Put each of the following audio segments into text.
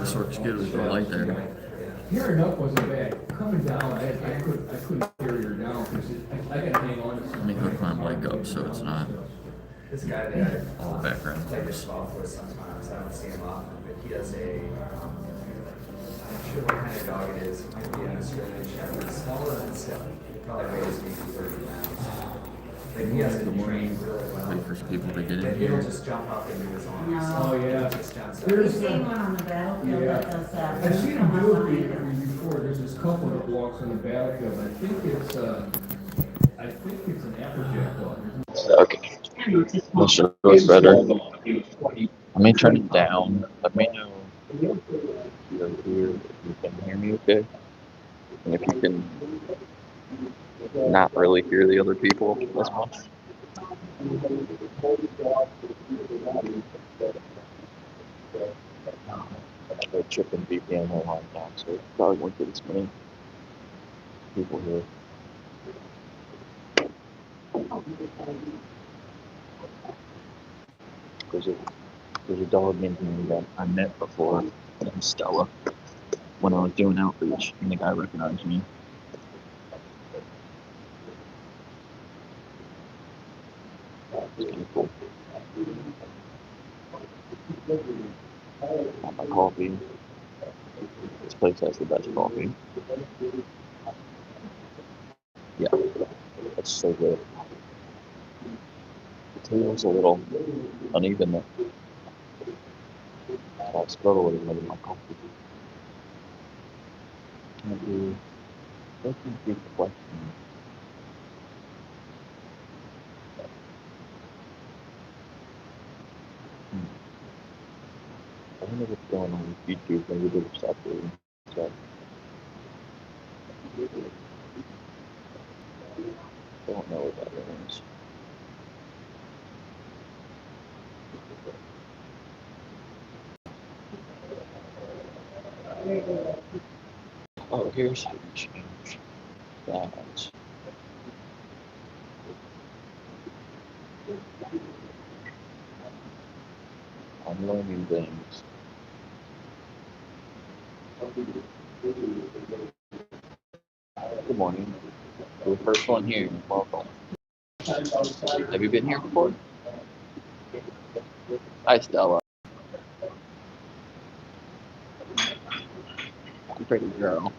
This works good with the light there. Hearing up wasn't bad. Coming down, I couldn't carry her down because I got to hang on to Let me hook my mic up so it's not This guy that all background play noise. baseball with sometimes, I don't see him often, but he does I'm not sure what kind of dog it is. It might be an Australian Shepherd, smaller than Stella. Probably weighs maybe 30 pounds. But he has been trained really well. Wait for people to get in And he'll here. just jump up into his arms. No. Oh, yeah. Just jumps up. We've seen one on the battlefield that does that. I've seen him do it before. There's this couple that walks on the battlefield. I think it's an Applejack dog. Okay. That should look better. Let me turn it down. Let me know if you're here, if you can hear me okay. And if you can not really hear the other people as much. They're tripping VPN online now, so it probably won't get as many people here. There's a dog named me that I met before, named Stella, when I was doing outreach, and the guy recognized me. It's kind of cool. Got my coffee. This place has the best coffee. Yeah, it's so good. The table's a little uneven though. I'll spill a little bit of my coffee. Can I do a question? I wonder what's going on with YouTube. Maybe they're separating stuff. Don't know what that means. Oh, here's how you change that. I'm learning things. Good morning. You're the first one here. Welcome. Have you been here before? Hi, Stella. Pretty girl.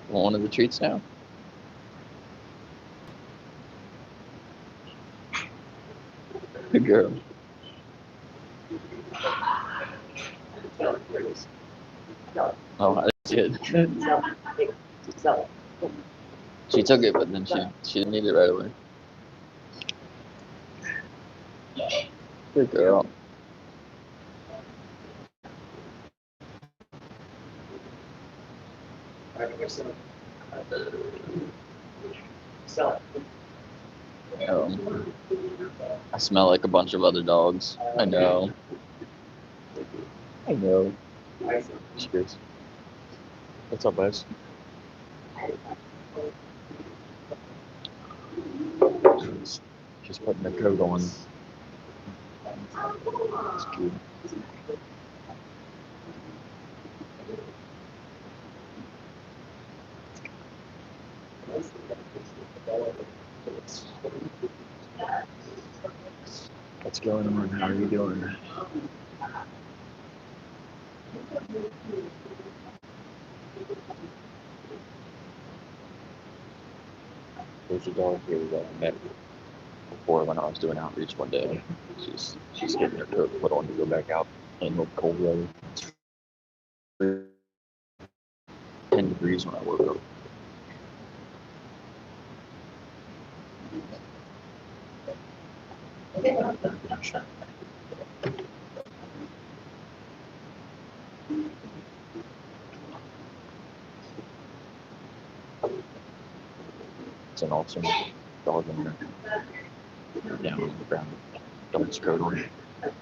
Want one of the treats now? Good girl. Oh, I did. She took it, but then she didn't eat it right away. Good girl. I smell like a bunch of other dogs. I know. Cheers. What's up, guys? She's putting the coat on. It's cute. What's going on? How are you doing? There's a dog here that I met before when I was doing outreach one day. She's getting her coat put on to go back out in the cold weather. It's 10 degrees when I woke up. It's an awesome dog in there. Down on the ground. Dog's coat on.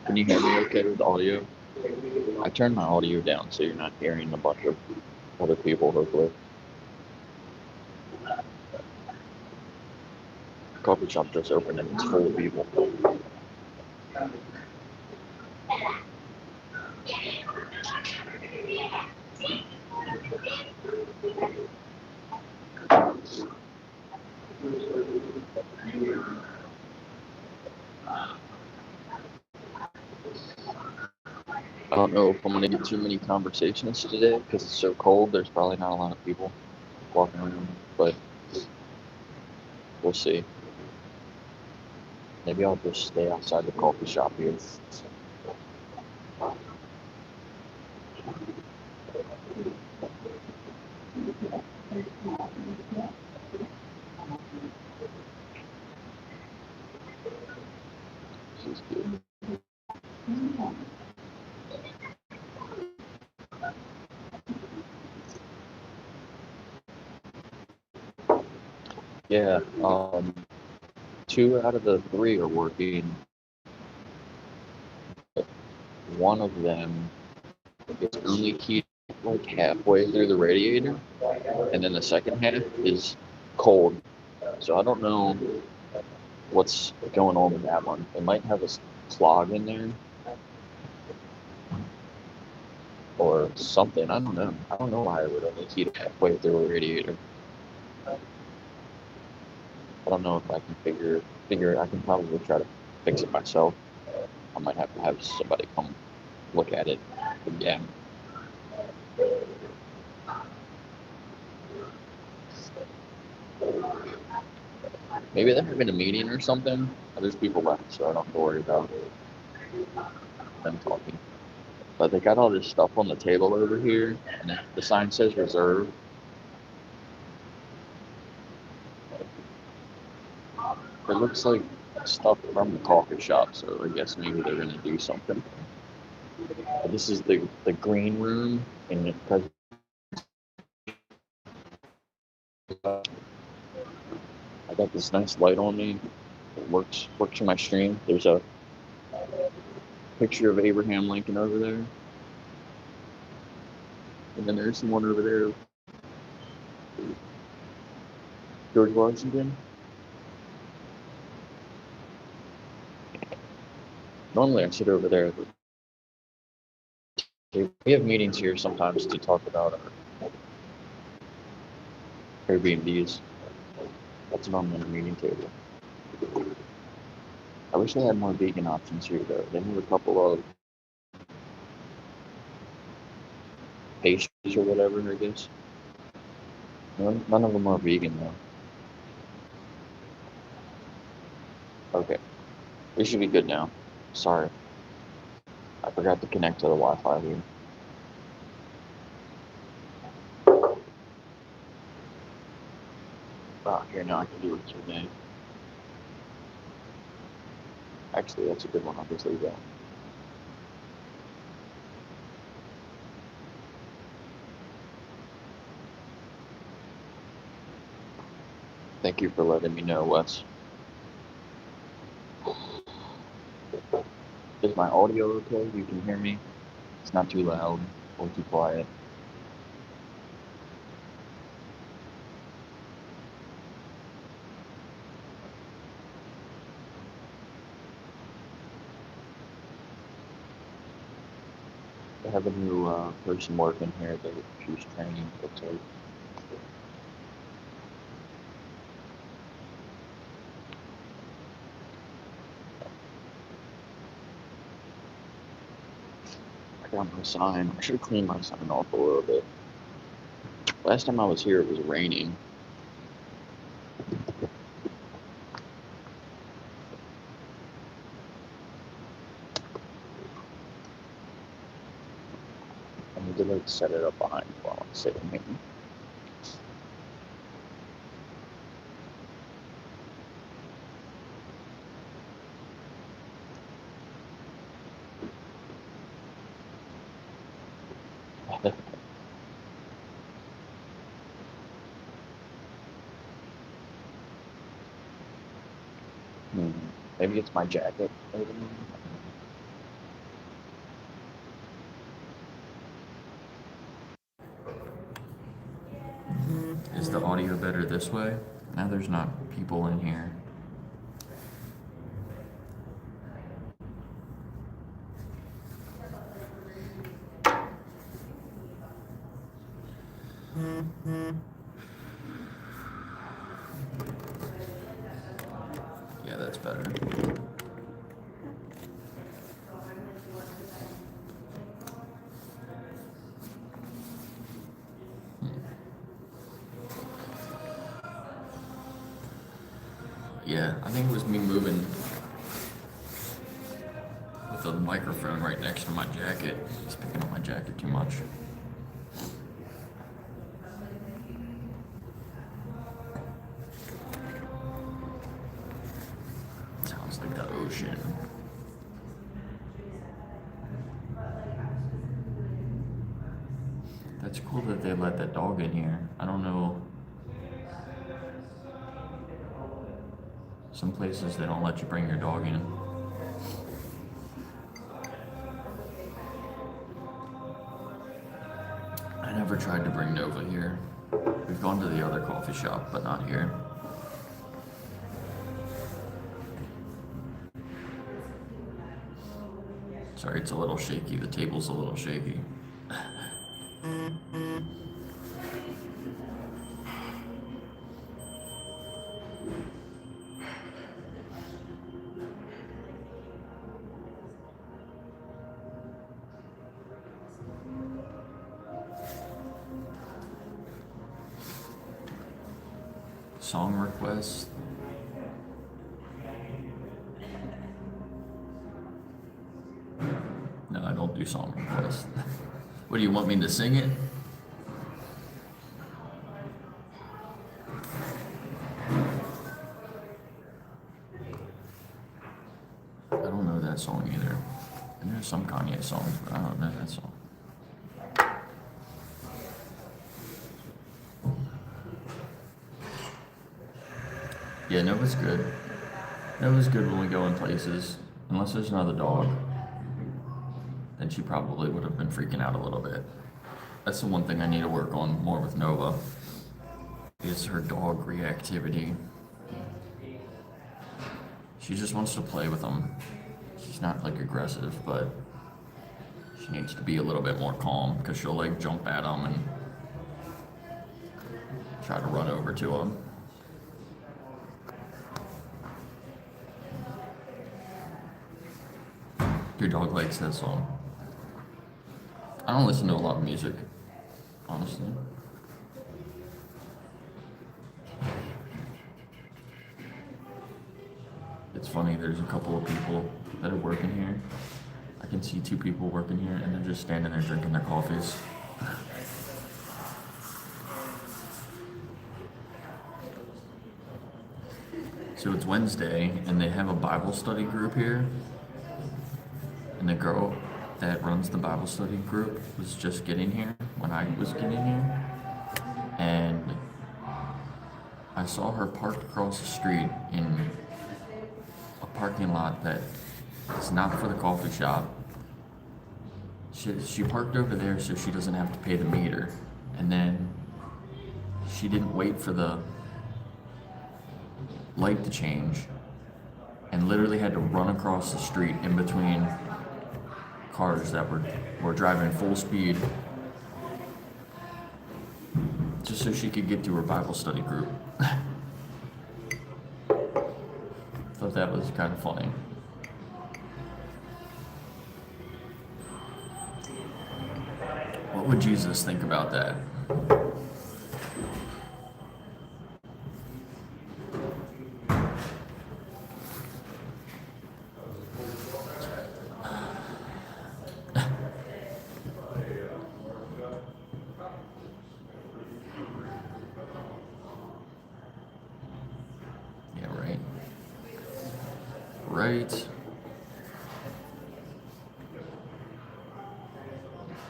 Can you hear me okay with the audio? I turned my audio down so you're not hearing a bunch of other people, hopefully. The coffee shop just opened and it's full of people. I don't know if I'm gonna get too many conversations today because it's so cold. There's probably not a lot of people walking around, but we'll see. Maybe I'll just stay outside the coffee shop here. This is good. Yeah, 2 out of the 3 are working. One of them is only heated like halfway through the radiator, and then the second half is cold. So I don't know what's going on with that one. It might have a clog in there or something. I don't know. I don't know why it would only heat halfway through a radiator. I don't know if I can figure it. I can probably try to fix it myself. I might have to have somebody come look at it again. Maybe they're having a meeting or something. There's people left, so I don't have to worry about them talking. But they got all this stuff on the table over here, and the sign says reserved. It looks like stuff from the coffee shop, so I guess maybe they're gonna do something. But this is the green room, and because I got this nice light on me, it works for my stream. There's a picture of Abraham Lincoln over there, and then there's one over there, George Washington. Normally I sit over there. We have meetings here sometimes to talk about our Airbnbs. That's what I'm on the meeting table. I wish they had more vegan options here though. They have a couple of pastries or whatever, I guess. None of them are vegan though. Okay. We should be good now. Sorry. I forgot to connect to the Wi-Fi here. Here now I can do a Q&A. Actually, that's a good one. I'll just leave that. Thank you for letting me know, Wes. Is my audio okay? You can hear me? It's not too loud or too quiet. I have a new person working here that she's training. Looks like. I got my sign. I should have cleaned my sign off a little bit. Last time I was here, it was raining. I need to like set it up behind while I'm sitting here. Maybe it's my jacket. Is the audio better this way? Now there's not people in here. Yeah, that's better. Yeah, I think it was me moving with the microphone right next to my jacket. It's picking up my jacket too much. Sounds like the ocean. That's cool that they let that dog in here. I don't know. Some places they don't let you bring your dog in. I never tried to bring Nova here. We've gone to the other coffee shop, but not here. Sorry, it's a little shaky. The table's a little shaky. Song requests. No, I don't do song requests. What do you want me to sing it? I don't know that song either. And there's some Kanye songs, but I don't know that song. Yeah, Nova's good. Nova's good when we go in places. Unless there's another dog, then she probably would have been freaking out a little bit. That's the one thing I need to work on more with Nova, is her dog reactivity. She just wants to play with them. She's not like aggressive, but she needs to be a little bit more calm, because she'll like jump at them and try to run over to them. Your dog likes that song. I don't listen to a lot of music, honestly. It's funny, there's a couple of people that are working here. I can see 2 people working here, and they're just standing there drinking their coffees. So it's Wednesday, and they have a Bible study group here. And the girl that runs the Bible study group was just getting here when I was getting here. And I saw her parked across the street in a parking lot that is not for the coffee shop. She parked over there so she doesn't have to pay the meter. And then she didn't wait for the light to change and literally had to run across the street in between cars that were driving full speed just so she could get to her Bible study group. Thought that was kind of funny. What would Jesus think about that? Right.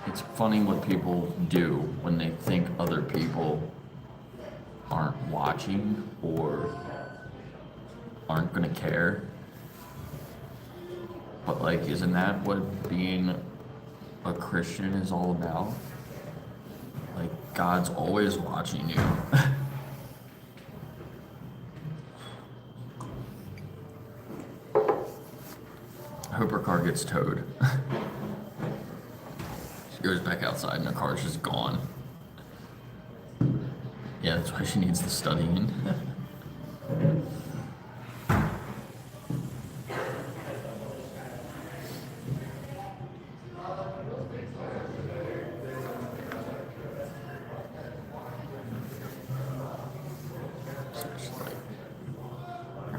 It's funny what people do when they think other people aren't watching or aren't gonna care. But like, isn't that what being a Christian is all about? Like, God's always watching you. I hope her car gets towed. She goes back outside and her car's just gone. Yeah, that's why she needs the studying.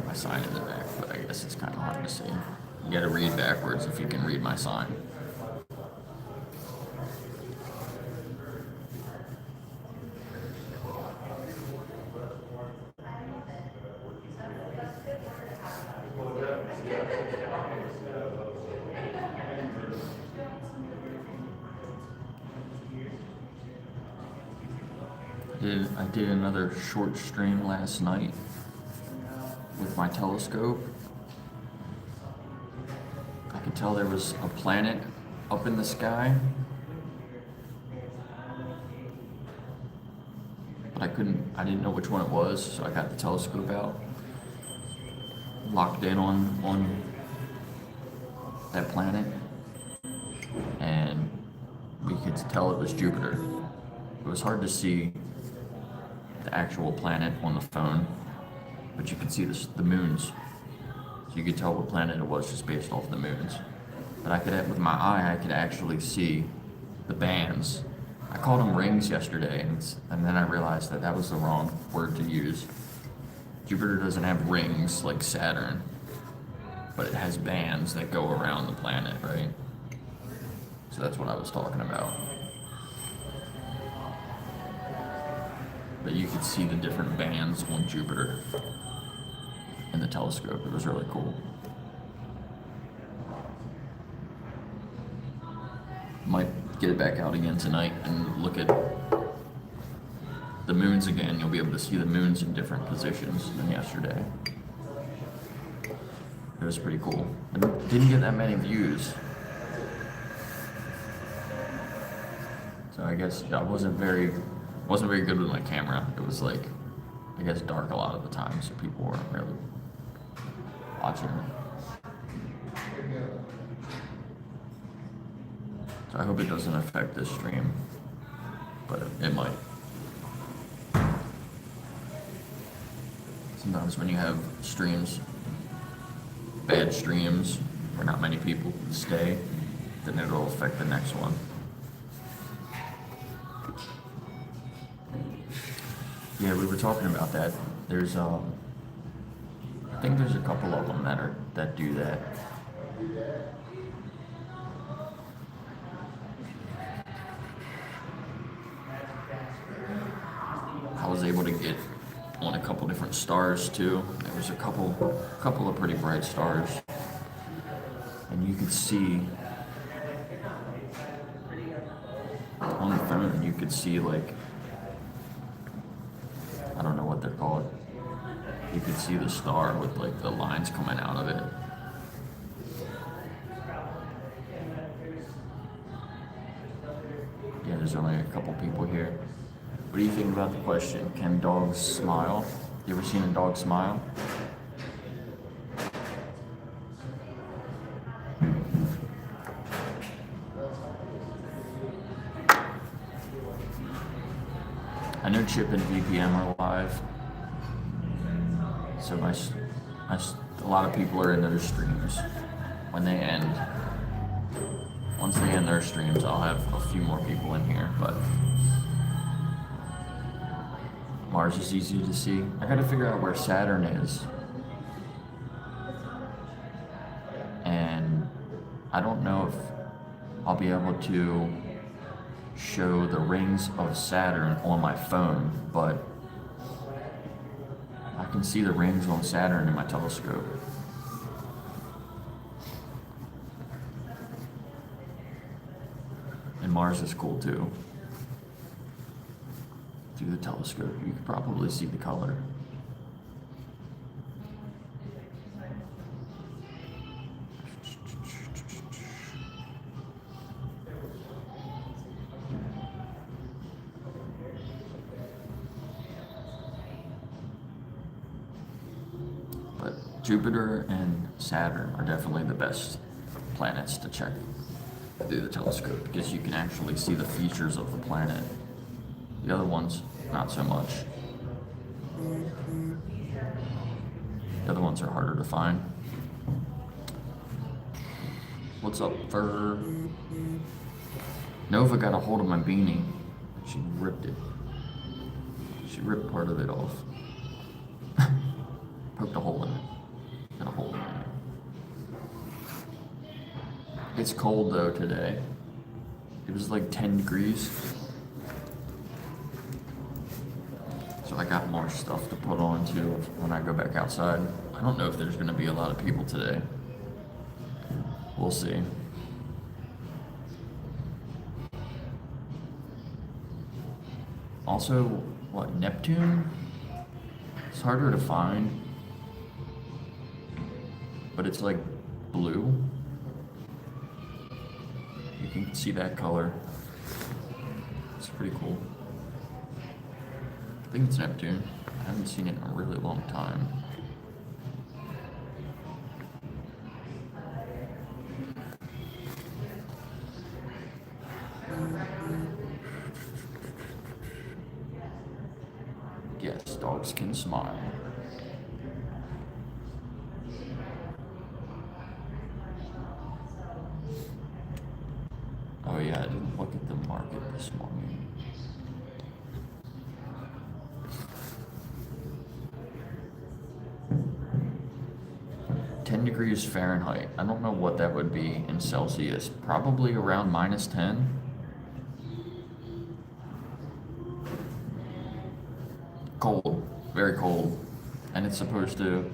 My sign in the back, but I guess it's kind of hard to see. You gotta read backwards if you can read my sign. I did another short stream last night with my telescope. I could tell there was a planet up in the sky, but I didn't know which one it was, so I got the telescope out, locked in on that planet, and we could tell it was Jupiter. It was hard to see the actual planet on the phone, but you could see the moons. So you could tell what planet it was just based off the moons. But with my eye, I could actually see the bands. I called them rings yesterday, and then I realized that was the wrong word to use. Jupiter doesn't have rings like Saturn, but it has bands that go around the planet, right? So that's what I was talking about. But you could see the different bands on Jupiter in the telescope. It was really cool. Might get it back out again tonight and look at the moons again. You'll be able to see the moons in different positions than yesterday. It was pretty cool. I didn't get that many views. So I guess I wasn't very good with my camera. It was like, I guess, dark a lot of the time, so people weren't really watching it. So I hope it doesn't affect this stream, but it might. Sometimes when you have streams, bad streams, where not many people stay, then it'll affect the next one. Yeah, we were talking about that. There's I think there's a couple of them that do that. I was able to get on a couple different stars too. There was a couple of pretty bright stars, and you could see on the phone. You could see, like, I don't know what they're called. You could see the star with, like, the lines coming out of it. Yeah, there's only a couple people here. What do you think about the question? Can dogs smile? You ever seen a dog smile? I know Chip and VPM are live, so a lot of people are in those streams. When they end, once they end their streams, I'll have a few more people in here, but Mars is easy to see. I gotta figure out where Saturn is, and I don't know if I'll be able to show the rings of Saturn on my phone, but I can see the rings on Saturn in my telescope. And Mars is cool too. Through the telescope, you can probably see the color. But Jupiter and Saturn are definitely the best planets to check through the telescope, because you can actually see the features of the planet. The other ones, not so much. The other ones are harder to find. What's up, Fur? Nova got a hold of my beanie. She ripped it. She ripped part of it off. Poked a hole in it. Got a hole in it. It's cold though today. It was like 10 degrees. So I got more stuff to put on too when I go back outside. I don't know if there's gonna be a lot of people today. We'll see. Also, what, Neptune? It's harder to find. But it's like blue. You can see that color. It's pretty cool. I think it's Neptune. I haven't seen it in a really long time. Yes, dogs can smile. Oh yeah, I didn't look at the market this morning. -10 degrees Fahrenheit. I don't know what that would be in Celsius. Probably around -10. Cold, very cold. And it's supposed to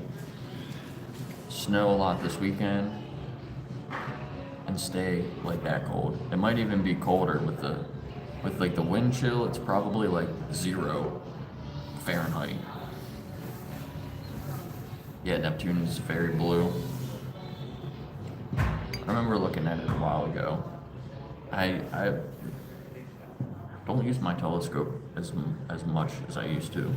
snow a lot this weekend and stay like that cold. It might even be colder with like the wind chill. It's probably like 0 Fahrenheit. Yeah, Neptune is very blue. I remember looking at it a while ago. I don't use my telescope as much as I used to.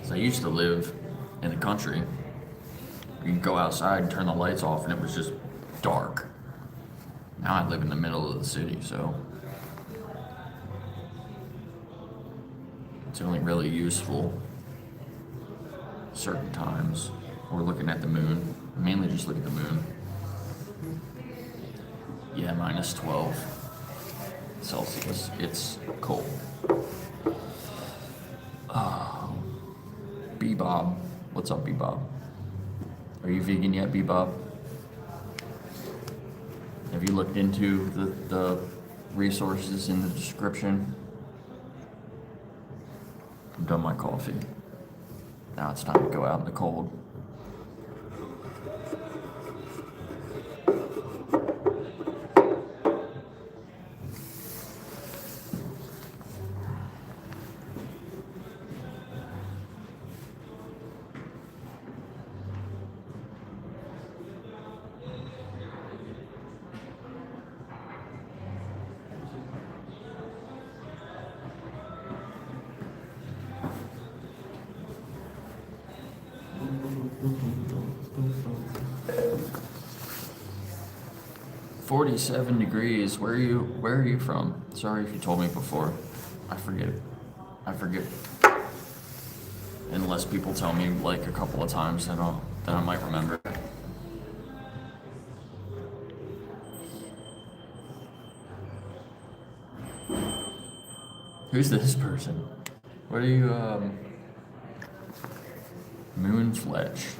So I used to live in the country. You could go outside and turn the lights off and it was just dark. Now I live in the middle of the city, so it's only really useful certain times. We're looking at the moon. Mainly just look at the moon. Yeah, -12 Celsius. It's cold. Oh, B-Bob. What's up, B-Bob? Are you vegan yet, B-Bob? Have you looked into the resources in the description? I'm done my coffee. Now it's time to go out in the cold. -47 degrees. Where are you from? Sorry if you told me before. I forget. Unless people tell me like a couple of times, then I might remember. Who's this person? What are you, Moonfletch?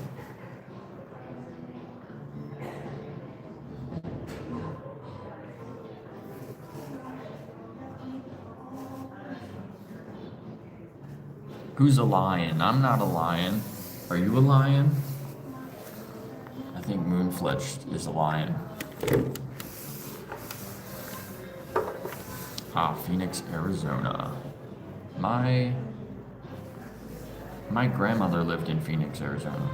Who's a lion? I'm not a lion. Are you a lion? I think Moonfletch is a lion. Ah, Phoenix, Arizona. My grandmother lived in Phoenix, Arizona.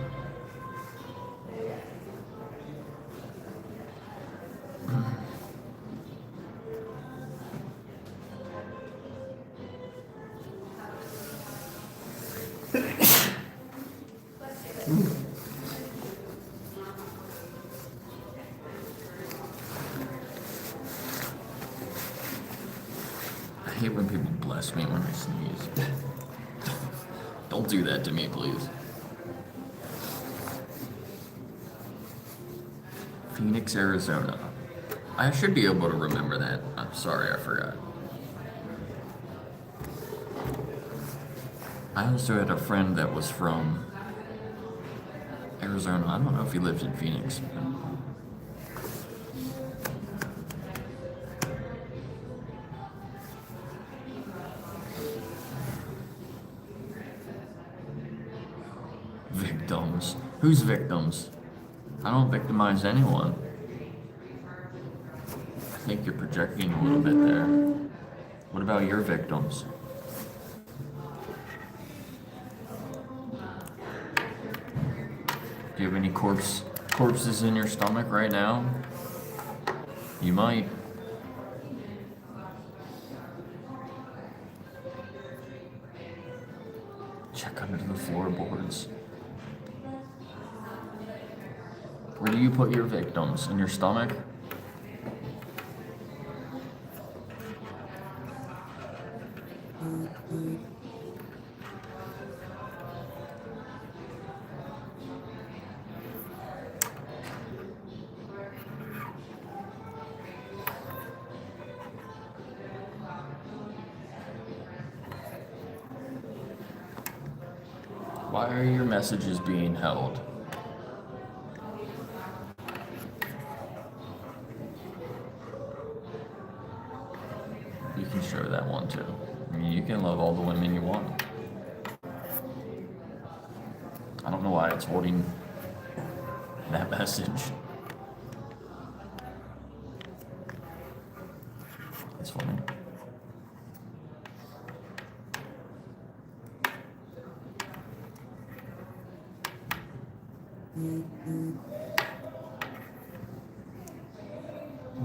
hate when people bless me when I sneeze. Don't do that to me, please. Phoenix, Arizona. I should be able to remember that. I'm sorry, I forgot. I also had a friend that was from Arizona. I don't know if he lives in Phoenix. Victims. Who's victims? I don't victimize anyone. I think you're projecting a little bit there. What about your victims? Do you have any corpses in your stomach right now? You might. Check under the floorboards. Where do you put your victims? In your stomach? Why are your messages being held? You can show that one too. I mean, you can love all the women you want. I don't know why it's holding that message. That's funny.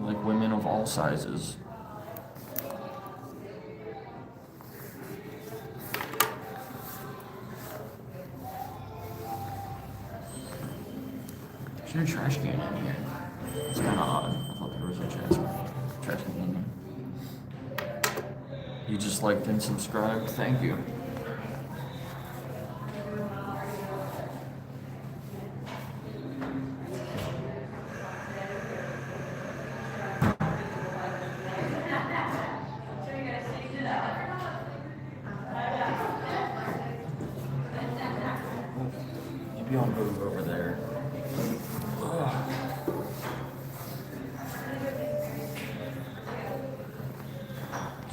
Like women of all sizes. Is there a trash can in here? It's kind of odd. I thought there was a trash can in here. You just liked and subscribed? Thank you. Maybe I'll move over there.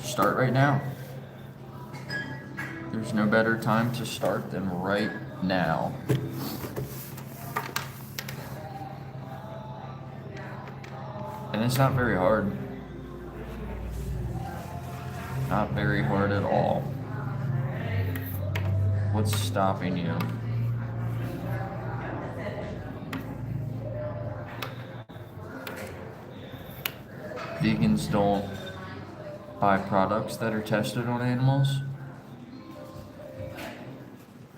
Start right now. There's no better time to start than right now. And it's not very hard. Not very hard at all. What's stopping you? Vegans don't buy products that are tested on animals.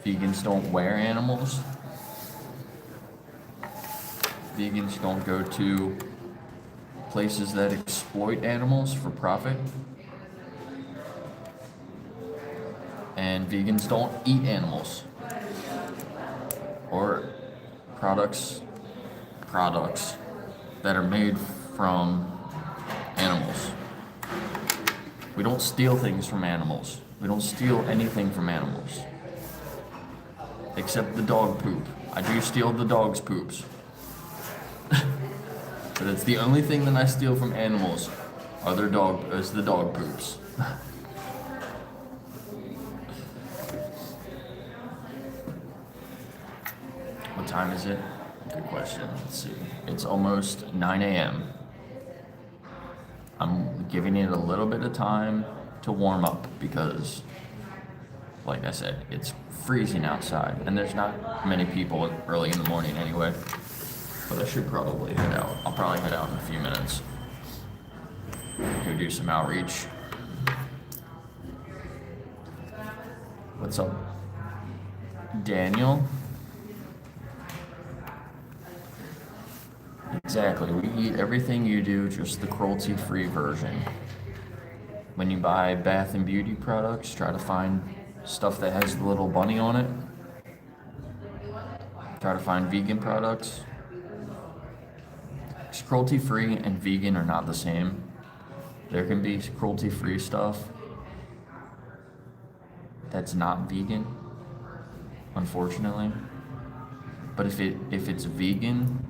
Vegans don't wear animals. Vegans don't go to places that exploit animals for profit. And vegans don't eat animals or products that are made from animals. We don't steal things from animals. We don't steal anything from animals. Except the dog poop. I do steal the dog's poops. But it's the only thing that I steal from animals is the dog poops. What time is it? Good question. Let's see. It's almost 9 a.m. I'm giving it a little bit of time to warm up because, like I said, it's freezing outside and there's not many people early in the morning anyway. But I should probably head out. I'll probably head out in a few minutes. Go do some outreach. What's up, Daniel? Exactly. We eat everything you do, just the cruelty-free version. when you buy bath and beauty products, try to find stuff that has the little bunny on it. Try to find vegan products. Cruelty-free and vegan are not the same. There can be cruelty-free stuff that's not vegan, unfortunately. But if it's vegan,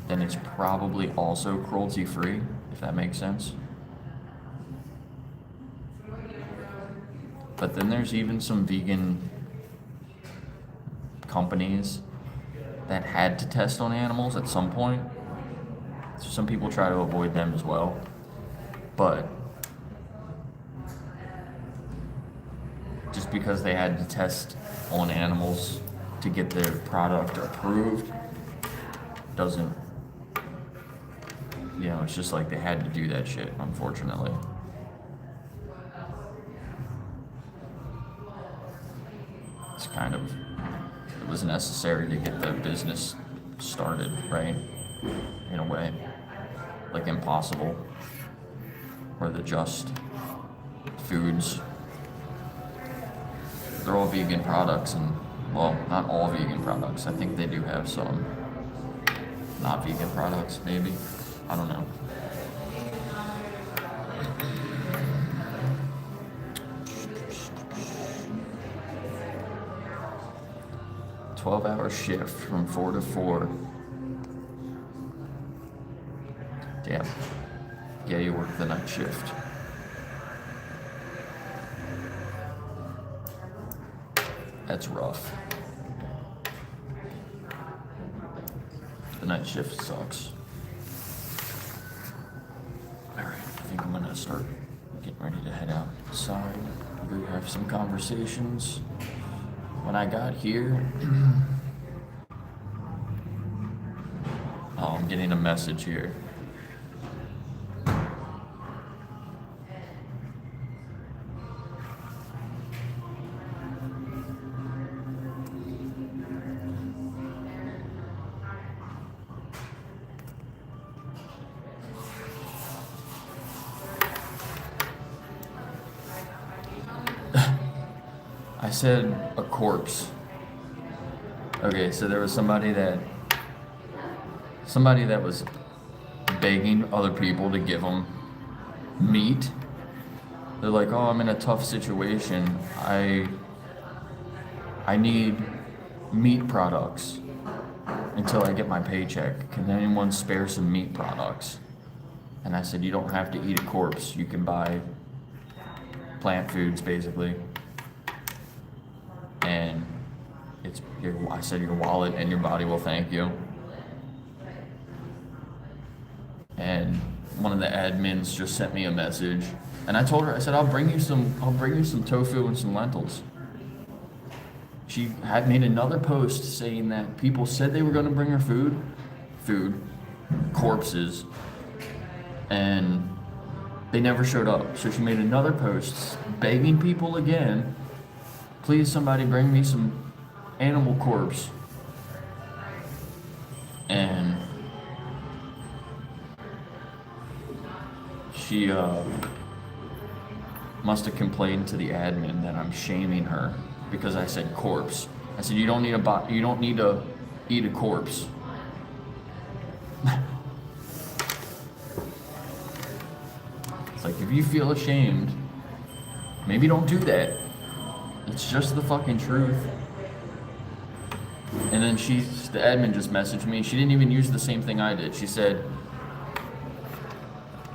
then it's probably also cruelty-free, if that makes sense. But then there's even some vegan companies that had to test on animals at some point. So some people try to avoid them as well. But just because they had to test on animals to get their product approved doesn't, it's just like they had to do that shit, unfortunately. It's kind of, it was necessary to get the business started, right? In a way, like Impossible, or the Just Foods. They're all vegan products, and, well, not all vegan products. I think they do have some not vegan products, maybe. I don't know. "12-hour shift from 4 to 4. Damn. Yeah, you work the night shift. That's rough. The night shift sucks. Alright, I think I'm gonna start getting ready to head outside. We have some conversations. When I got here, oh, I'm getting a message here. I said a corpse. Okay, so there was somebody that was begging other people to give them meat. They're like, "Oh, I'm in a tough situation. I need meat products until I get my paycheck. Can anyone spare some meat products?" And I said, "You don't have to eat a corpse. You can buy plant foods, basically. And I said your wallet and your body will thank you." And one of the admins just sent me a message, and I told her, I said, I'll bring you some tofu and some lentils. She had made another post saying that people said they were going to bring her food, corpses, and they never showed up. So she made another post begging people again, "Please, somebody bring me some animal corpse." And she must have complained to the admin that I'm shaming her because I said corpse. I said, you don't need to eat a corpse. It's like, if you feel ashamed, maybe don't do that. It's just the fucking truth. And then the admin just messaged me. She didn't even use the same thing I did. She said,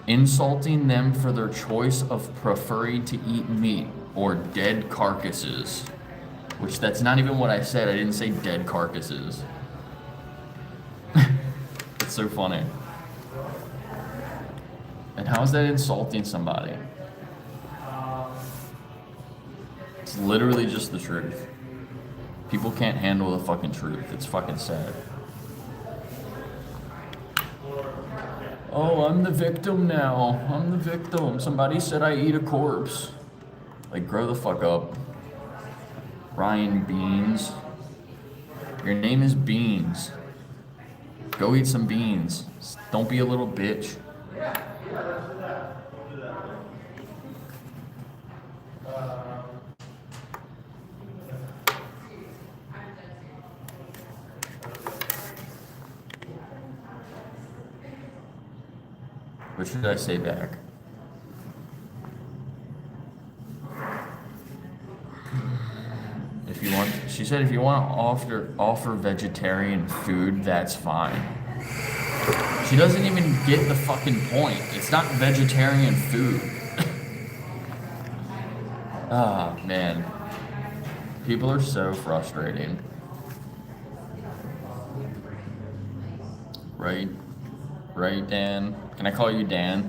"Insulting them for their choice of preferring to eat meat or dead carcasses." Which, that's not even what I said. I didn't say dead carcasses. It's so funny. And how is that insulting somebody? It's literally just the truth. People can't handle the fucking truth. It's fucking sad. "Oh, I'm the victim now. I'm the victim. Somebody said I eat a corpse." Like, grow the fuck up. Ryan Beans. Your name is Beans. Go eat some beans. Don't be a little bitch. What should I say back? If you want, she said, if you want to offer vegetarian food, that's fine. She doesn't even get the fucking point. It's not vegetarian food. Ah, man. People are so frustrating. Right? Right, Dan? Can I call you Dan?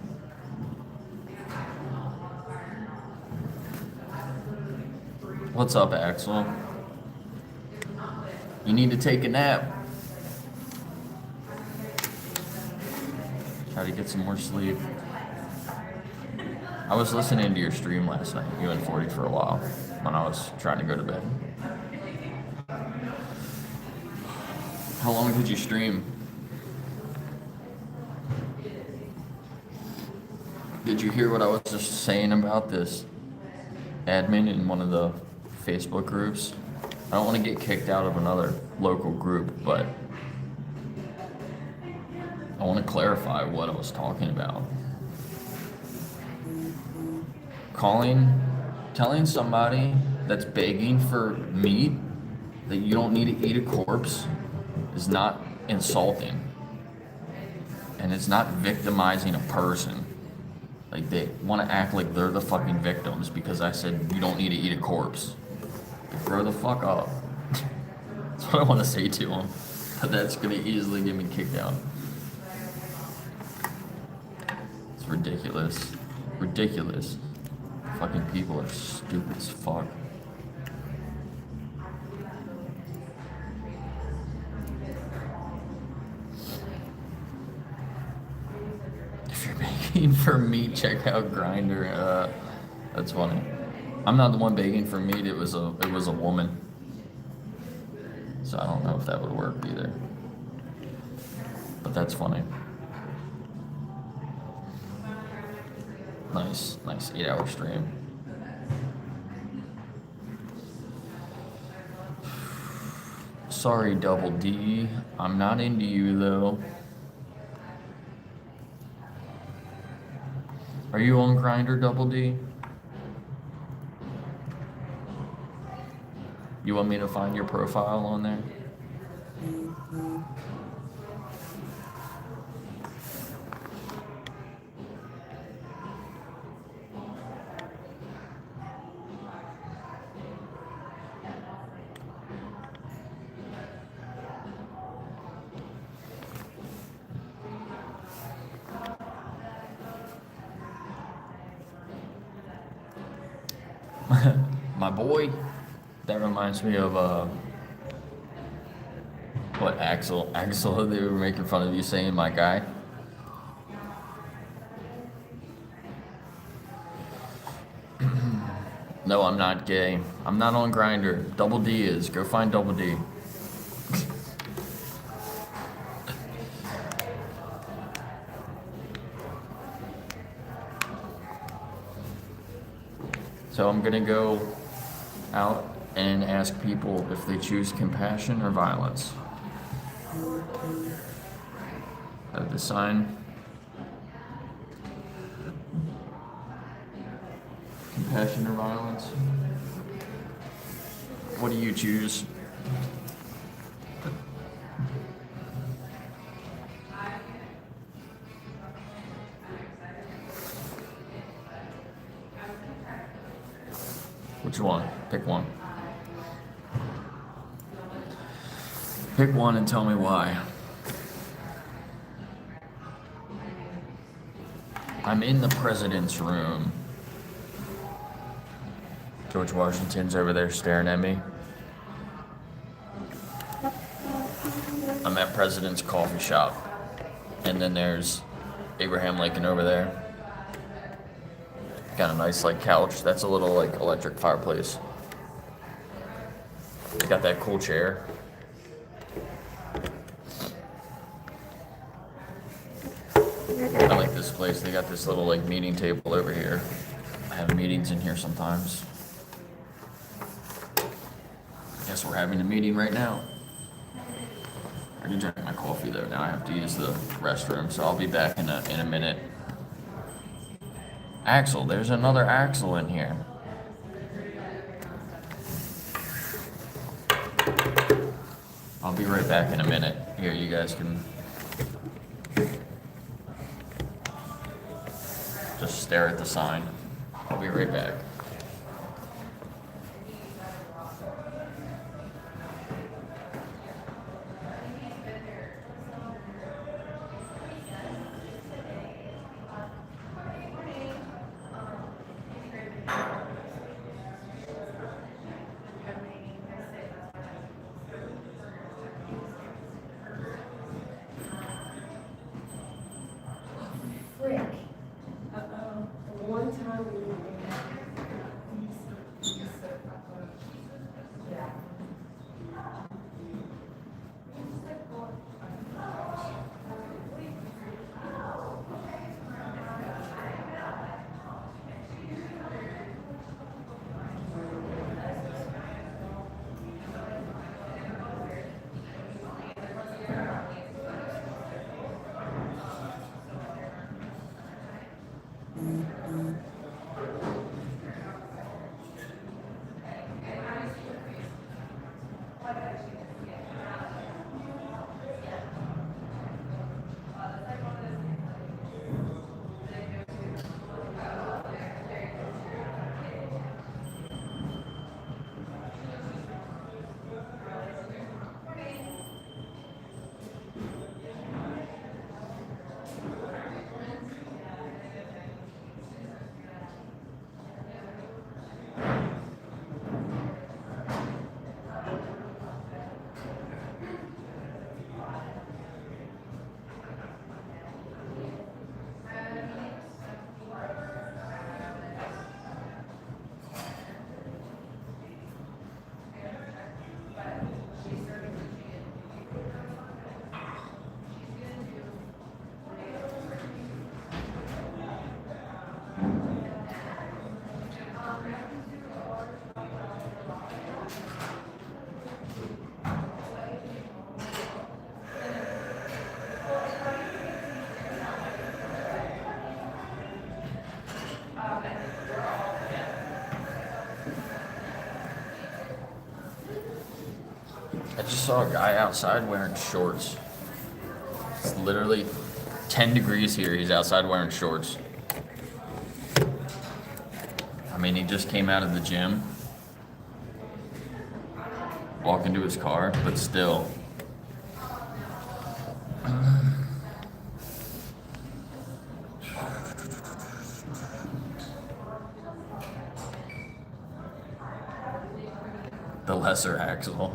What's up, Axel? You need to take a nap. Try to get some more sleep. I was listening to your stream last night, you and 40 for a while, when I was trying to go to bed. How long did you stream? Did you hear what I was just saying about this admin in one of the Facebook groups? I don't want to get kicked out of another local group, but I want to clarify what I was talking about. Telling somebody that's begging for meat that you don't need to eat a corpse is not insulting. And it's not victimizing a person. Like, they want to act like they're the fucking victims because I said you don't need to eat a corpse. Like, grow the fuck up. That's what I want to say to them. But that's going to easily get me kicked out. It's ridiculous. Ridiculous. Fucking people are stupid as fuck. If you're begging for meat, check out Grindr. That's funny. I'm not the one begging for meat. It was a woman. So I don't know if that would work either. But that's funny. Nice 8-hour stream. Sorry, Double D. I'm not into you though. Are you on Grindr, Double D? You want me to find your profile on there? My boy, that reminds me of what, Axel, they were making fun of you saying my guy. No, I'm not gay. I'm not on Grindr. Double D is. Go find Double D. So I'm gonna go out and ask people if they choose compassion or violence. Have the sign. Compassion or violence? What do you choose? Which one? Pick one. Pick one and tell me why. I'm in the president's room. George Washington's over there staring at me. I'm at President's coffee shop. And then there's Abraham Lincoln over there. Got a nice couch. That's a little electric fireplace. They got that cool chair. I like this place. They got this little meeting table over here. I have meetings in here sometimes. I guess we're having a meeting right now. I can drink my coffee though. Now I have to use the restroom, so I'll be back in a minute. Axel, there's another Axel in here. I'll be right back in a minute. Here, you guys can just stare at the sign. I'll be right back. Frick. Uh-oh. One time we were yeah. I just saw a guy outside wearing shorts. It's literally 10 degrees here. He's outside wearing shorts. I mean, he just came out of the gym, walking to his car, but still. The lesser Axel.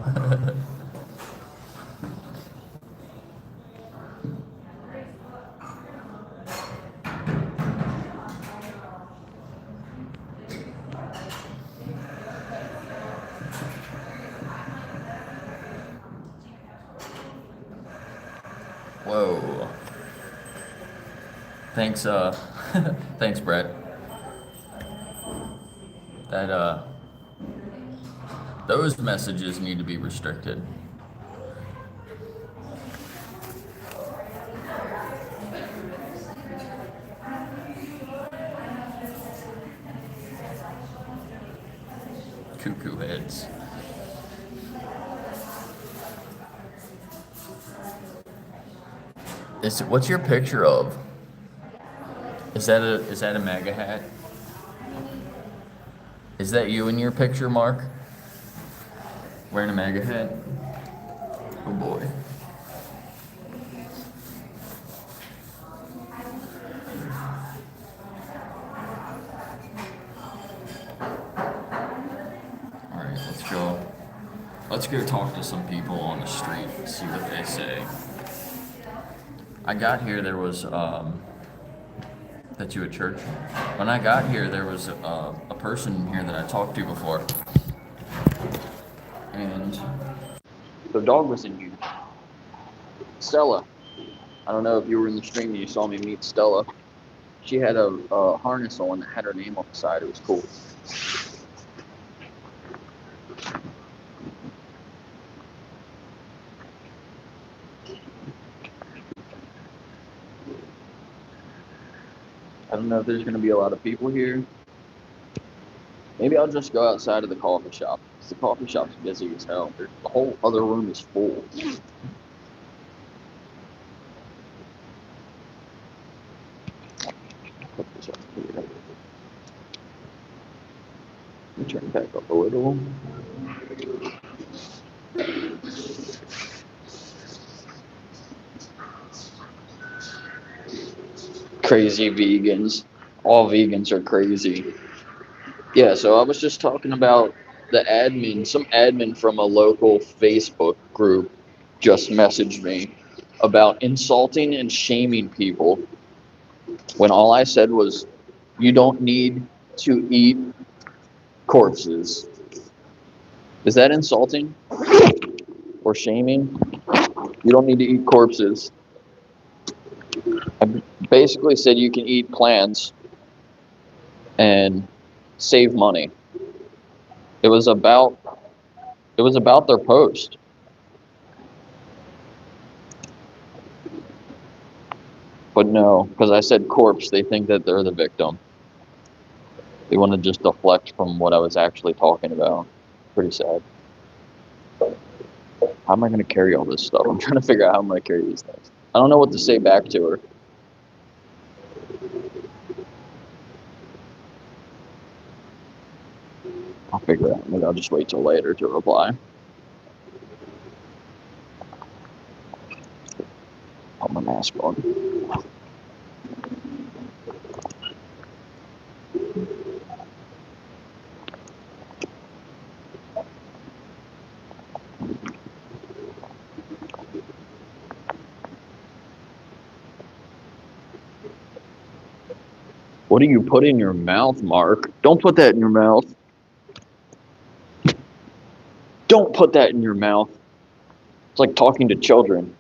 Whoa. Thanks, thanks, Brett. Those messages need to be restricted. Cuckoo heads. What's your picture of? Is that a MAGA hat? Is that you in your picture, Mark? Wearing a MAGA hat? Oh boy. Alright, let's go talk to some people on the street and see what they say. I got here, there was, that you at church? When I got here, there was a person here that I talked to before. And the dog was in here. Stella. I don't know if you were in the stream and you saw me meet Stella. She had a harness on that had her name on the side. It was cool. I don't know if there's gonna be a lot of people here. Maybe I'll just go outside of the coffee shop. 'Cause the coffee shop's busy as hell. The whole other room is full. Put this up here. Let me turn it back up a little. Crazy vegans. All vegans are crazy. Yeah, so I was just talking about the admin. Some admin from a local Facebook group just messaged me about insulting and shaming people when all I said was, you don't need to eat corpses. Is that insulting or shaming? You don't need to eat corpses. I basically said you can eat plants and save money. It was about their post. But no, because I said corpse, they think that they're the victim. They want to just deflect from what I was actually talking about. Pretty sad. How am I going to carry all this stuff? I'm trying to figure out how I'm going to carry these things. I don't know what to say back to her. I'll figure it out. Maybe I'll just wait till later to reply. Put my mask on. What do you put in your mouth, Mark? Don't put that in your mouth. Don't put that in your mouth. It's like talking to children.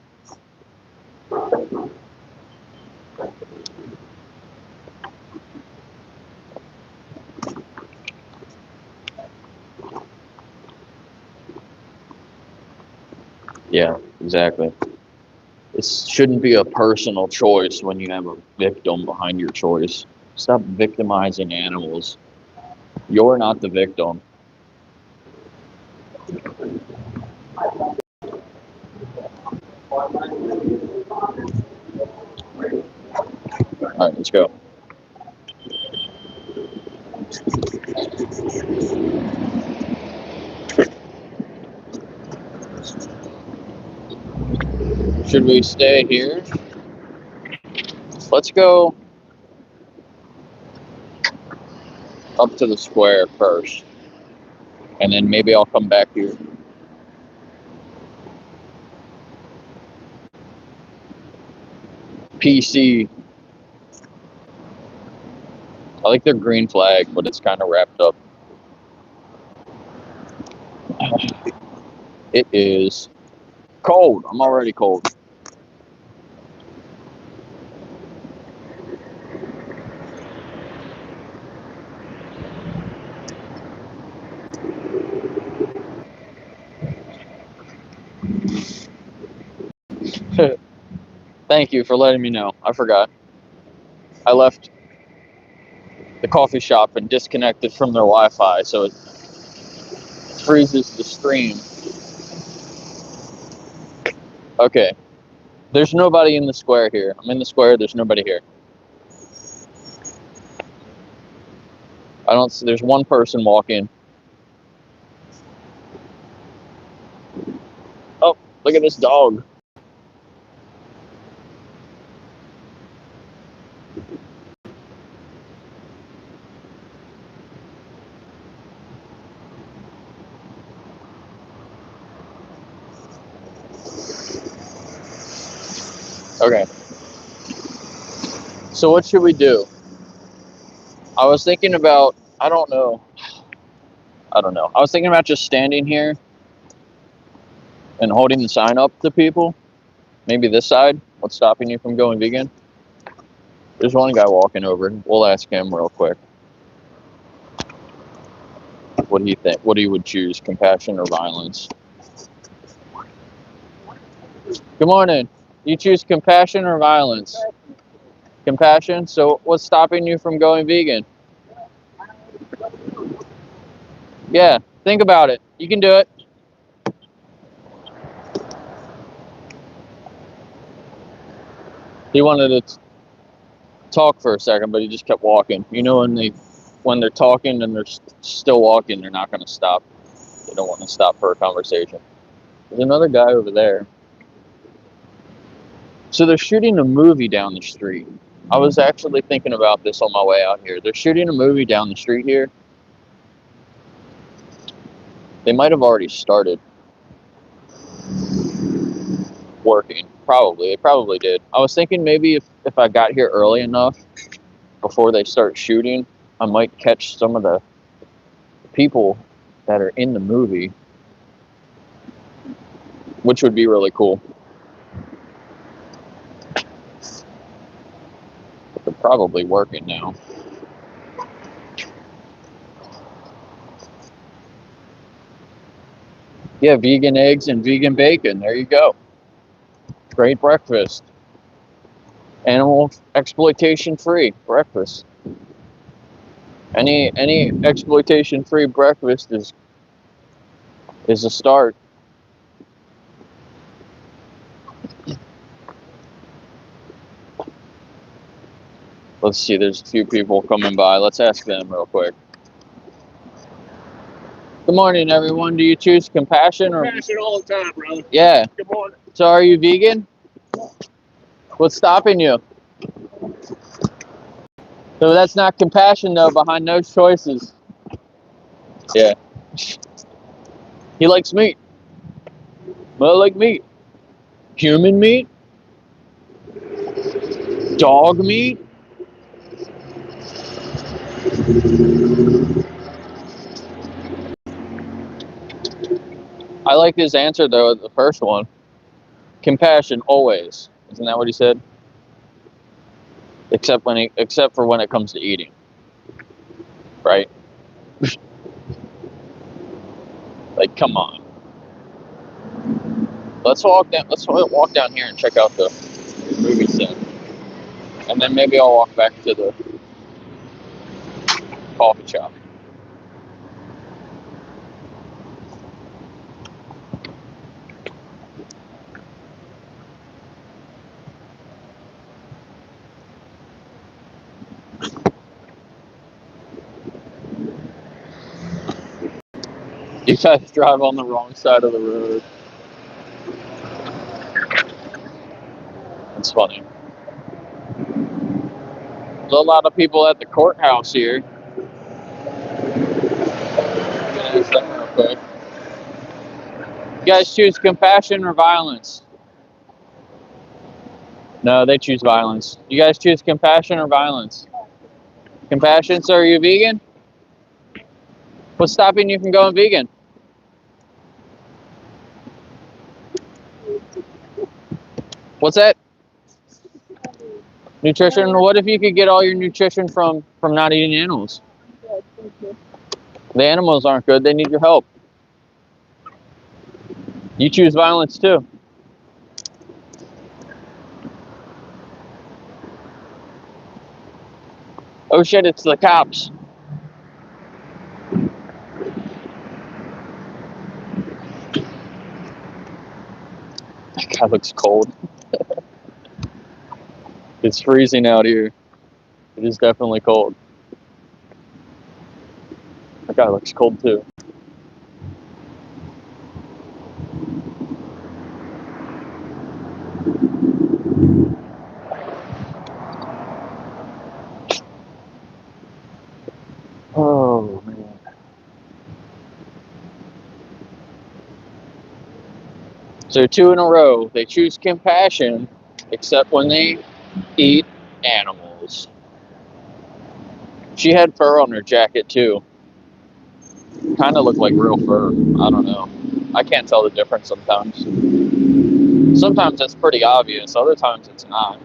Yeah, exactly. It shouldn't be a personal choice when you have a victim behind your choice. Stop victimizing animals. You're not the victim. All right, let's go. Should we stay here? Let's go up to the square first, and then maybe I'll come back here. PC. I like their green flag, but it's kind of wrapped up. It is cold. I'm already cold. Thank you for letting me know. I forgot. I left the coffee shop and disconnected from their Wi-Fi, so it freezes the stream. Okay. There's nobody in the square here. I'm in the square. There's nobody here. I don't see. There's one person walking. Oh, look at this dog. Okay. So what should we do? I was thinking about, I don't know. I was thinking about just standing here and holding the sign up to people. Maybe this side. What's stopping you from going vegan? There's one guy walking over. We'll ask him real quick. What do you think? What he would choose, compassion or violence? Good morning. You choose compassion or violence? Compassion? So what's stopping you from going vegan? Yeah, think about it. You can do it. He wanted to talk for a second, but he just kept walking. You know, when they're talking and they're still walking, they're not going to stop. They don't want to stop for a conversation. There's another guy over there. So they're shooting a movie down the street. I was actually thinking about this on my way out here. They're shooting a movie down the street here. They might have already started working. Probably. They probably did. I was thinking maybe if I got here early enough before they start shooting, I might catch some of the people that are in the movie, which would be really cool. But they're probably working now. Yeah, vegan eggs and vegan bacon. There you go. Great breakfast. Animal exploitation free breakfast. Any exploitation free breakfast is a start. Let's see, there's a few people coming by. Let's ask them real quick. Good morning, everyone. Do you choose compassion or Compassion all the time, brother. Yeah. Good morning. So are you vegan? What's stopping you? So that's not compassion though behind those choices. Yeah. He likes meat. Well, I like meat. Human meat? Dog meat? I like his answer though, the first one. Compassion always. Isn't that what he said? Except for when it comes to eating. Right? Like, come on. Let's walk down here and check out the movie set. And then maybe I'll walk back to the coffee shop. You guys drive on the wrong side of the road. It's funny. There's a lot of people at the courthouse here. I'm gonna ask them real quick. You guys choose compassion or violence? No, they choose violence. You guys choose compassion or violence? Compassion. So are you vegan? What's stopping you from going vegan? What's that? Nutrition. What if you could get all your nutrition from not eating animals? The animals aren't good. They need your help. You choose violence too. Oh shit, it's the cops. That guy looks cold. It's freezing out here. It is definitely cold. That guy looks cold too. Oh man. So 2 in a row. They choose compassion, except when they eat animals. She had fur on her jacket too. Kind of looked like real fur. I don't know. I can't tell the difference sometimes. Sometimes it's pretty obvious. Other times it's not.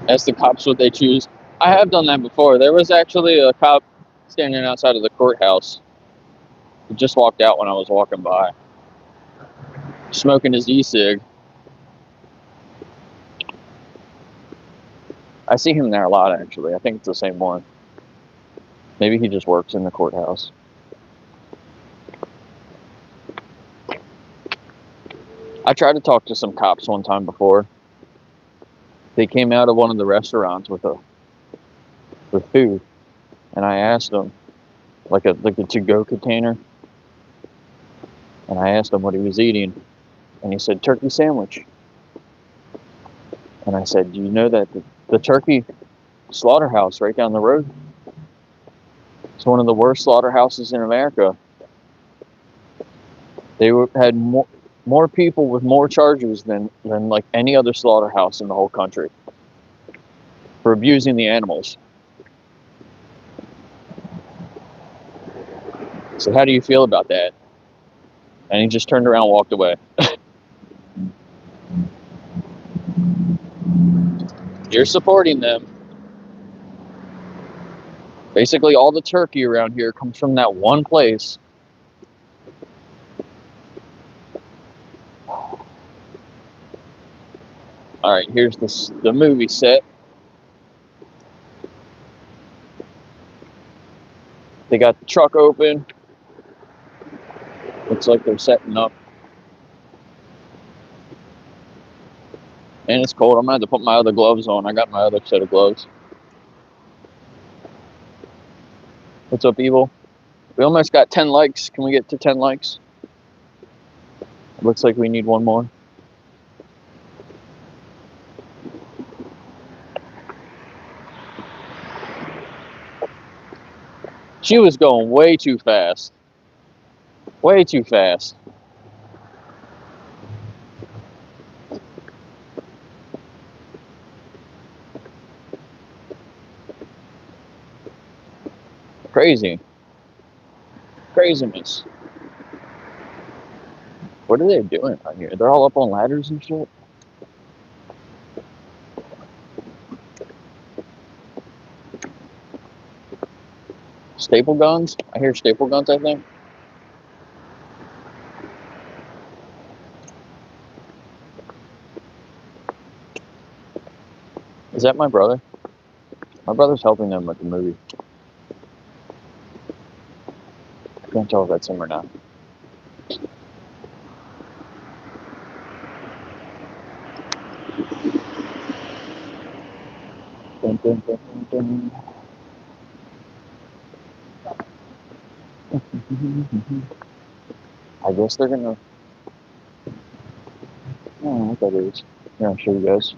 Ask the cops what they choose. I have done that before. There was actually a cop standing outside of the courthouse. He just walked out when I was walking by, smoking his e-cig. I see him there a lot, actually. I think it's the same one. Maybe he just works in the courthouse. I tried to talk to some cops one time before. They came out of one of the restaurants with food, and I asked them, like a to-go container, and I asked him what he was eating, and he said turkey sandwich. And I said, do you know that the turkey slaughterhouse right down the road, it's one of the worst slaughterhouses in America. They had more people with more charges than like any other slaughterhouse in the whole country for abusing the animals. So how do you feel about that? And he just turned around and walked away. You're supporting them. Basically, all the turkey around here comes from that one place. All right, here's the movie set. They got the truck open. Looks like they're setting up. And it's cold. I'm gonna have to put my other gloves on. I got my other set of gloves. What's up, Evil? We almost got 10 likes. Can we get to 10 likes? Looks like we need one more. She was going way too fast. Way too fast. Crazy. Craziness. What are they doing out here? They're all up on ladders and shit. Staple guns? I hear staple guns, I think. Is that my brother? My brother's helping them with the movie. I can't tell if that's him or not. Dun, dun, dun, dun, dun. I guess they're gonna. I don't know what that is. Here, I'll show you guys.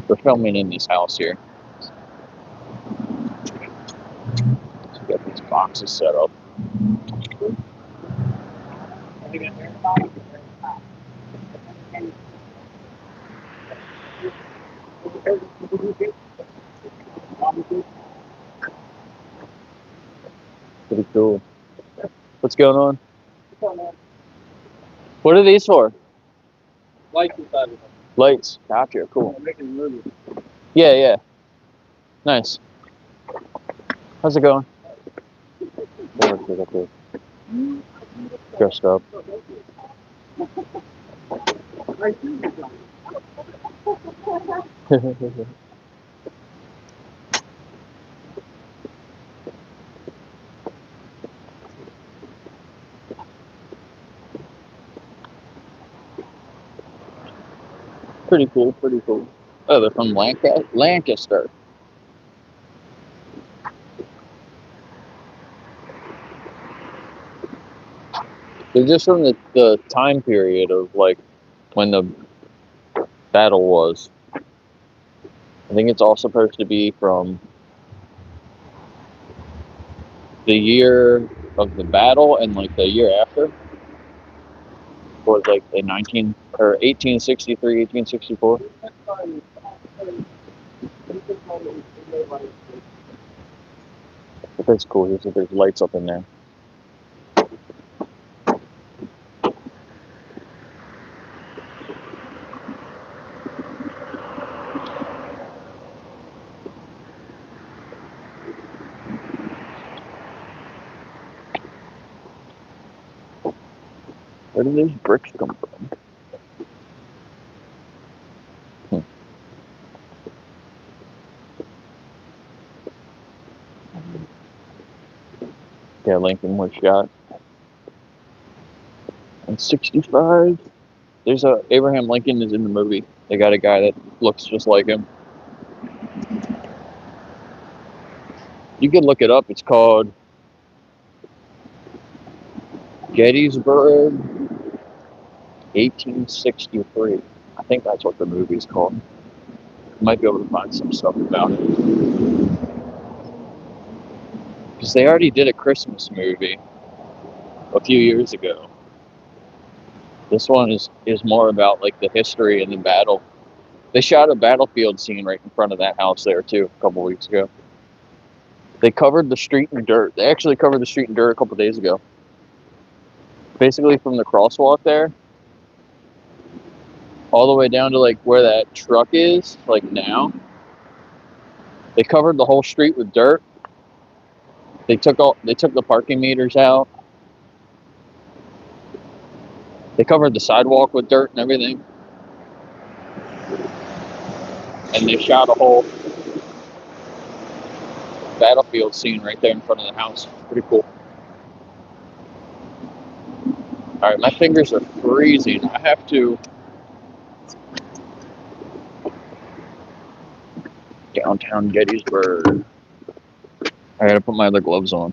We're filming in this house here. So we got these boxes set up. Pretty cool. What's going on? What are these for? Lights inside of them. Lights. Gotcha. Cool. I'm making a movie. Yeah, yeah. Nice. How's it going? Dressed up. Pretty cool, pretty cool. Oh, they're from Lancaster. They're just from the time period of like when the battle was. I think it's all supposed to be from the year of the battle and like the year after. Or like the 1863, 1864. But that's cool. There's lights up in there. Where do those bricks come from? Yeah, Lincoln was shot. And 65. There's Abraham Lincoln is in the movie. They got a guy that looks just like him. You can look it up. It's called Gettysburg, 1863. I think that's what the movie's called. You might be able to find some stuff about it. Because they already did a Christmas movie a few years ago. This one is more about like the history and the battle. They shot a battlefield scene right in front of that house there too a couple weeks ago. They covered the street in dirt. They actually covered the street in dirt a couple days ago. Basically from the crosswalk there all the way down to like where that truck is, like now. They covered the whole street with dirt. They took the parking meters out. They covered the sidewalk with dirt and everything. And they shot a whole battlefield scene right there in front of the house. Pretty cool. Alright, my fingers are freezing. I have to downtown Gettysburg. I gotta put my other gloves on.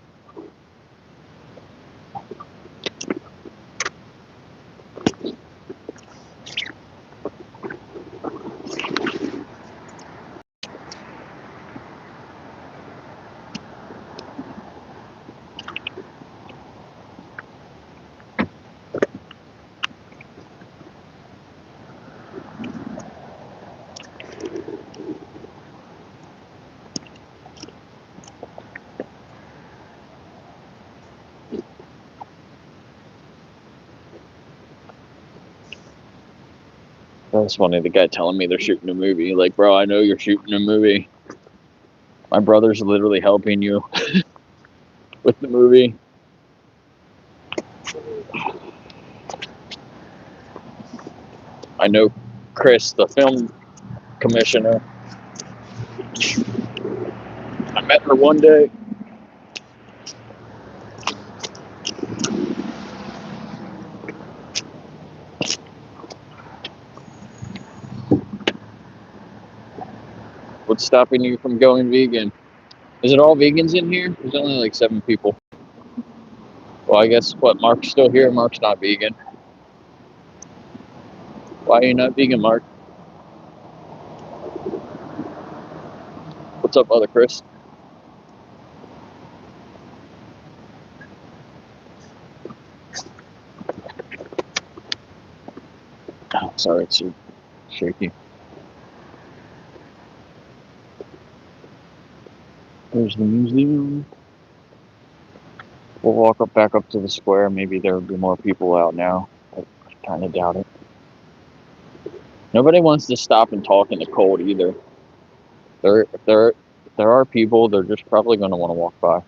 That's funny, the guy telling me they're shooting a movie. Like, bro, I know you're shooting a movie. My brother's literally helping you with the movie. I know Chris, the film commissioner. I met her one day. What's stopping you from going vegan? Is it all vegans in here? There's only like 7 people. Well, I guess, what, Mark's still here? Mark's not vegan. Why are you not vegan, Mark? What's up, other Chris? Oh, sorry, it's too shaky. There's the museum. We'll walk back up to the square. Maybe there will be more people out now. I kind of doubt it. Nobody wants to stop and talk in the cold either. If there are people, they're just probably going to want to walk by.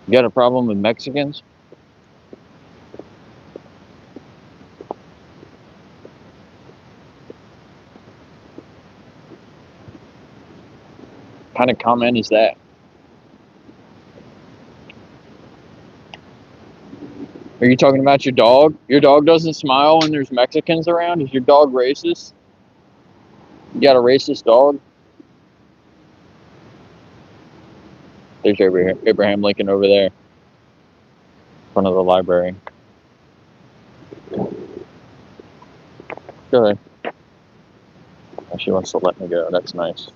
You got a problem with Mexicans? What kind of comment is that? Are you talking about your dog? Your dog doesn't smile when there's Mexicans around? Is your dog racist? You got a racist dog? There's Abraham Lincoln over there. In front of the library. Go ahead. Oh, she wants to let me go. That's nice.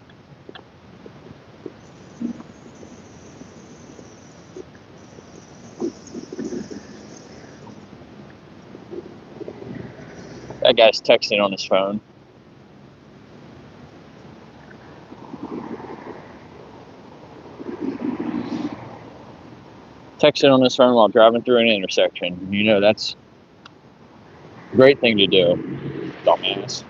That guy's texting on his phone. texting on his phone while driving through an intersection. You know, that's a great thing to do, dumbass.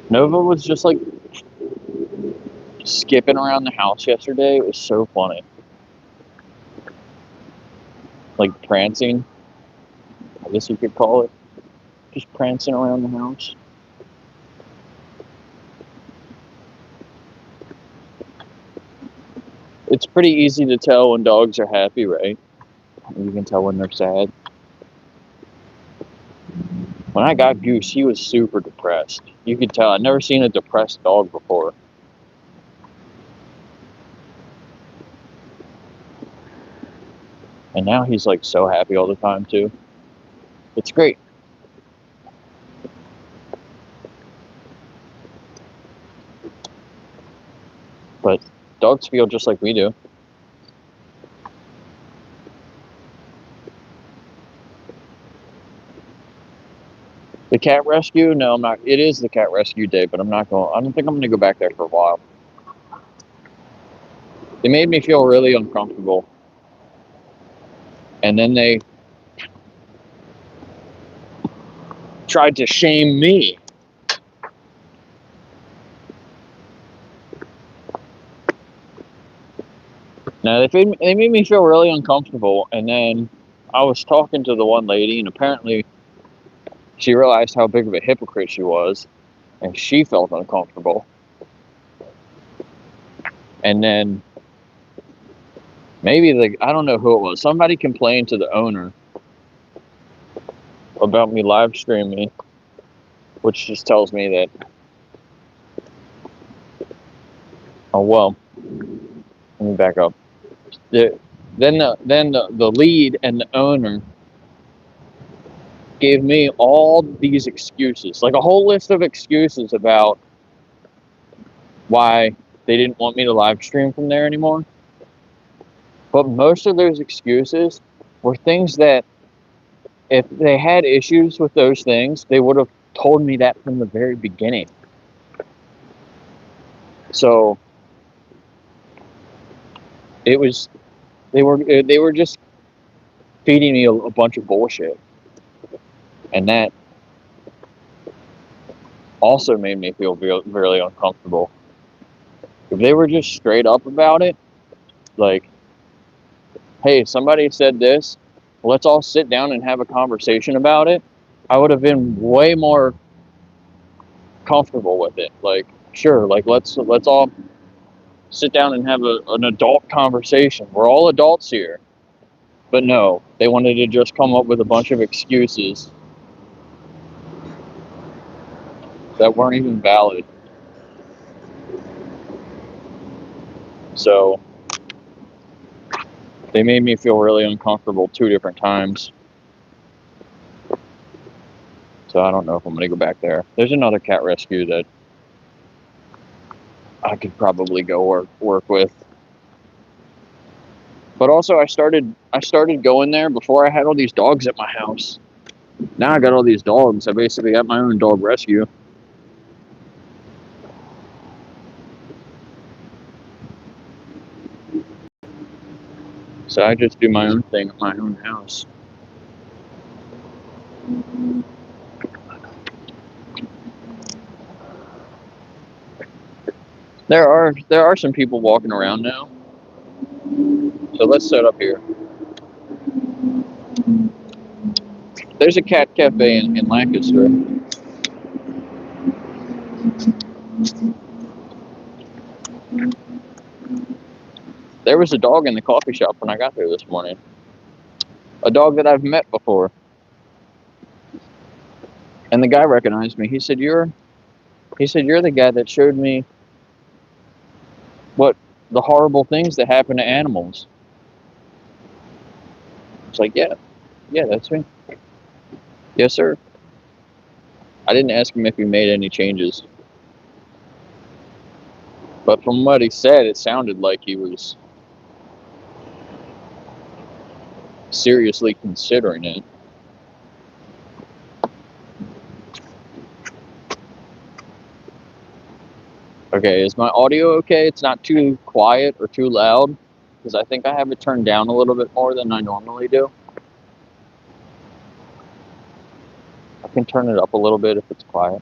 Nova was just like skipping around the house yesterday. It was so funny. Like prancing, I guess you could call it. Just prancing around the house. It's pretty easy to tell when dogs are happy, right? You can tell when they're sad. When I got Goose, he was super depressed. You could tell. I'd never seen a depressed dog before. And now he's like so happy all the time too. It's great. But dogs feel just like we do. The cat rescue? No, I'm not. It is the cat rescue day, but I'm not going. I don't think I'm going to go back there for a while. They made me feel really uncomfortable. And then they tried to shame me. Now, they made me feel really uncomfortable, and then I was talking to the one lady, and apparently she realized how big of a hypocrite she was, and she felt uncomfortable. And then maybe, I don't know who it was, somebody complained to the owner about me live streaming, which just tells me that, oh well, let me back up. Then the lead and the owner gave me all these excuses, like a whole list of excuses about why they didn't want me to live stream from there anymore. But most of those excuses were things that, if they had issues with those things, they would have told me that from the very beginning. So it was, they were just feeding me a bunch of bullshit. And that also made me feel really uncomfortable. If they were just straight up about it, like, hey, somebody said this, let's all sit down and have a conversation about it, I would have been way more comfortable with it. Like, sure, like let's all sit down and have an adult conversation. We're all adults here. But no, they wanted to just come up with a bunch of excuses that weren't even valid. So they made me feel really uncomfortable 2 different times. So I don't know if I'm going to go back there. There's another cat rescue that I could probably go work with. But also I started going there before I had all these dogs at my house. Now I got all these dogs. I basically got my own dog rescue. So I just do my own thing at my own house. There are some people walking around now. So let's set up here. There's a cat cafe in Lancaster. There was a dog in the coffee shop when I got there this morning. A dog that I've met before. And the guy recognized me. He said, you're the guy that showed me what the horrible things that happen to animals. It's like, yeah, that's me. Yes, sir. I didn't ask him if he made any changes. But from what he said, it sounded like he was seriously considering it. Okay, is my audio okay? It's not too quiet or too loud, because I think I have it turned down a little bit more than I normally do. I can turn it up a little bit if it's quiet.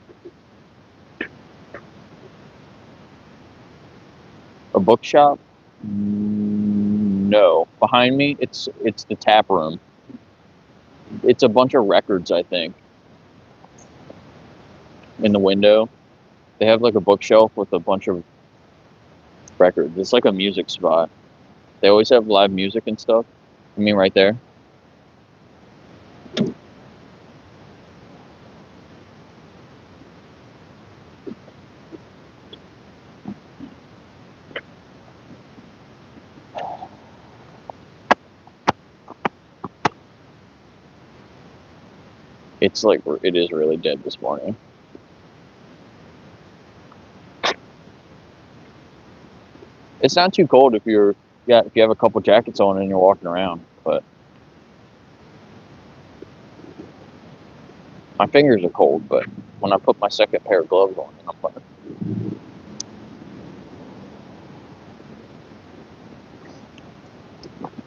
A bookshop? No. Behind me, it's the tap room. It's a bunch of records, I think, in the window. They have like a bookshelf with a bunch of records. It's like a music spot. They always have live music and stuff. I mean, right there. It's like, it is really dead this morning. It's not too cold if you have a couple jackets on and you're walking around, but my fingers are cold, but when I put my second pair of gloves on, I'm fine.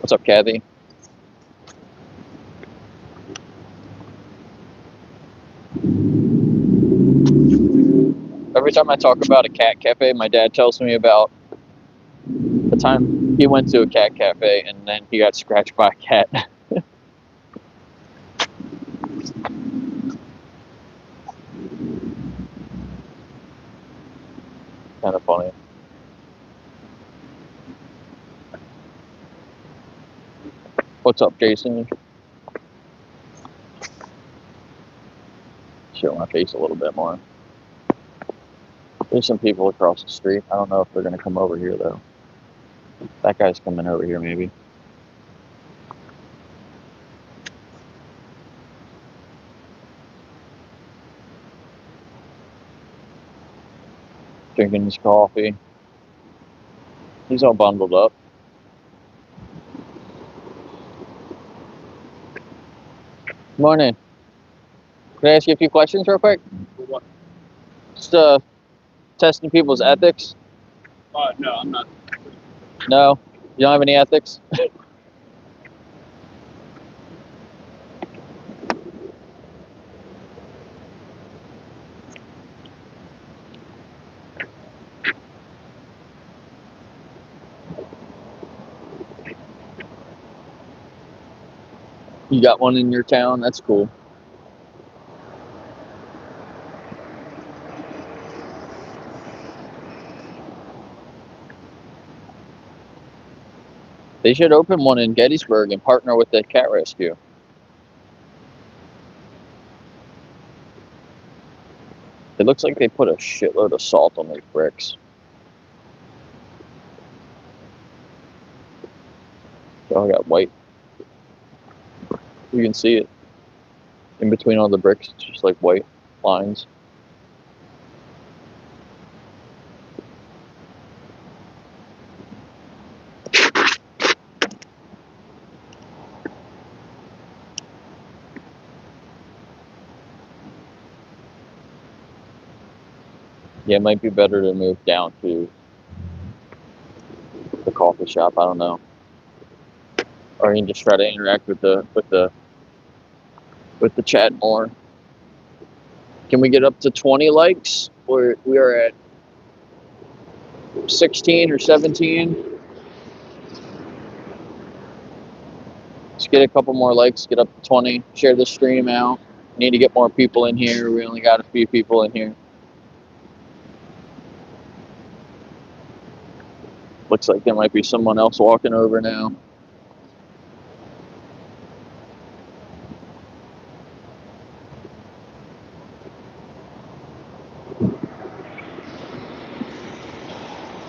What's up, Kathy? Every time I talk about a cat cafe, my dad tells me about the time he went to a cat cafe and then he got scratched by a cat. Kind of funny. What's up, Jason? Show my face a little bit more. There's some people across the street. I don't know if they're going to come over here, though. That guy's coming over here, maybe. Drinking his coffee. He's all bundled up. Morning. Can I ask you a few questions real quick? What? Just testing people's ethics. No, I'm not. No? You don't have any ethics? You got one in your town? That's cool. They should open one in Gettysburg and partner with the cat rescue. It looks like they put a shitload of salt on these bricks. Oh, I got white. You can see it. In between all the bricks, it's just like white lines. Yeah, it might be better to move down to the coffee shop. I don't know. Or you can just try to interact with the chat more. Can we get up to 20 likes? We are at 16 or 17. Let's get a couple more likes, get up to 20. Share the stream out. Need to get more people in here. We only got a few people in here. Looks like there might be someone else walking over now.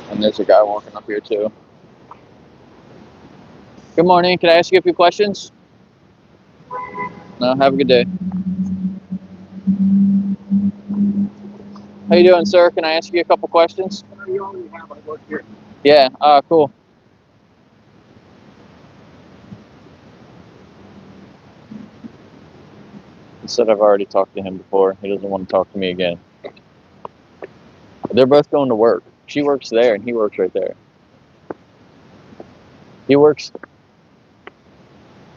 And there's a guy walking up here too. Good morning. Can I ask you a few questions? No, have a good day. How you doing, sir? Can I ask you a couple questions? You already have. I work here. Yeah, cool. He said I've already talked to him before. He doesn't want to talk to me again. They're both going to work. She works there and he works right there. He works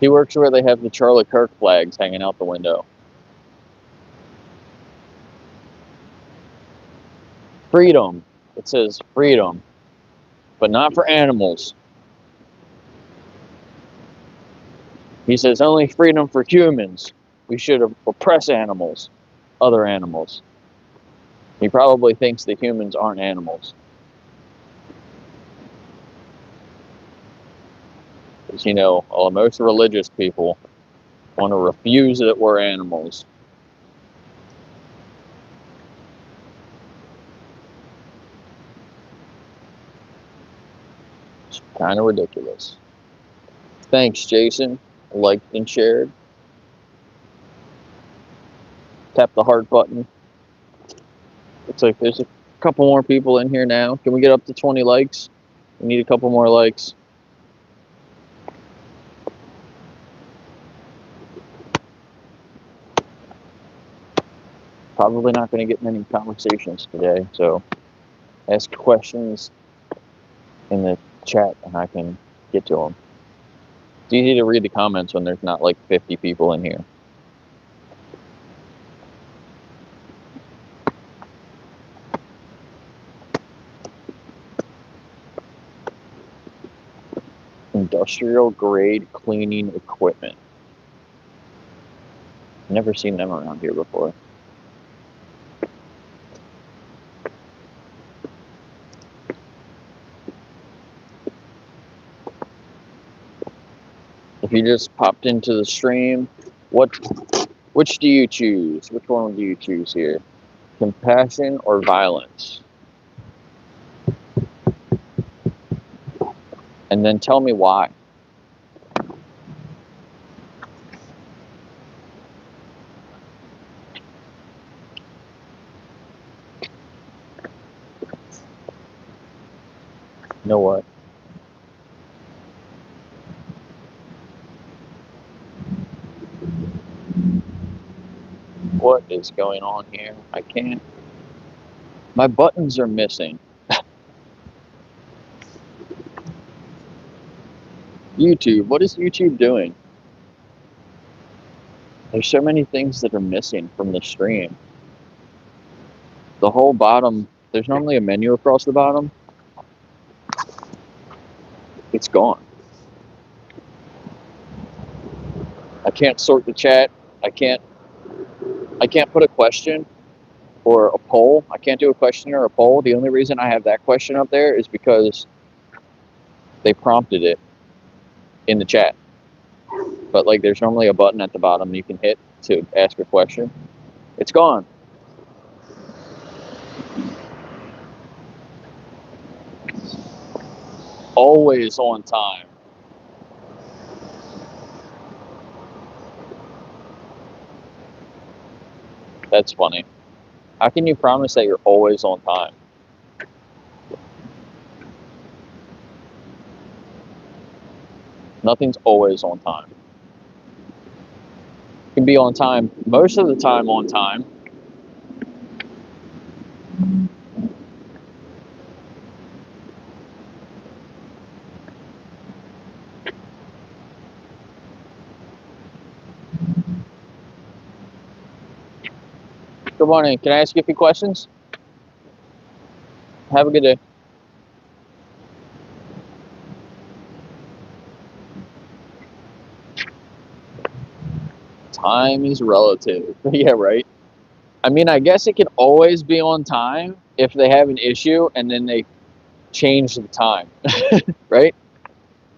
where they have the Charlie Kirk flags hanging out the window. Freedom. It says freedom, but not for animals. He says only freedom for humans. We should oppress animals, other animals. He probably thinks that humans aren't animals. Because, you know, most religious people want to refuse that we're animals. It's kind of ridiculous. Thanks, Jason. Liked and shared. Tap the heart button. Looks like there's a couple more people in here now. Can we get up to 20 likes? We need a couple more likes. Probably not going to get many conversations today, so ask questions in the chat and I can get to them. It's easy to read the comments when there's not like 50 people in here. Industrial grade cleaning equipment. Never seen them around here before. If you just popped into the stream, which do you choose? Which one do you choose here? Compassion or violence? And then tell me why. You know what? What is going on here? I can't. My buttons are missing. YouTube, what is YouTube doing? There's so many things that are missing from the stream. The whole bottom, there's normally a menu across the bottom. It's gone. I can't sort the chat. I can't put a question or a poll. I can't do a question or a poll. The only reason I have that question up there is because they prompted it in the chat. But like there's normally a button at the bottom you can hit to ask a question. It's gone. Always on time. That's funny. How can you promise that you're always on time? Nothing's always on time. You can be on time most of the time on time. Good morning. Can I ask you a few questions? Have a good day. Time is relative. Yeah, right. I mean, I guess it can always be on time if they have an issue and then they change the time, right?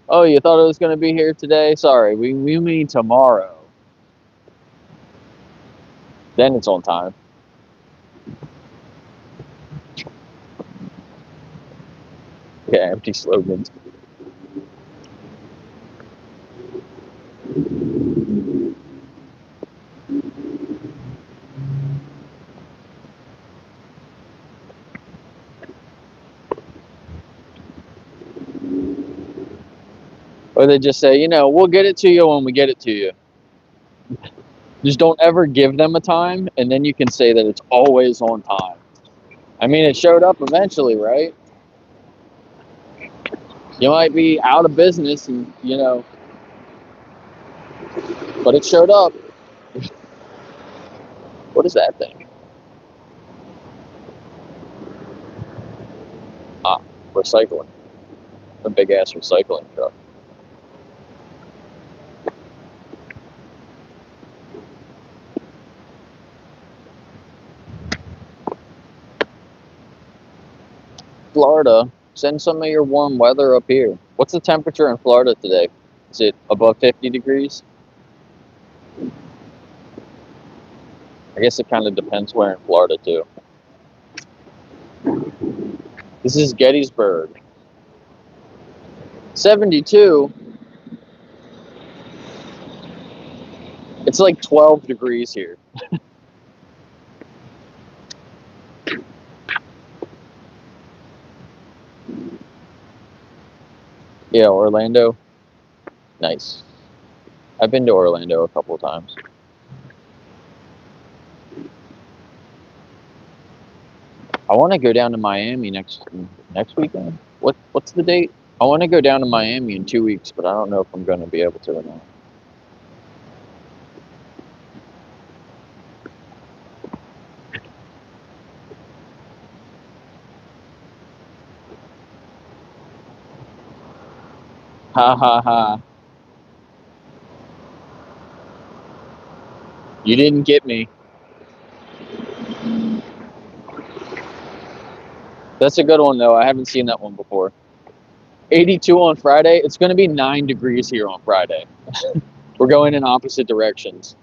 Oh, you thought it was going to be here today? Sorry, we mean tomorrow. Then it's on time. Yeah, empty slogans. Or they just say, you know, we'll get it to you when we get it to you. Just don't ever give them a time, and then you can say that it's always on time. I mean, it showed up eventually, right? You might be out of business, and but it showed up. What is that thing? Ah, recycling. A big ass recycling truck. Florida, send some of your warm weather up here. What's the temperature in Florida today? Is it above 50 degrees? I guess it kind of depends where in Florida, too. This is Gettysburg. 72. It's like 12 degrees here. Yeah, Orlando. Nice. I've been to Orlando a couple of times. I want to go down to Miami next weekend. What's the date? I want to go down to Miami in 2 weeks, but I don't know if I'm going to be able to or not. Ha ha ha. You didn't get me. That's a good one, though. I haven't seen that one before. 82 on Friday. It's going to be 9 degrees here on Friday. We're going in opposite directions.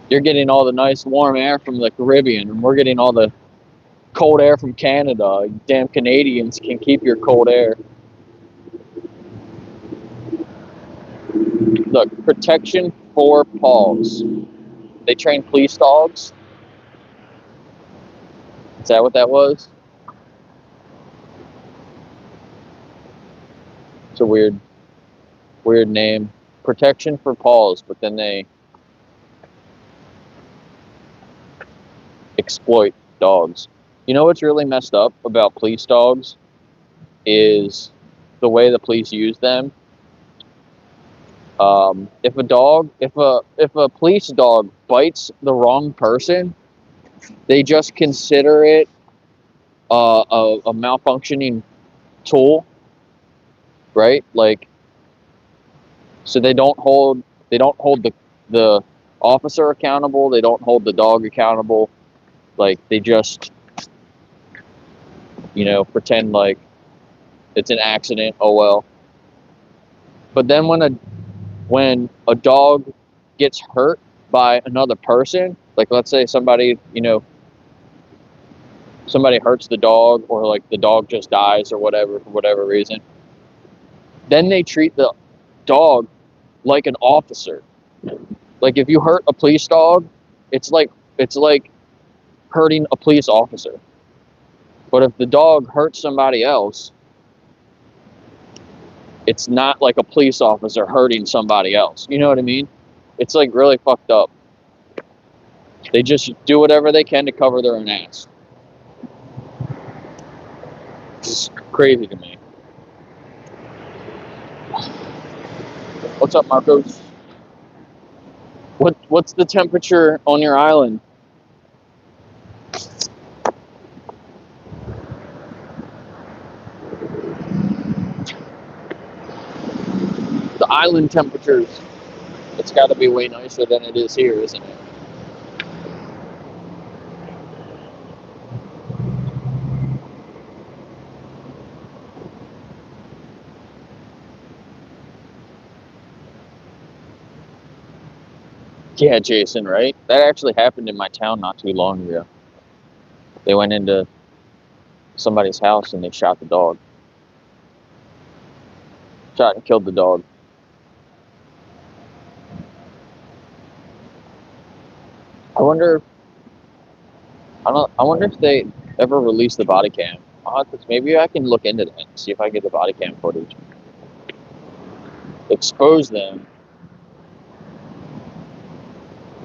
You're getting all the nice warm air from the Caribbean, and we're getting all the cold air from Canada. Damn Canadians can keep your cold air. Look, protection for paws. They train police dogs. Is that what that was? It's a weird name. Protection for paws, but then they exploit dogs. You know what's really messed up about police dogs is the way the police use them. If a police dog bites the wrong person, they just consider it a malfunctioning tool, right? Like, so they don't hold the officer accountable. They don't hold the dog accountable. Like, they just pretend like it's an accident. Oh well. But then when a dog gets hurt by another person, like let's say somebody hurts the dog, or like the dog just dies or whatever for whatever reason, then they treat the dog like an officer. Like if you hurt a police dog, it's like hurting a police officer. But if the dog hurts somebody else, it's not like a police officer hurting somebody else. You know what I mean? It's like really fucked up. They just do whatever they can to cover their own ass. It's crazy to me. What's up, Marcos? What's the temperature on your island? The island temperatures. It's got to be way nicer than it is here, isn't it? Yeah, Jason, right? That actually happened in my town not too long ago. They went into somebody's house and they shot the dog. Shot and killed the dog. I wonder if they ever released the body cam. Maybe I can look into that and see if I get the body cam footage. Expose them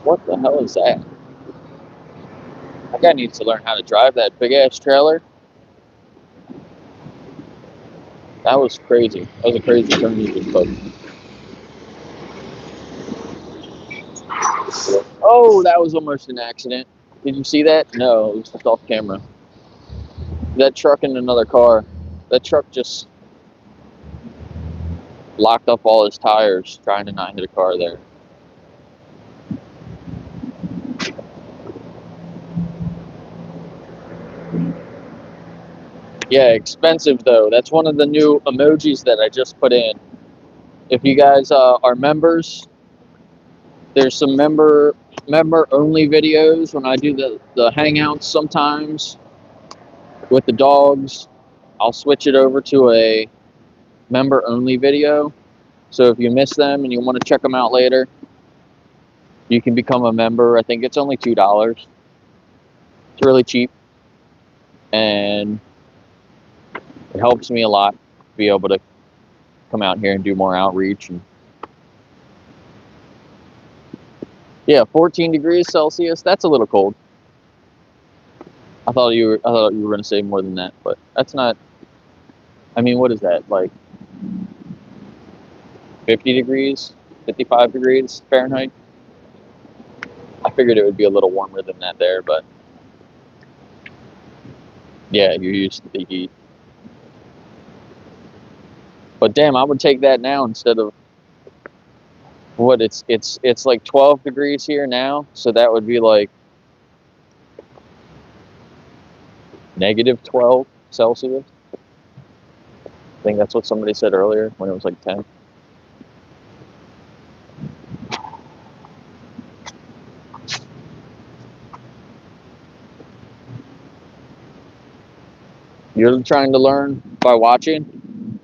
What the hell is that? That guy needs to learn how to drive that big ass trailer. That was crazy. That was a crazy turn you just took. Oh, that was almost an accident. Did you see that? No, it was just off camera. That truck and another car. That truck just locked up all his tires trying to not hit a car there. Yeah, expensive though. That's one of the new emojis that I just put in. If you guys are members, there's some member only videos when I do the hangouts sometimes with the dogs. I'll switch it over to a member only video. So if you miss them and you want to check them out later, you can become a member. I think it's only $2. It's really cheap, and it helps me a lot to be able to come out here and do more outreach. And yeah, 14 degrees Celsius. That's a little cold. I thought you were going to say more than that, but that's not. I mean, what is that, like 50 degrees, 55 degrees Fahrenheit? I figured it would be a little warmer than that there, but yeah, you're used to the heat. But damn, I would take that now instead of what it's like 12 degrees here now, so that would be like -12 Celsius. I think that's what somebody said earlier when it was like 10. You're trying to learn by watching?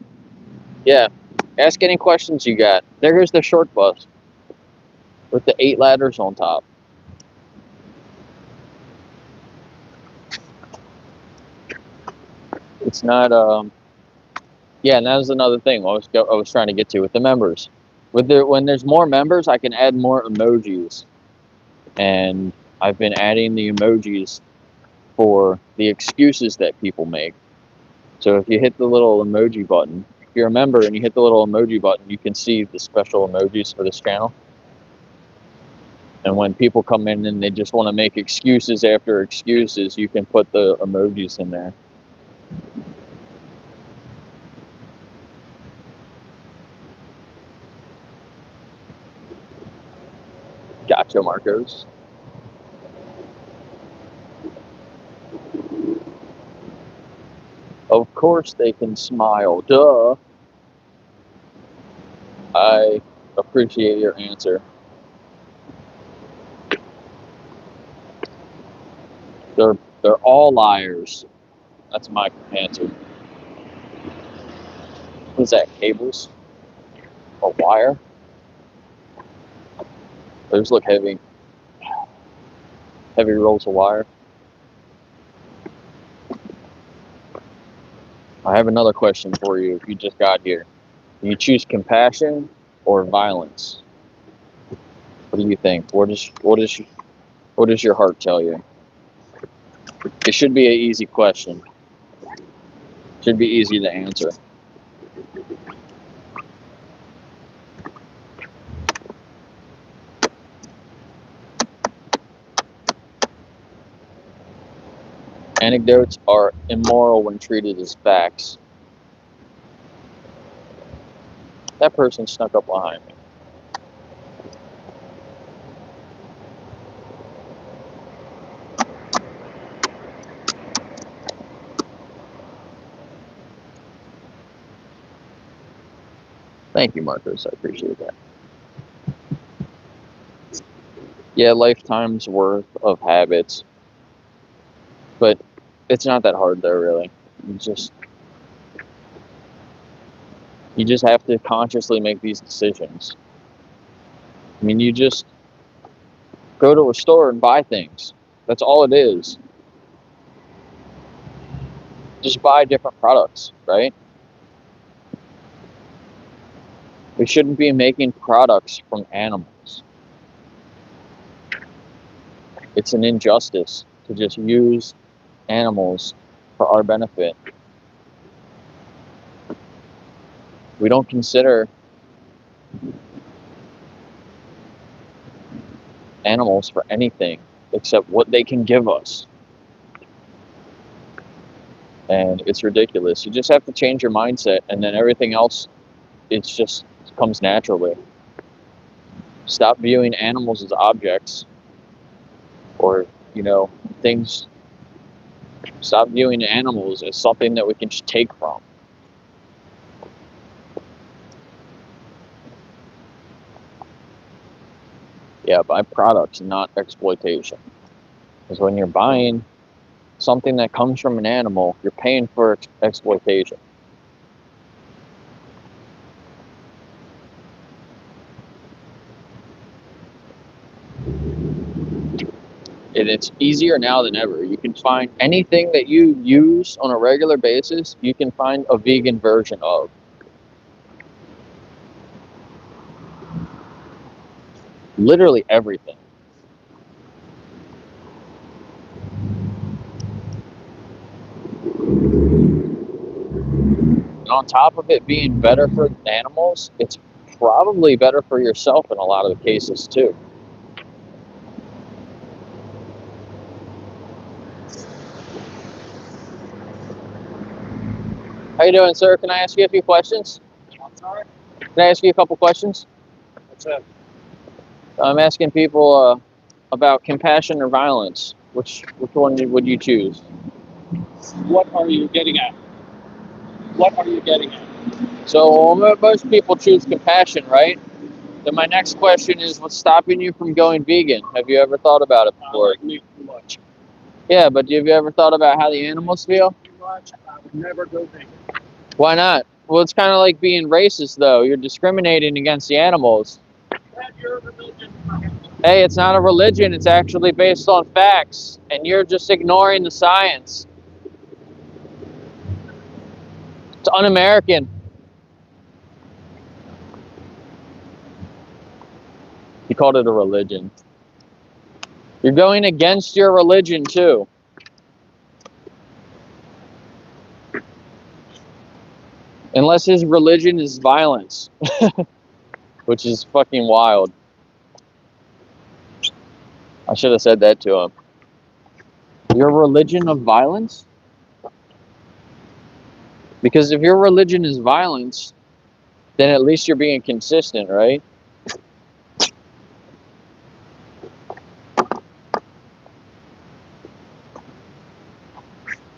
Yeah. Ask any questions you got. There's the short bus with the 8 ladders on top. It's not yeah, and that was another thing I was trying to get to with the members. When there's more members, I can add more emojis. And I've been adding the emojis for the excuses that people make. So if you hit the little emoji button, if you're a member and you hit the little emoji button, you can see the special emojis for this channel. And when people come in and they just want to make excuses after excuses, you can put the emojis in there. Gotcha, Marcos. Of course they can smile. Duh. I appreciate your answer. They're all liars. That's my answer. What's that? Cables? A wire? Those look heavy. Heavy rolls of wire. I have another question for you if you just got here. Do you choose compassion or violence? What do you think? What does your heart tell you? It should be an easy question. Should be easy to answer. Anecdotes are immoral when treated as facts. That person snuck up behind me. Thank you, Marcos. I appreciate that. Yeah, lifetime's worth of habits. But it's not that hard though, really. You just have to consciously make these decisions. I mean, you just go to a store and buy things. That's all it is. Just buy different products, right? We shouldn't be making products from animals. It's an injustice to just use animals for our benefit. We don't consider animals for anything except what they can give us. And it's ridiculous. You just have to change your mindset, and then everything else, it's just comes naturally. Stop viewing animals as objects or, things. Stop viewing animals as something that we can just take from. Yeah, buy products, not exploitation. Because when you're buying something that comes from an animal, you're paying for exploitation. And it's easier now than ever. You can find anything that you use on a regular basis, you can find a vegan version of. Literally everything. And on top of it being better for animals, it's probably better for yourself in a lot of the cases too. How you doing, sir? Can I ask you a few questions? I'm sorry. Can I ask you a couple questions? What's that? I'm asking people about compassion or violence. Which one would you choose? What are you getting at? What are you getting at? So most people choose compassion, right? Then my next question is, what's stopping you from going vegan? Have you ever thought about it I before? like meat too much. Yeah, but have you ever thought about how the animals feel? Too much. I would never go vegan. Why not? Well, it's kind of like being racist, though. You're discriminating against the animals. Have your religion. Hey, it's not a religion. It's actually based on facts, and you're just ignoring the science. It's un-American. You called it a religion. You're going against your religion, too. Unless his religion is violence, which is fucking wild. I should have said that to him. Your religion of violence? Because if your religion is violence, then at least you're being consistent, right?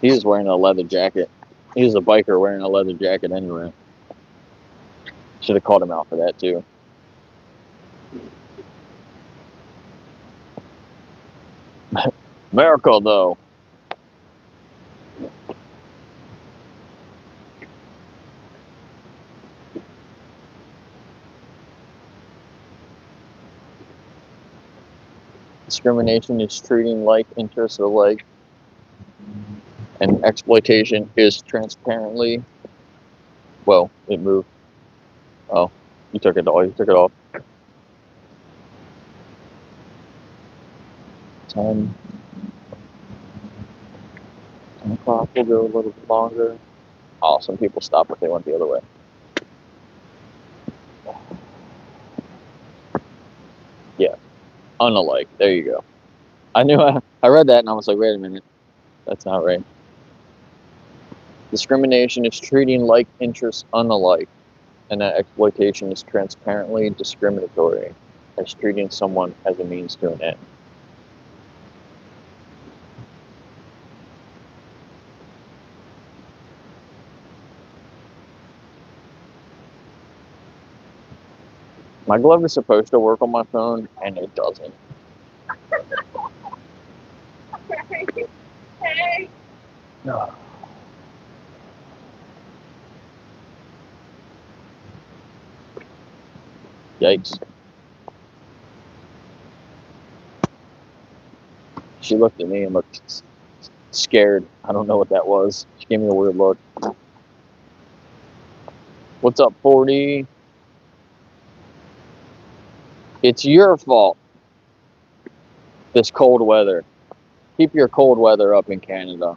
He was wearing a leather jacket. He was a biker wearing a leather jacket anyway. Should have called him out for that too. America, though. Discrimination is treating like interests alike, and exploitation is transparently. Well, it moved. Oh, you took it all. You took it off. 10 o'clock. We'll go a little bit longer. Oh, some people stopped if they went the other way. Yeah, unalike. There you go. I knew I read that and I was like, wait a minute, that's not right. Discrimination is treating like interests unalike, and that exploitation is transparently discriminatory, as treating someone as a means to an end. My glove is supposed to work on my phone, and it doesn't. Hey. No. Yikes. She looked at me and looked scared. I don't know what that was. She gave me a weird look. What's up, 40? It's your fault. this cold weather. Keep your cold weather up in Canada.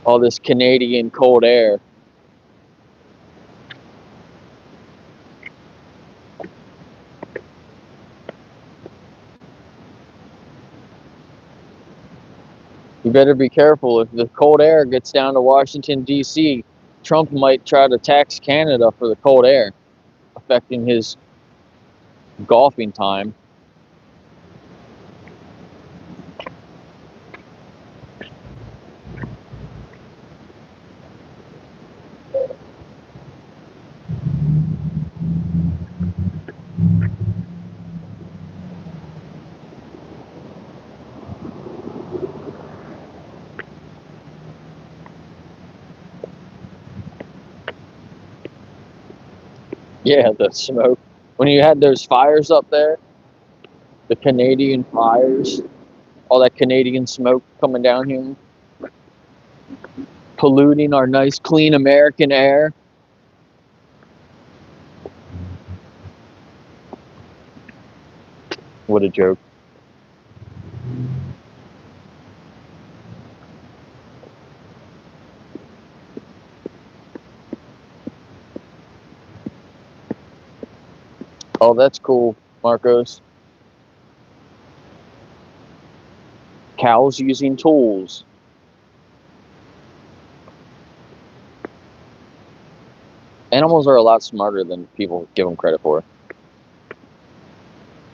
All this Canadian cold air. You better be careful. If the cold air gets down to Washington, D.C., Trump might try to tax Canada for the cold air, affecting his golfing time. Yeah, the smoke. When you had those fires up there, the Canadian fires, all that Canadian smoke coming down here, polluting our nice, clean American air. What a joke. Oh, that's cool, Marcos. Cows using tools. Animals are a lot smarter than people give them credit for.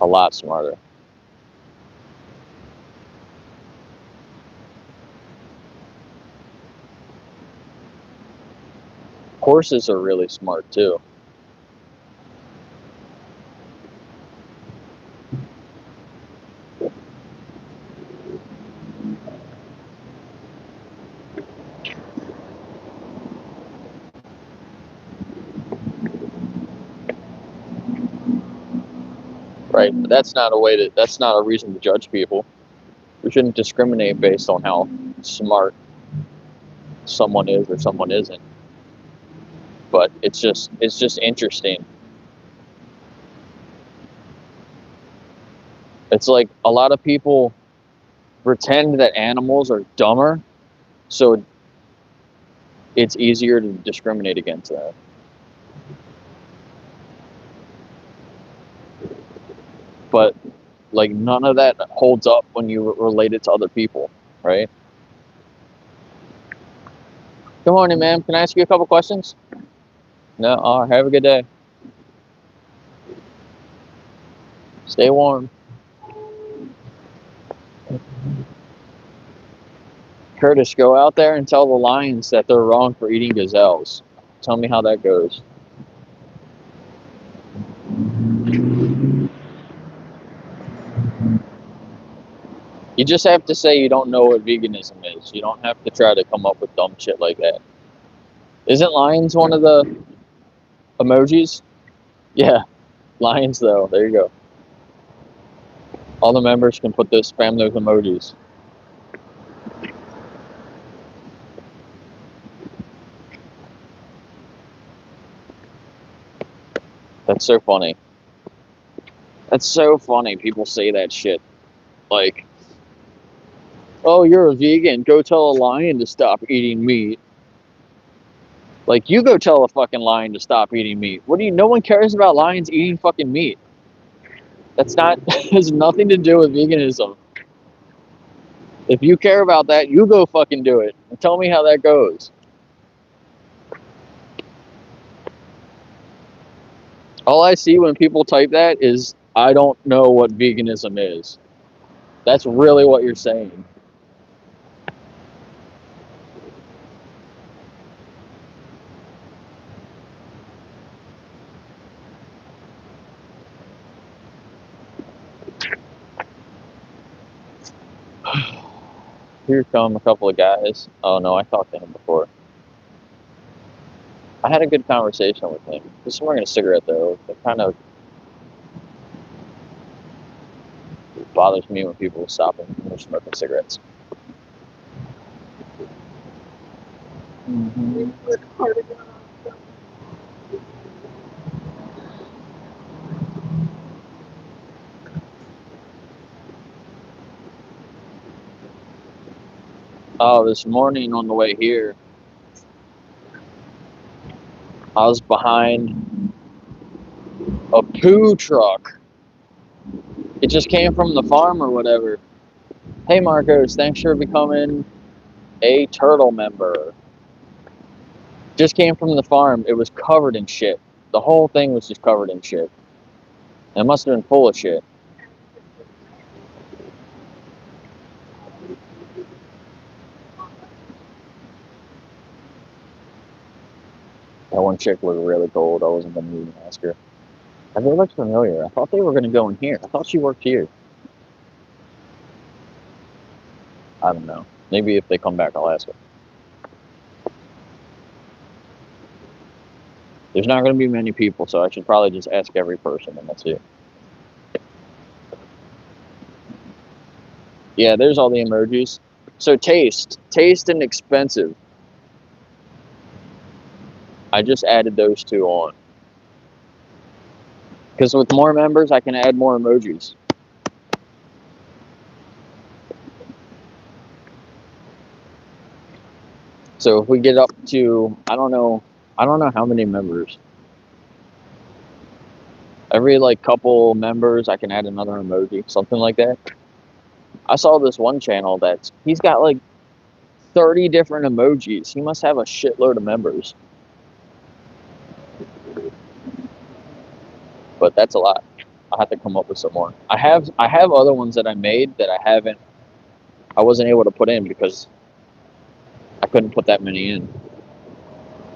A lot smarter. Horses are really smart too. Right, but that's not a reason to judge people. We shouldn't discriminate based on how smart someone is or someone isn't. But it's just interesting. It's like a lot of people pretend that animals are dumber, so it's easier to discriminate against them. But like none of that holds up when you relate it to other people, right? Good morning, ma'am. Can I ask you a couple questions? No? All right, have a good day. Stay warm. Curtis, go out there and tell the lions that they're wrong for eating gazelles. Tell me how that goes. You just have to say you don't know what veganism is. You don't have to try to come up with dumb shit like that. Isn't lions one of the emojis? Yeah, lions though. There you go. All the members can put those, spam those emojis. That's so funny. That's so funny. People say that shit. Like, oh, you're a vegan. Go tell a lion to stop eating meat. Like, you go tell a fucking lion to stop eating meat. What do you? No one cares about lions eating fucking meat. That's not. Has nothing to do with veganism. If you care about that, you go fucking do it and tell me how that goes. All I see when people type that is, I don't know what veganism is. That's really what you're saying. Here come a couple of guys. Oh no, I talked to him before. I had a good conversation with him. He's smoking a cigarette though. It kind of bothers me when people stop and they're smoking cigarettes. Mm-hmm. Oh, this morning on the way here, I was behind a poo truck. It just came from the farm or whatever. Hey Marcos, thanks for becoming a turtle member. Just came from the farm. It was covered in shit. The whole thing was just covered in shit. It must have been full of shit. That one chick was really cold. I wasn't going to even ask her. They looked familiar. I thought they were going to go in here. I thought she worked here. I don't know. Maybe if they come back, I'll ask her. There's not going to be many people, so I should probably just ask every person, and that's it. Yeah, there's all the emojis. So taste and expensive. I just added those two on. Because with more members, I can add more emojis. So if we get up to, I don't know how many members. Every like couple members, I can add another emoji, something like that. I saw this one channel he's got like 30 different emojis. He must have a shitload of members. But that's a lot. I'll have to come up with some more. I have other ones that I made that I wasn't able to put in because I couldn't put that many in.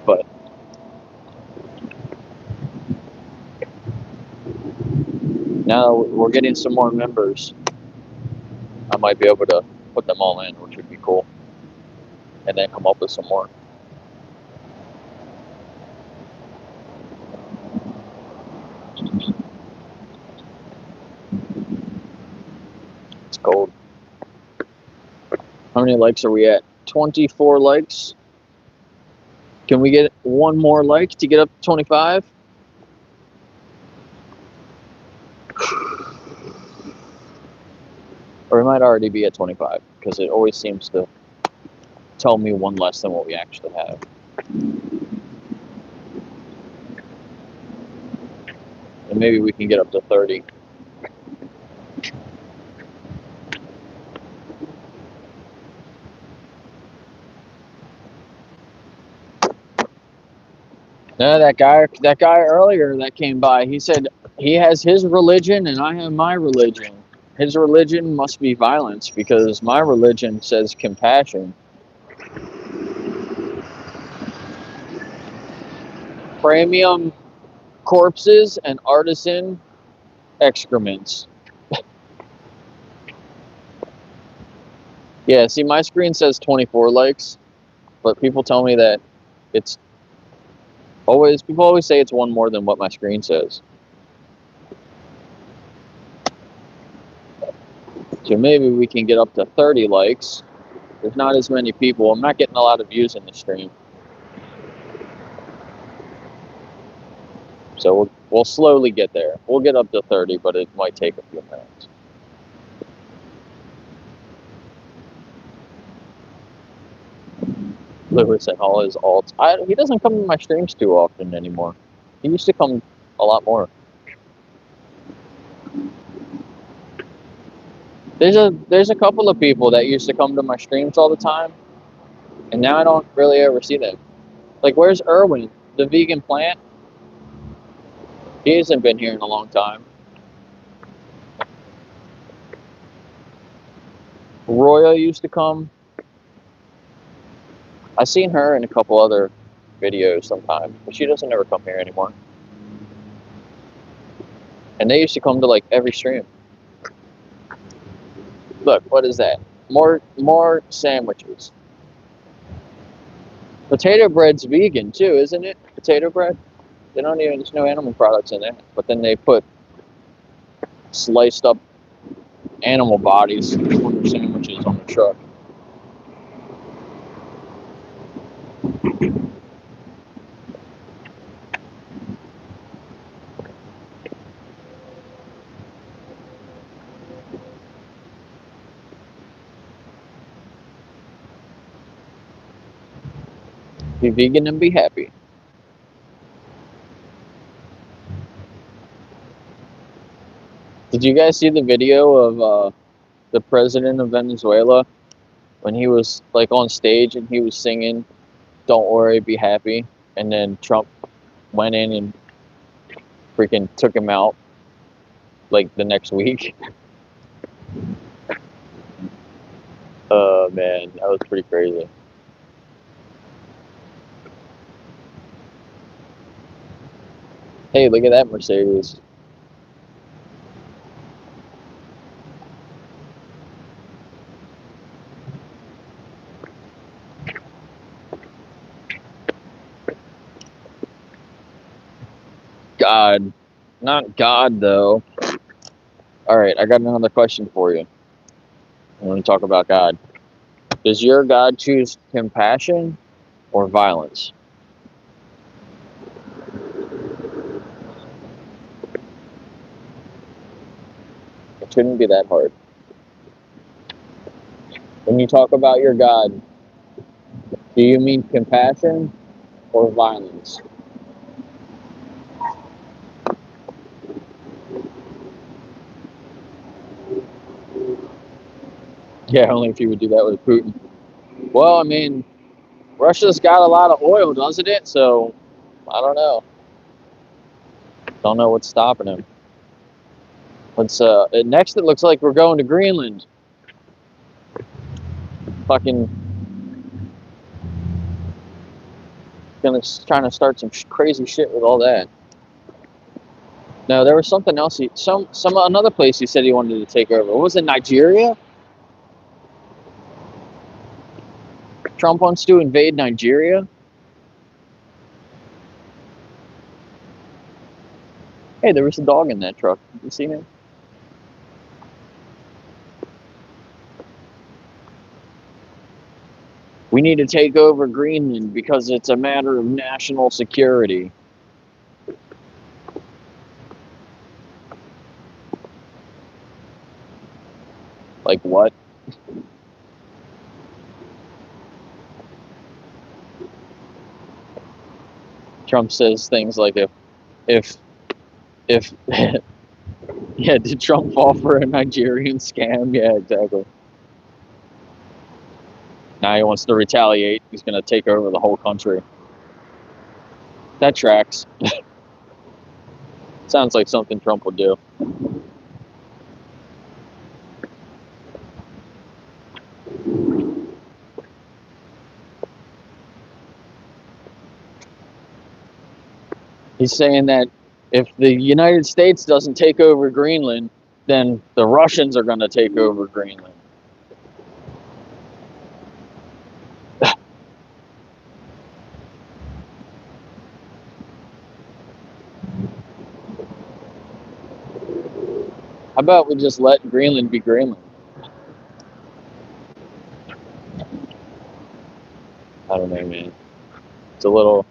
But now we're getting some more members. I might be able to put them all in, which would be cool. And then come up with some more. It's cold. How many likes are we at? 24 likes. Can we get one more like to get up to 25? Or we might already be at 25 because it always seems to tell me one less than what we actually have. And maybe we can get up to 30. No, that guy earlier that came by, he said he has his religion and I have my religion. His religion must be violence because my religion says compassion. Premium corpses and artisan excrements. Yeah, see, my screen says 24 likes, but people tell me that people always say it's one more than what my screen says. So maybe we can get up to 30 likes. There's not as many people. I'm not getting a lot of views in the stream. So we'll slowly get there. We'll get up to 30, but it might take a few minutes. Lewis and all his alts. He doesn't come to my streams too often anymore. He used to come a lot more. There's a couple of people that used to come to my streams all the time, and now I don't really ever see them. Like, where's Erwin, the vegan plant? He hasn't been here in a long time. Roya used to come. I've seen her in a couple other videos sometimes, but she doesn't ever come here anymore. And they used to come to like every stream. Look, what is that? More sandwiches. Potato bread's vegan too, isn't it? Potato bread? There's no animal products in it, but then they put sliced up animal bodies on their sandwiches on the truck. Be vegan and be happy. Did you guys see the video of the president of Venezuela when he was like on stage and he was singing "Don't worry, be happy," and then Trump went in and freaking took him out like the next week? Oh man, that was pretty crazy. Hey, look at that Mercedes. God. Not God, though. Alright, I got another question for you. I want to talk about God. Does your God choose compassion or violence? It shouldn't be that hard. When you talk about your God, do you mean compassion or violence? Yeah, only if you would do that with Putin. Well, I mean, Russia's got a lot of oil, doesn't it? So, I don't know. Don't know what's stopping him. Let's, next it looks like we're going to Greenland. Fucking trying to start some crazy shit with all that. No, there was something else. Another place he said he wanted to take over. What was it, Nigeria? Trump wants to invade Nigeria. Hey, there was a dog in that truck. You seen it? We need to take over Greenland because it's a matter of national security. Like what? Trump says things like if yeah, did Trump fall for a Nigerian scam? Yeah, exactly. Now he wants to retaliate. He's going to take over the whole country. That tracks. Sounds like something Trump would do. He's saying that if the United States doesn't take over Greenland, then the Russians are going to take over Greenland. How about we just let Greenland be Greenland? I don't know, man. It's a little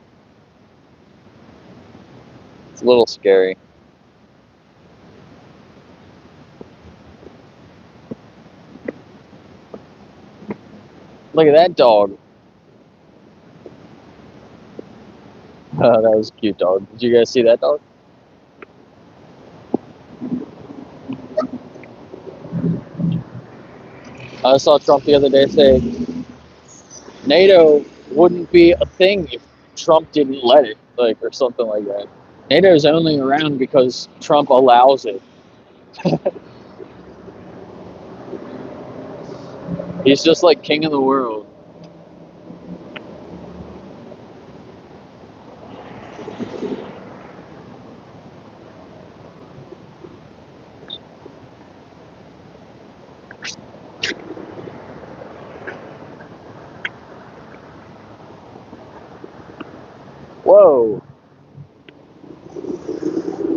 scary. Look at that dog. Oh, that was a cute dog. Did you guys see that dog? I saw Trump the other day say NATO wouldn't be a thing if Trump didn't let it, like, or something like that. NATO's only around because Trump allows it. He's just like king of the world. Whoa.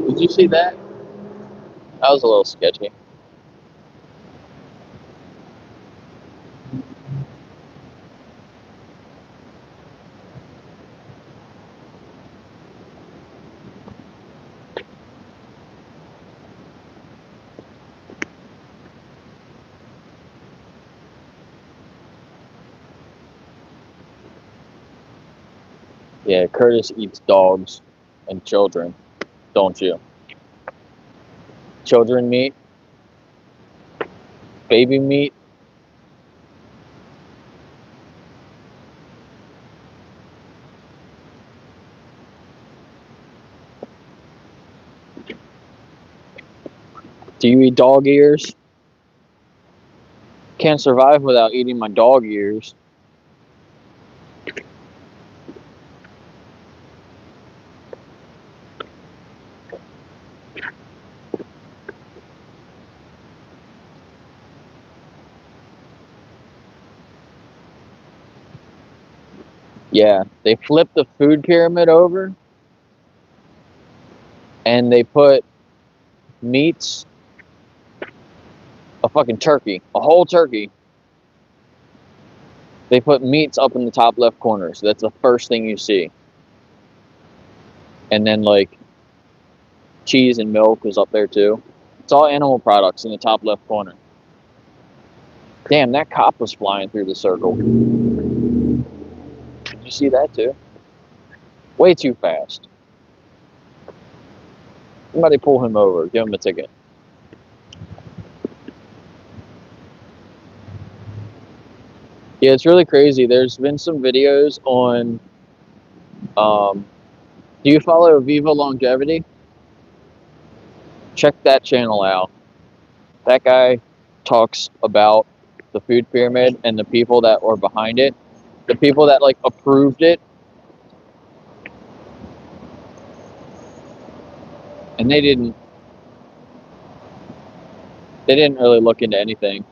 Did you see that? That was a little sketchy. Yeah, Curtis eats dogs and children, don't you? Children meat, baby meat. Do you eat dog ears? Can't survive without eating my dog ears. Yeah, they flipped the food pyramid over and they put meats, a fucking turkey, a whole turkey. They put meats up in the top left corner, so that's the first thing you see. And then like cheese and milk is up there too. It's all animal products in the top left corner. Damn, that cop was flying through the circle. Did you see that too? Way too fast. Somebody pull him over, give him a ticket. Yeah, it's really crazy. There's been some videos on, do you follow Viva Longevity? Check that channel out. That guy talks about the food pyramid and the people that were behind it, the people that like approved it, and they didn't really look into anything.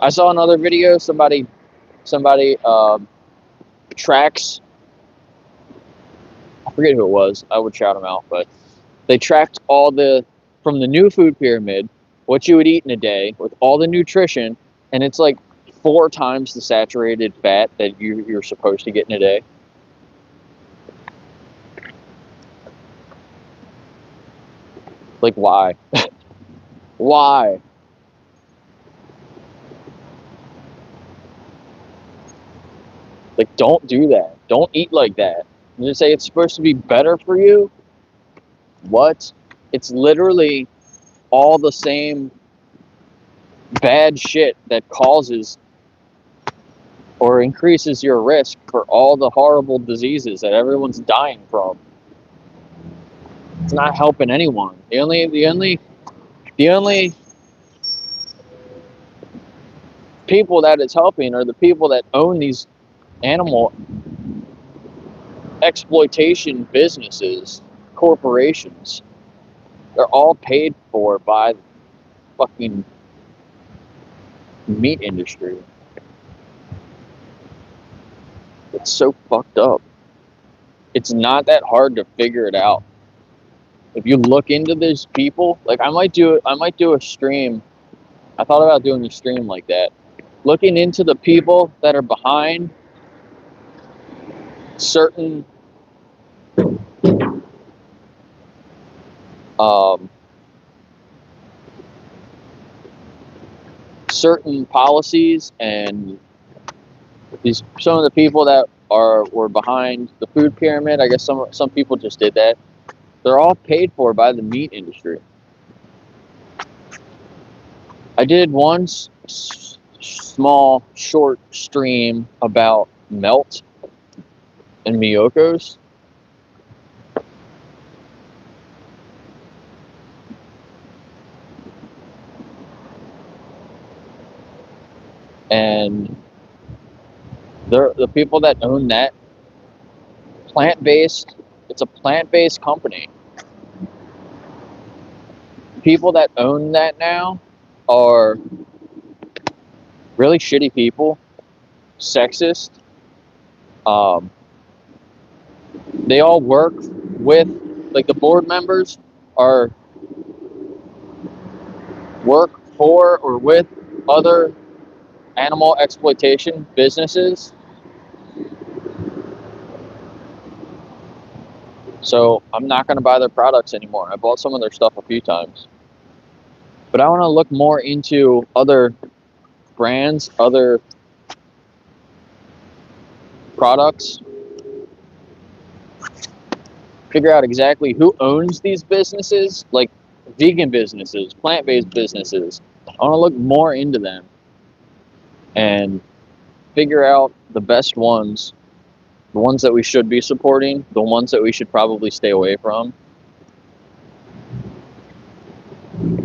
I saw another video. Somebody tracks. I forget who it was. I would shout them out, but they tracked all from the new food pyramid, what you would eat in a day with all the nutrition, and it's like 4 times the saturated fat that you're supposed to get in a day. Like, why? Why? Like, don't do that. Don't eat like that. You say it's supposed to be better for you? What? It's literally all the same bad shit that causes or increases your risk for all the horrible diseases that everyone's dying from. It's not helping anyone. The only people that it's helping are the people that own these animal exploitation businesses, corporations. They're all paid for by the fucking meat industry. It's so fucked up. It's not that hard to figure it out. If you look into these people, like I might do a stream. I thought about doing a stream like that. Looking into the people that are behind certain certain policies, and some of the people that were behind the food pyramid. I guess some people just did that. They're all paid for by the meat industry. I did one small short stream about melt and Miyokos. And the people that own that it's a plant-based company. People that own that now are really shitty people, sexist. They all work with, like the board members work for or with other animal exploitation businesses. So I'm not going to buy their products anymore. I bought some of their stuff a few times. But I want to look more into other brands, other products figure out exactly who owns these businesses, like vegan businesses, plant-based businesses. I want to look more into them and figure out the best ones, the ones that we should be supporting, the ones that we should probably stay away from.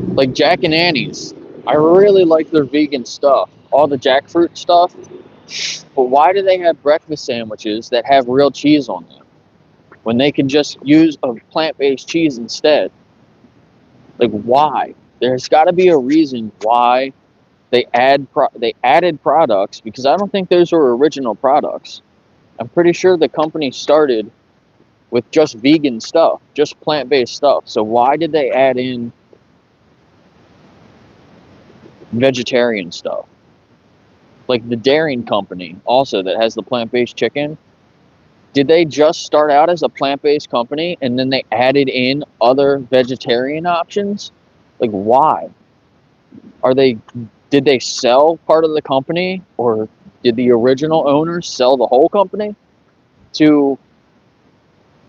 Like Jack and Annie's. I really like their vegan stuff, all the jackfruit stuff. But why do they have breakfast sandwiches that have real cheese on them when they can just use a plant-based cheese instead? Like, why? There's got to be a reason why they added products, because I don't think those were original products. I'm pretty sure the company started with just vegan stuff, just plant-based stuff. So why did they add in vegetarian stuff? Like the Daring Company, also, that has the plant-based chicken. Did they just start out as a plant-based company and then they added in other vegetarian options? Like, why? Did they sell part of the company, or did the original owners sell the whole company to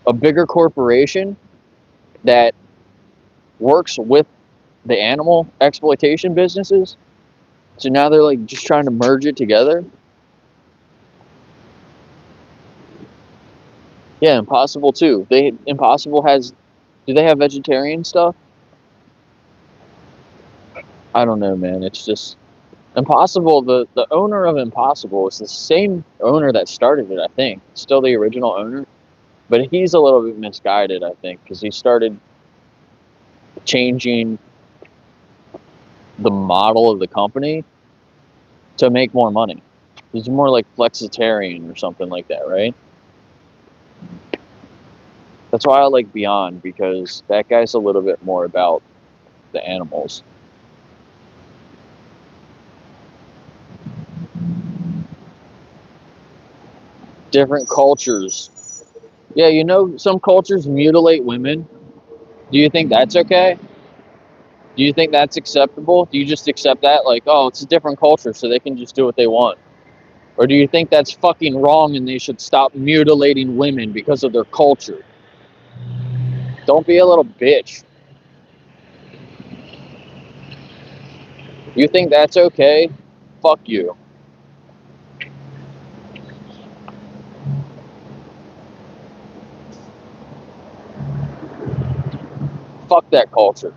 a bigger corporation that works with the animal exploitation businesses? So now they're like just trying to merge it together. Yeah, Impossible too. Do they have vegetarian stuff? I don't know, man. It's just Impossible. The owner of Impossible is the same owner that started it, I think. Still the original owner, but he's a little bit misguided, I think, because he started changing the model of the company to make more money. He's more like flexitarian or something like that, right? That's why I like Beyond, because that guy's a little bit more about the animals. Different cultures. Yeah, you know, some cultures mutilate women. Do you think that's okay? Do you think that's acceptable? Do you just accept that, like, oh, it's a different culture, so they can just do what they want? Or do you think that's fucking wrong and they should stop mutilating women because of their culture? Don't be a little bitch. You think that's okay? Fuck you. Fuck that culture.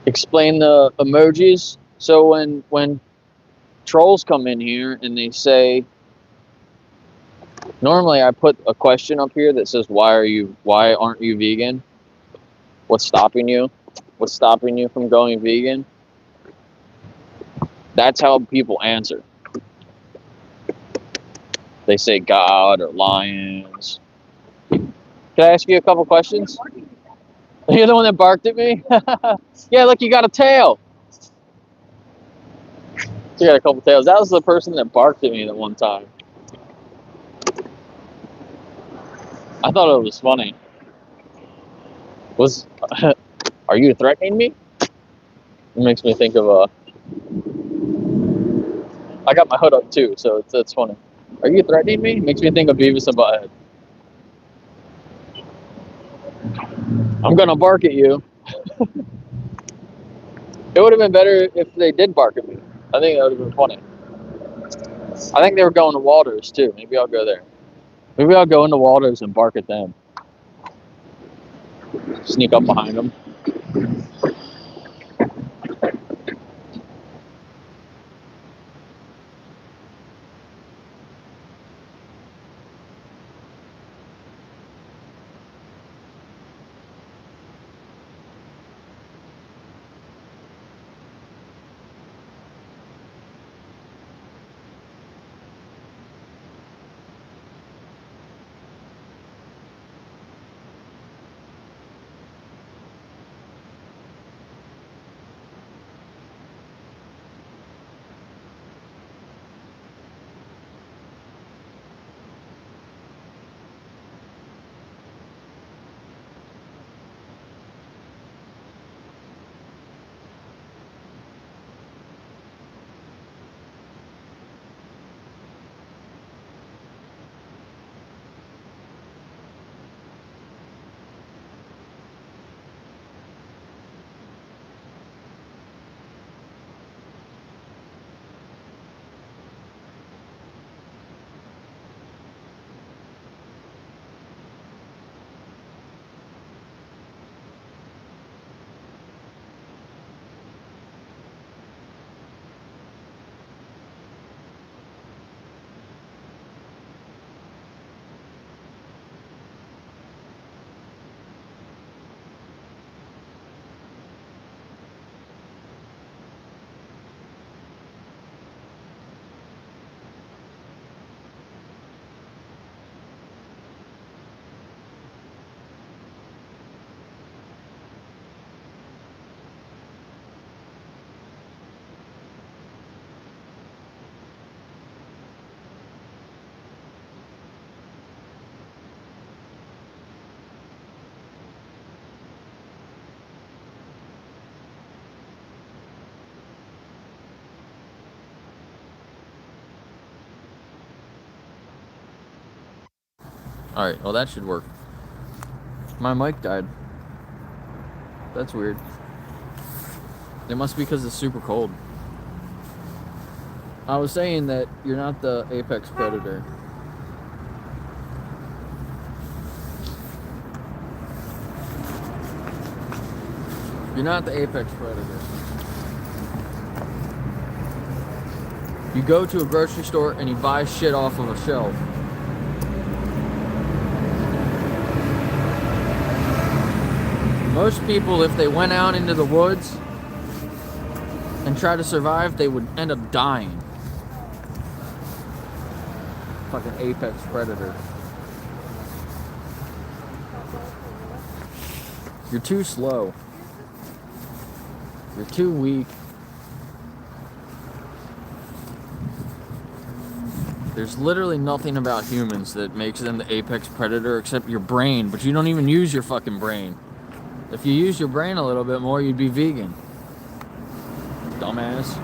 Explain the emojis. So when trolls come in here and they say, normally I put a question up here that says, why aren't you vegan? What's stopping you? What's stopping you from going vegan? That's how people answer. They say God or lions. Can I ask you a couple questions? You're the one that barked at me? Yeah, look, you got a tail. You got a couple tails. That was the person that barked at me that one time. I thought it was funny. Are you threatening me? It makes me think of I got my hood up too, so it's funny. Are you threatening me? Makes me think of Beavis and Butthead. I'm gonna bark at you. It would have been better if they did bark at me. I think that would have been funny. I think they were going to Walters too. Maybe I'll go there. Maybe I'll go into Walters and bark at them. Sneak up behind them. Alright, well that should work. My mic died. That's weird. It must be because it's super cold. I was saying that you're not the apex predator. You're not the apex predator. You go to a grocery store and you buy shit off of a shelf. Most people, if they went out into the woods and tried to survive, they would end up dying. Fucking apex predator. You're too slow. You're too weak. There's literally nothing about humans that makes them the apex predator except your brain, but you don't even use your fucking brain. If you use your brain a little bit more, you'd be vegan. Dumbass.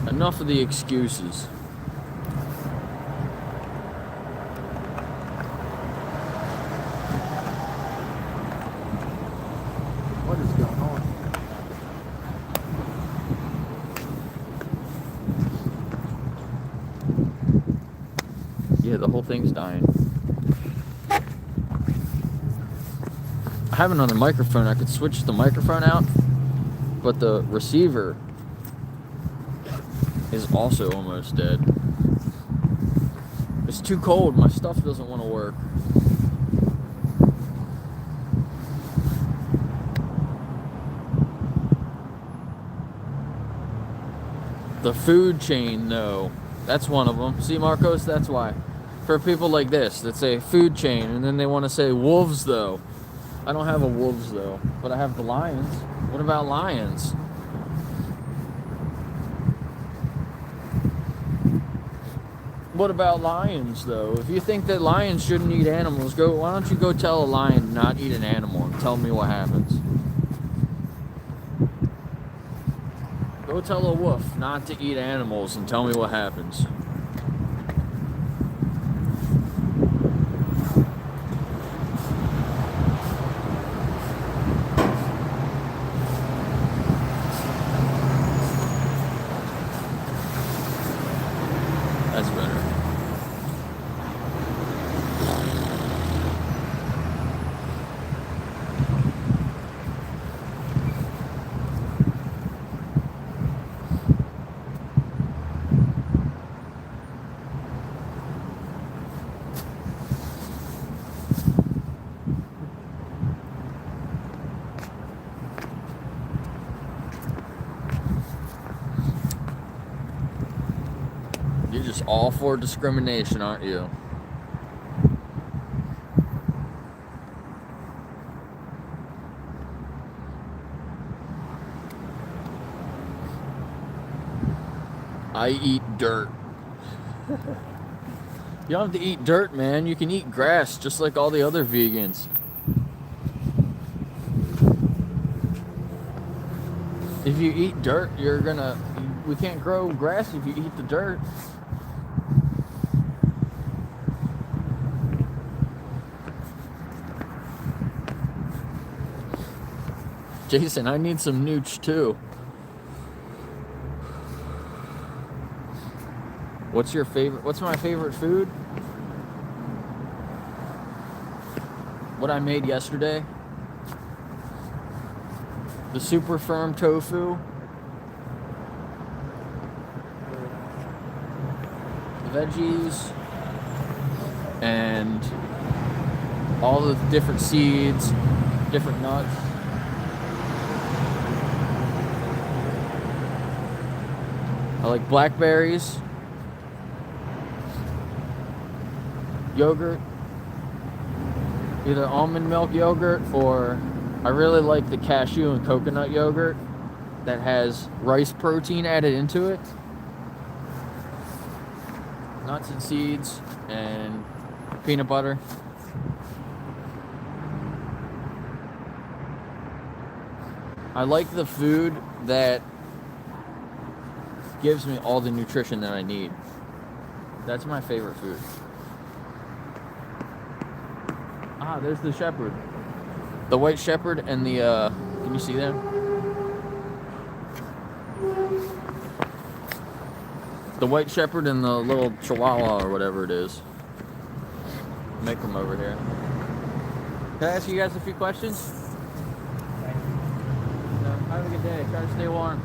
Enough of the excuses. What is going on? Yeah, the whole thing's dying. I have another microphone. I could switch the microphone out, but the receiver is also almost dead. It's too cold. My stuff doesn't want to work. The food chain, no. That's one of them. See, Marcos, that's why. For people like this that say food chain and then they want to say wolves, though. I don't have a wolves, though, but I have the lions. What about lions? What about lions, though? If you think that lions shouldn't eat animals, why don't you go tell a lion to not eat an animal and tell me what happens? Go tell a wolf not to eat animals and tell me what happens. That's better. You're just all for discrimination, aren't you? I eat dirt. You don't have to eat dirt, man. You can eat grass just like all the other vegans. If you eat dirt, we can't grow grass if you eat the dirt. Jason, I need some nooch too. What's my favorite food? What I made yesterday? The super firm tofu. The veggies. And all the different seeds, different nuts. I like blackberries, yogurt, either almond milk yogurt or I really like the cashew and coconut yogurt that has rice protein added into it. Nuts and seeds and peanut butter. I like the food that gives me all the nutrition that I need. That's my favorite food. Ah, there's the shepherd. The white shepherd and the, can you see them? The white shepherd and the little chihuahua or whatever it is. Make them over here. Can I ask you guys a few questions? Have a good day. Try to stay warm.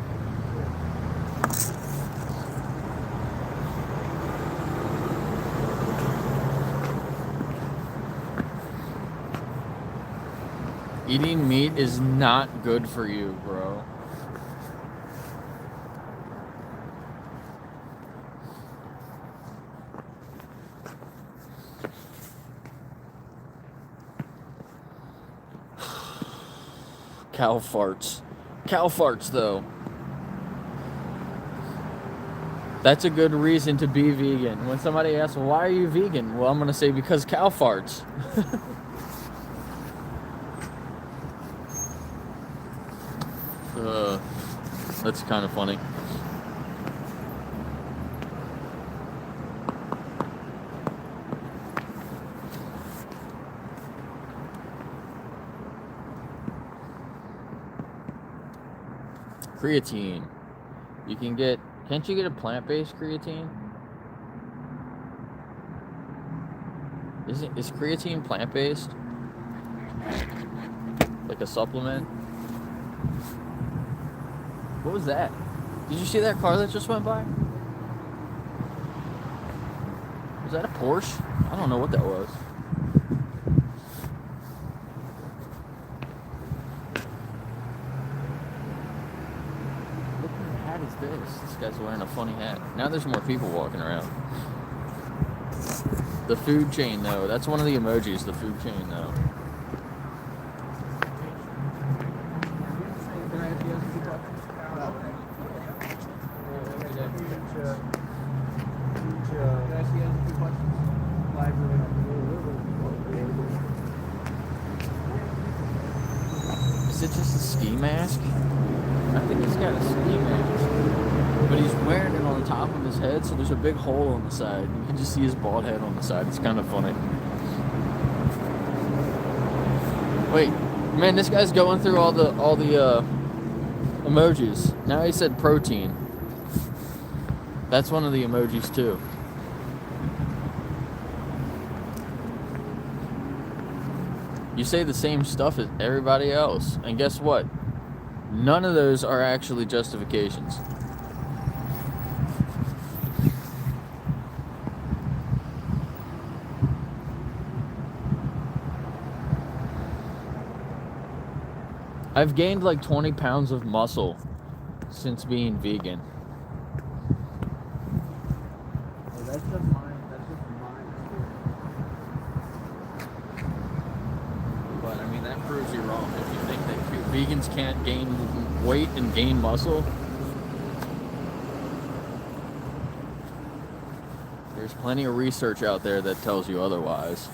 Eating meat is not good for you, bro. Cow farts. Cow farts, though. That's a good reason to be vegan. When somebody asks, well, why are you vegan? Well, I'm going to say because cow farts. That's kind of funny. Creatine. You can get, can't you get a plant-based creatine? Is creatine plant-based? Like a supplement? What was that? Did you see that car that just went by? Was that a Porsche? I don't know what that was. What kind of hat is this? This guy's wearing a funny hat. Now there's more people walking around. The food chain, though. That's one of the emojis, the food chain, though. Is it just a ski mask? I think he's got a ski mask. But he's wearing it on the top of his head, so there's a big hole on the side. You can just see his bald head on the side. It's kind of funny. Wait, man, this guy's going through all the emojis. Now he said protein. That's one of the emojis too. You say the same stuff as everybody else, and guess what? None of those are actually justifications. I've gained like 20 pounds of muscle since being vegan. Well, that's just mine. That's just mine. But I mean, that proves you wrong if you think that vegans can't gain weight and gain muscle. There's plenty of research out there that tells you otherwise.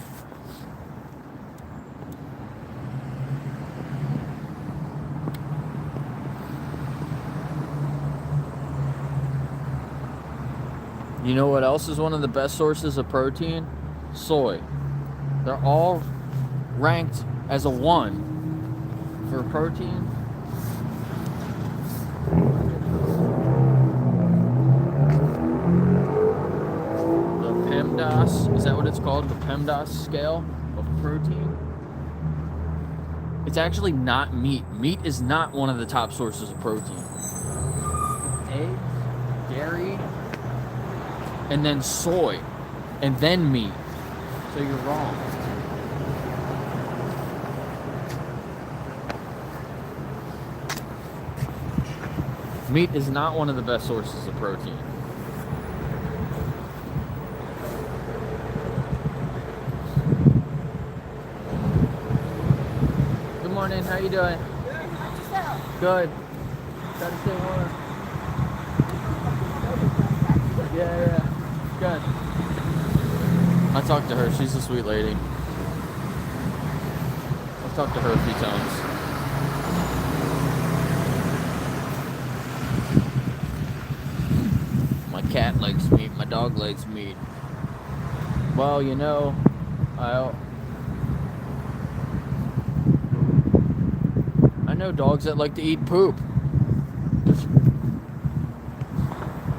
You know what else is one of the best sources of protein? Soy. They're all ranked as a 1 for protein. The PEMDAS, is that what it's called? The PEMDAS scale of protein? It's actually not meat. Meat is not one of the top sources of protein. Eggs, dairy, and then soy, and then meat. So you're wrong. Meat is not one of the best sources of protein. Good morning, how you doing? Good. Try to stay warm. Yeah. Good. I talked to her. She's a sweet lady. I've talked to her a few times. cat likes meat, my dog likes meat. Well, you know, I know dogs that like to eat poop.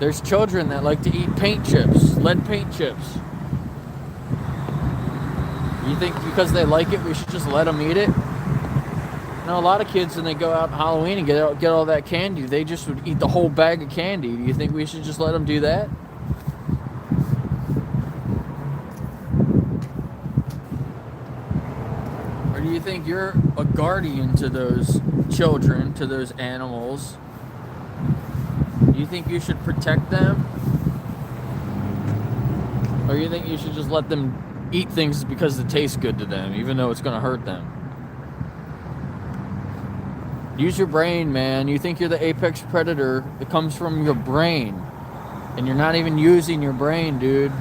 There's children that like to eat paint chips, lead paint chips. You think because they like it, we should just let them eat it? No, a lot of kids, when they go out on Halloween and get all that candy, they just would eat the whole bag of candy. Do you think we should just let them do that? Or do you think you're a guardian to those children, to those animals? Do you think you should protect them? Or do you think you should just let them eat things because it tastes good to them, even though it's going to hurt them? Use your brain, man. You think you're the apex predator. It comes from your brain. And you're not even using your brain, dude.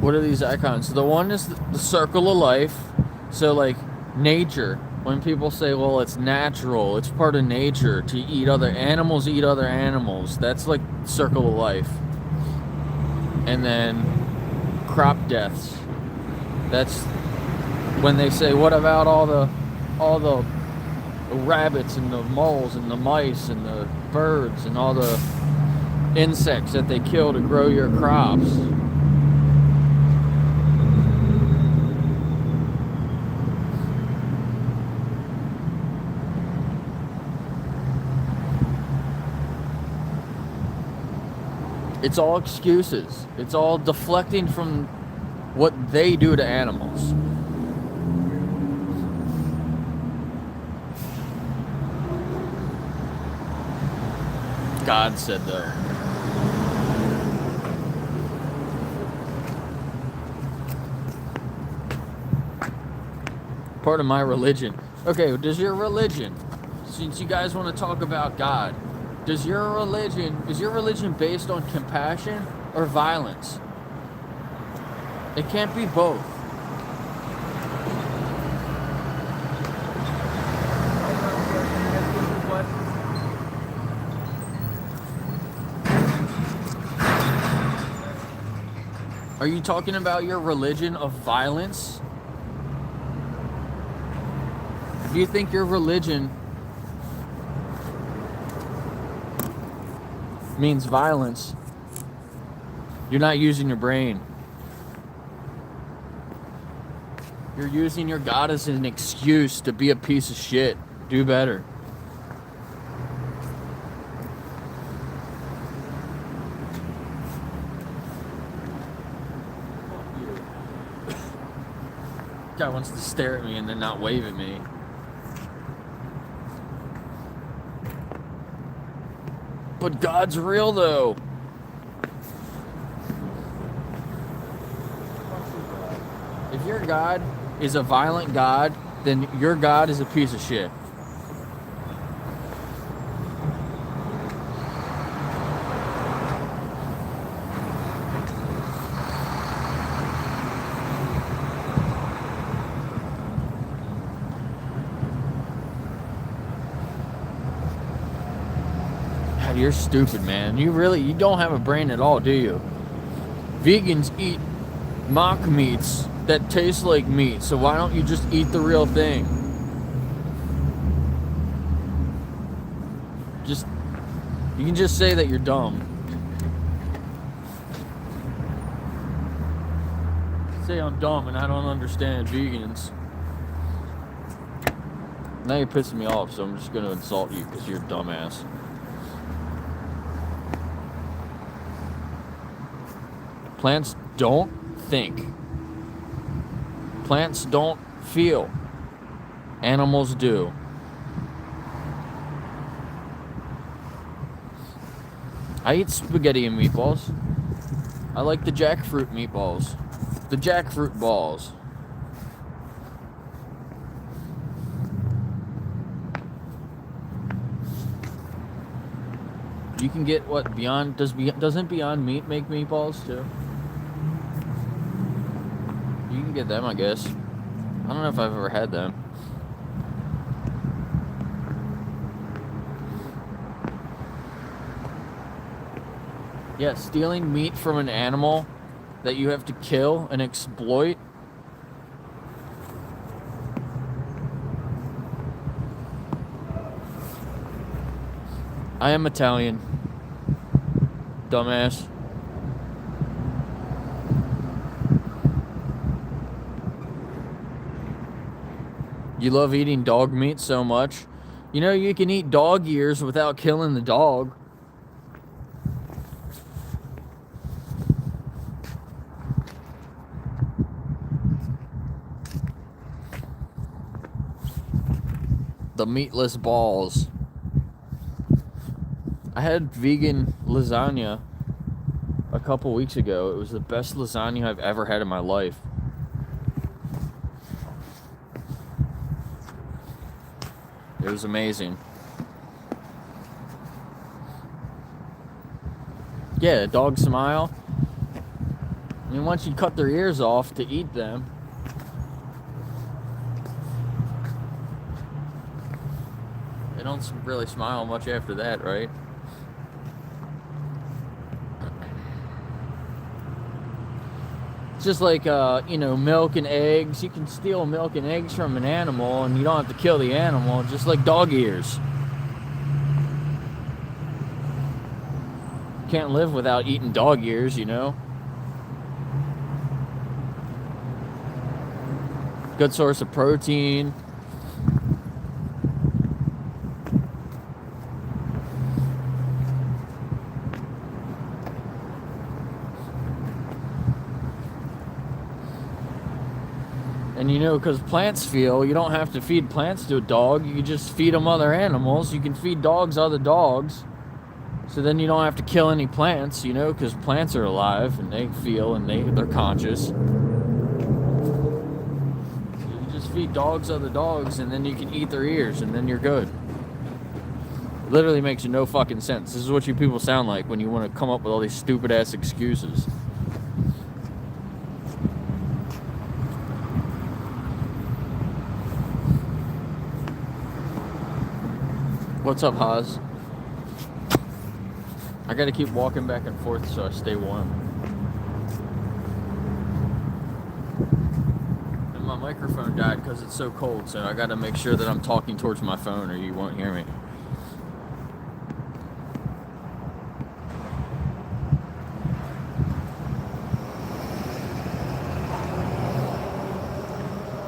What are these icons? The one is the circle of life. So, like, nature. When people say, well, it's natural, it's part of nature to eat other animals, that's like circle of life. And then crop deaths. That's when they say, what about all the rabbits and the moles and the mice and the birds and all the insects that they kill to grow your crops? It's all excuses. It's all deflecting from what they do to animals. God said though. Part of my religion. Okay, does your religion, since you guys want to talk about God, is your religion based on compassion or violence? It can't be both. Are you talking about your religion of violence? Do you think your religion means violence? You're not using your brain. You're using your God as an excuse to be a piece of shit. Do better. Guy wants to stare at me and then not wave at me. But God's real though. If your God is a violent God, then your God is a piece of shit. You're stupid, man. You don't have a brain at all, do you? Vegans eat mock meats that taste like meat, so why don't you just eat the real thing? You can just say that you're dumb. Say I'm dumb and I don't understand vegans. Now you're pissing me off, so I'm just gonna insult you because you're a dumbass. Plants don't think. Plants don't feel. Animals do. I eat spaghetti and meatballs. I like the jackfruit meatballs. The jackfruit balls. You can get what Beyond doesn't Beyond Meat make meatballs too? You can get them, I guess. I don't know if I've ever had them. Yeah, stealing meat from an animal that you have to kill and exploit. I am Italian. Dumbass. You love eating dog meat so much. You know, you can eat dog ears without killing the dog. The meatless balls. I had vegan lasagna a couple weeks ago. It was the best lasagna I've ever had in my life. It was amazing. Yeah, dog smile. I mean, once you cut their ears off to eat them, they don't really smile much after that, right? It's just like, you know, milk and eggs. You can steal milk and eggs from an animal and you don't have to kill the animal, just like dog ears. Can't live without eating dog ears, you know? Good source of protein. And you know, because plants feel, you don't have to feed plants to a dog. You can just feed them other animals. You can feed dogs other dogs. So then you don't have to kill any plants, you know, because plants are alive and they feel and they're conscious. So you just feed dogs other dogs and then you can eat their ears and then you're good. It literally makes no fucking sense. This is what you people sound like when you want to come up with all these stupid ass excuses. What's up, Haas? I gotta keep walking back and forth so I stay warm. And my microphone died because it's so cold, so I gotta make sure that I'm talking towards my phone or you won't hear me.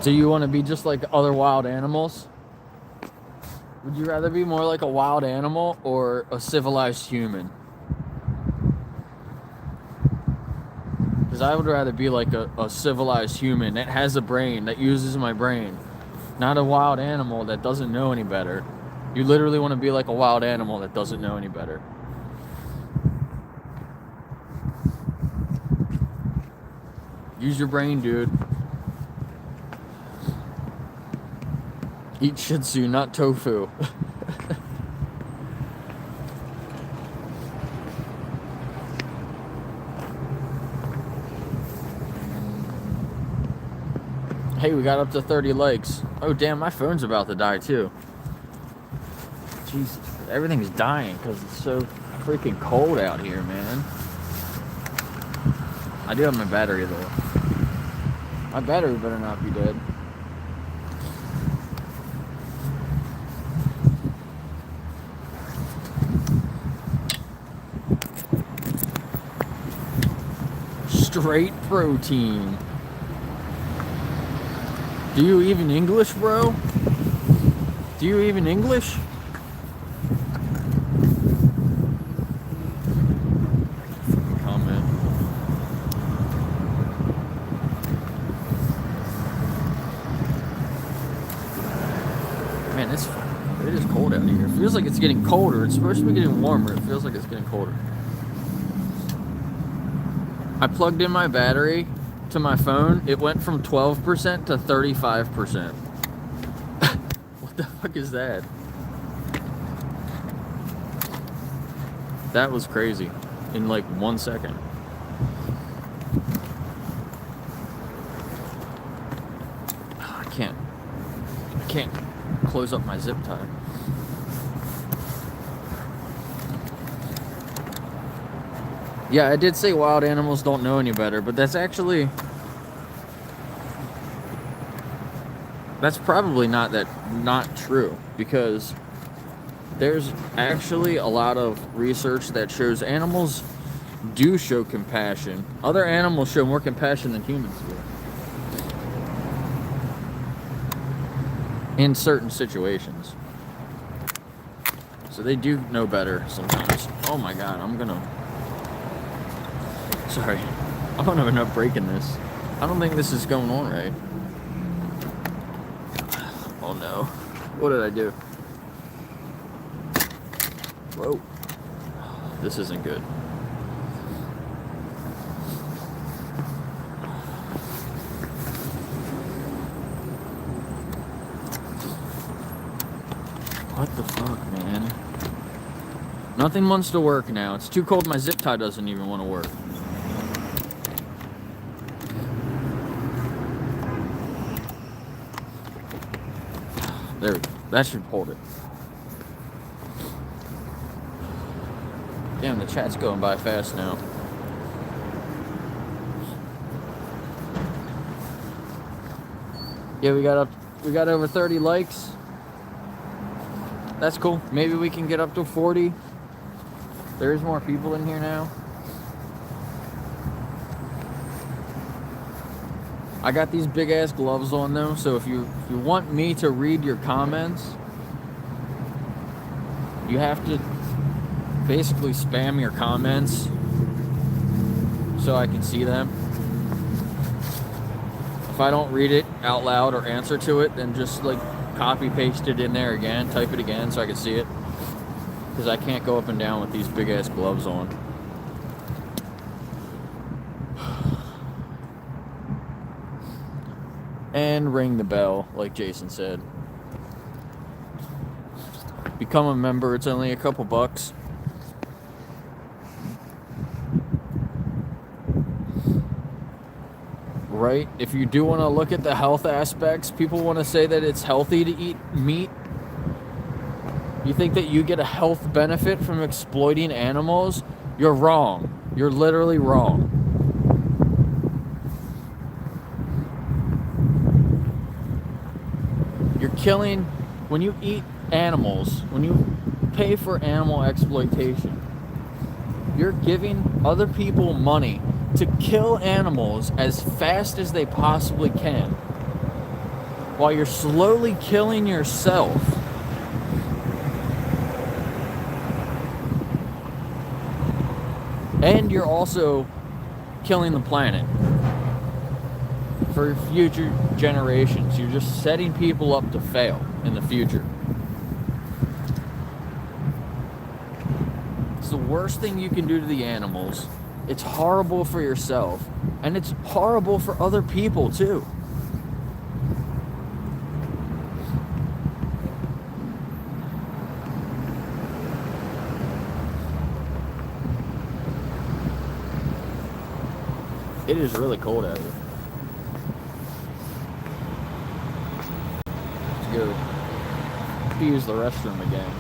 So you want to be just like other wild animals? Would you rather be more like a wild animal or a civilized human? Because I would rather be like a civilized human that has a brain, that uses my brain. Not a wild animal that doesn't know any better. You literally want to be like a wild animal that doesn't know any better. Use your brain, dude. Eat Shih Tzu, not tofu. Hey, we got up to 30 likes. Oh, damn, my phone's about to die, too. Jesus, everything's dying because it's so freaking cold out here, man. I do have my battery, though. My battery better not be dead. Straight protein. Do you even English, bro? Do you even English? Comment. Man, it is cold out here. It feels like it's getting colder. It's supposed to be getting warmer. It feels like it's getting colder. I plugged in my battery to my phone. It went from 12% to 35%. What the fuck is that? That was crazy. In like 1 second. I can't close up my zip tie. Yeah, I did say wild animals don't know any better, but that's probably not true, because there's actually a lot of research that shows animals do show compassion. Other animals show more compassion than humans do. In certain situations. So they do know better sometimes. Oh my god, sorry. I'm gonna end up breaking this. I don't think this is going on right. Oh no. What did I do? Whoa. This isn't good. What the fuck, man? Nothing wants to work now. It's too cold. My zip tie doesn't even want to work. There we go. That should hold it. Damn, the chat's going by fast now. Yeah, we got over 30 likes. That's cool. Maybe we can get up to 40. There's more people in here now. I got these big ass gloves on though, so if you want me to read your comments, you have to basically spam your comments so I can see them. If I don't read it out loud or answer to it, then just like copy paste it in there again, type it again so I can see it, because I can't go up and down with these big ass gloves on. And ring the bell, like Jason said. Become a member. It's only a couple bucks. Right? If you do want to look at the health aspects, people want to say that it's healthy to eat meat. You think that you get a health benefit from exploiting animals? You're wrong. You're literally wrong. You're killing, when you eat animals, when you pay for animal exploitation, you're giving other people money to kill animals as fast as they possibly can, while you're slowly killing yourself. And you're also killing the planet for future generations. You're just setting people up to fail in the future. It's the worst thing you can do to the animals. It's horrible for yourself, and it's horrible for other people too. It is really cold out here. Let's go use the restroom again.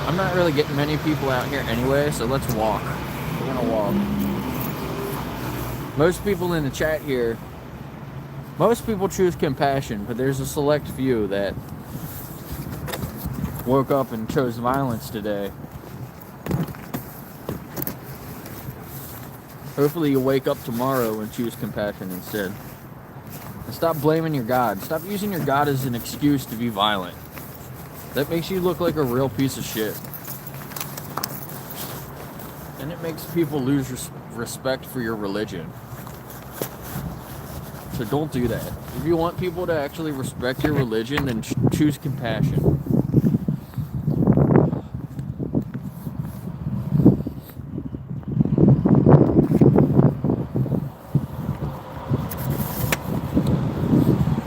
I'm not really getting many people out here anyway, so let's walk. We're gonna walk. Most people in the chat here, most people choose compassion, but there's a select few that woke up and chose violence today. Hopefully you wake up tomorrow and choose compassion instead. And stop blaming your God. Stop using your God as an excuse to be violent. That makes you look like a real piece of shit. And it makes people lose respect for your religion. So don't do that. If you want people to actually respect your religion, then choose compassion.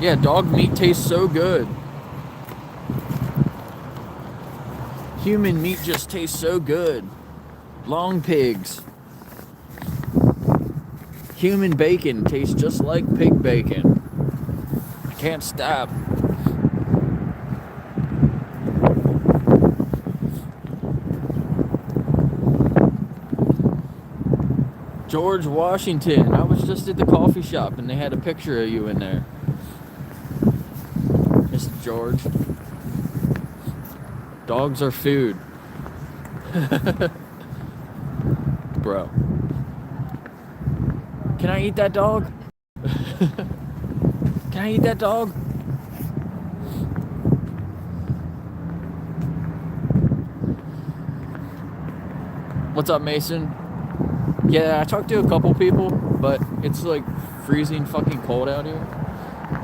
Yeah, dog meat tastes so good. Human meat just tastes so good. Long pigs. Human bacon tastes just like pig bacon. I can't stop. George Washington. I was just at the coffee shop and they had a picture of you in there. Mr. George. Dogs are food. Bro. Can I eat that dog? Can I eat that dog? What's up, Mason? Yeah, I talked to a couple people, but it's like freezing fucking cold out here.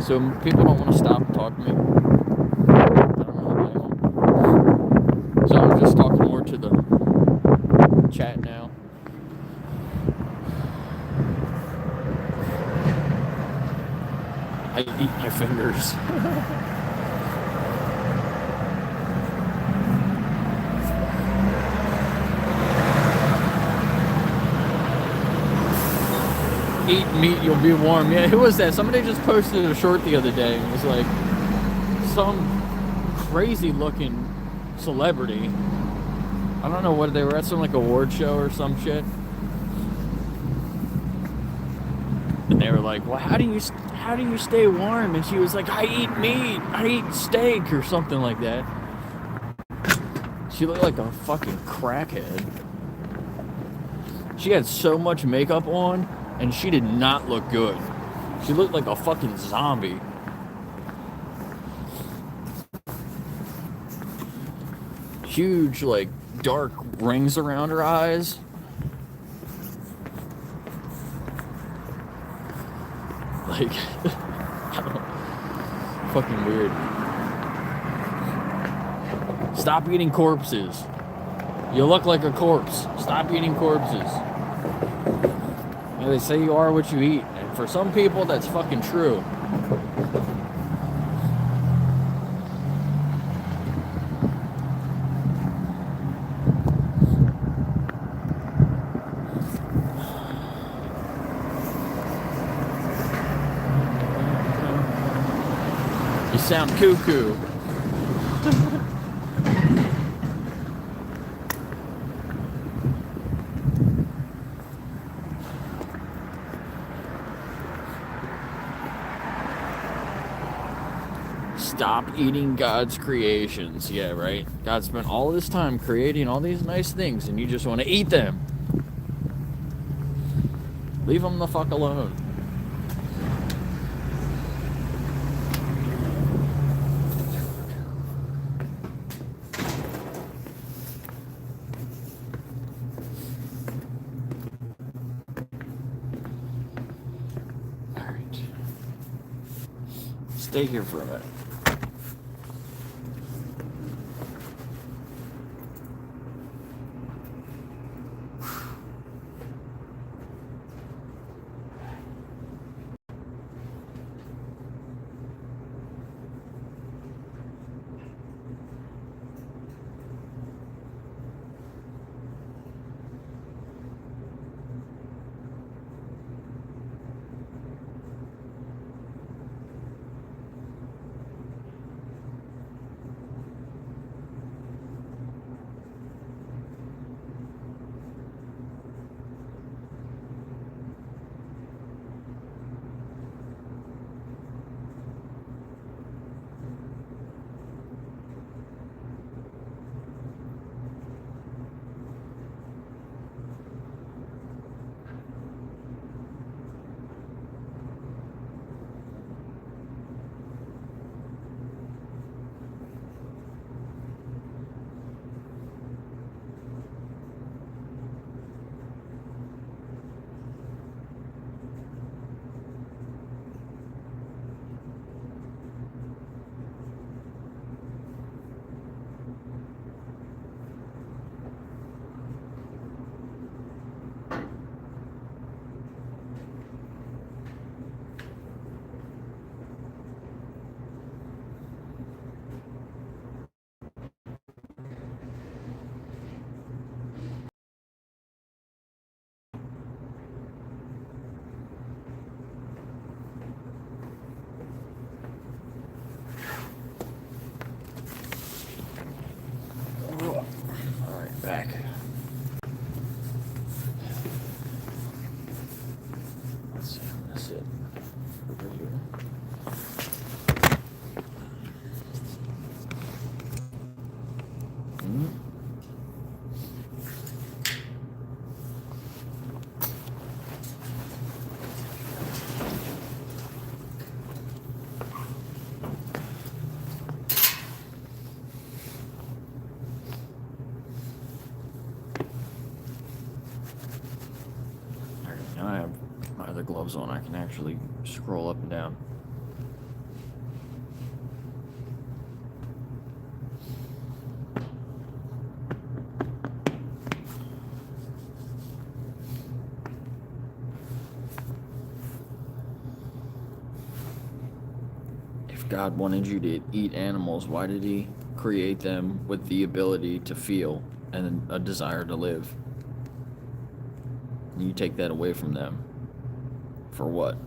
So people don't want to stop and talk to me. I don't really blame them. So I'm just talking more to the chat now. I eat my fingers. Eat meat, you'll be warm. Yeah, who was that? Somebody just posted a short the other day. It was like some crazy looking celebrity. I don't know what they were at, some like award show or some shit. And they were like, well, how do you stay warm? And she was like, I eat meat, I eat steak or something like that. She looked like a fucking crackhead. She had so much makeup on and she did not look good. She looked like a fucking zombie. Huge, like, dark rings around her eyes. Like, I don't know. Fucking weird. Stop eating corpses. You look like a corpse. Stop eating corpses. You know, they say you are what you eat. And for some people, that's fucking true. You sound cuckoo. Stop eating God's creations. Yeah, right? God spent all this time creating all these nice things and you just want to eat them. Leave them the fuck alone. Alright. Stay here for a minute. Now I have my other gloves on. I can actually scroll up and down. If God wanted you to eat animals, why did he create them with the ability to feel and a desire to live? And you take that away from them. For what?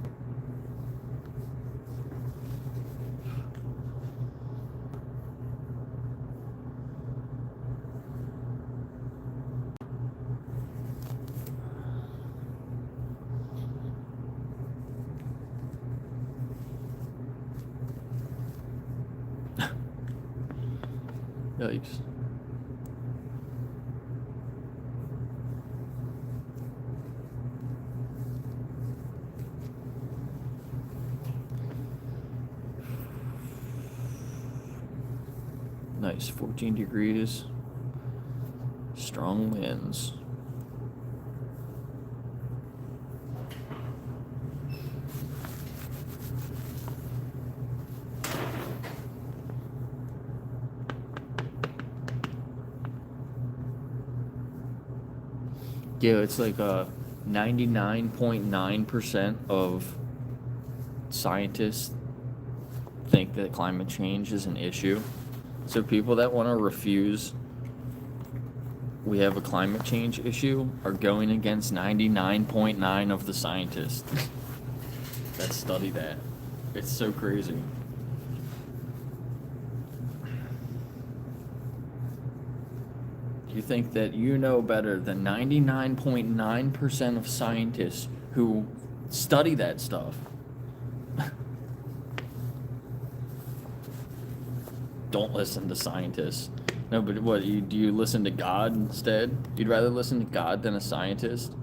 Yikes. Nice, 14 degrees. Strong winds. Yeah, it's like 99.9% of scientists think that climate change is an issue. So people that want to refuse we have a climate change issue are going against 99.9 of the scientists that study that. It's so crazy. You think that you know better than 99.9% of scientists who study that stuff. Don't listen to scientists. No, but what, do you listen to God instead? You'd rather listen to God than a scientist?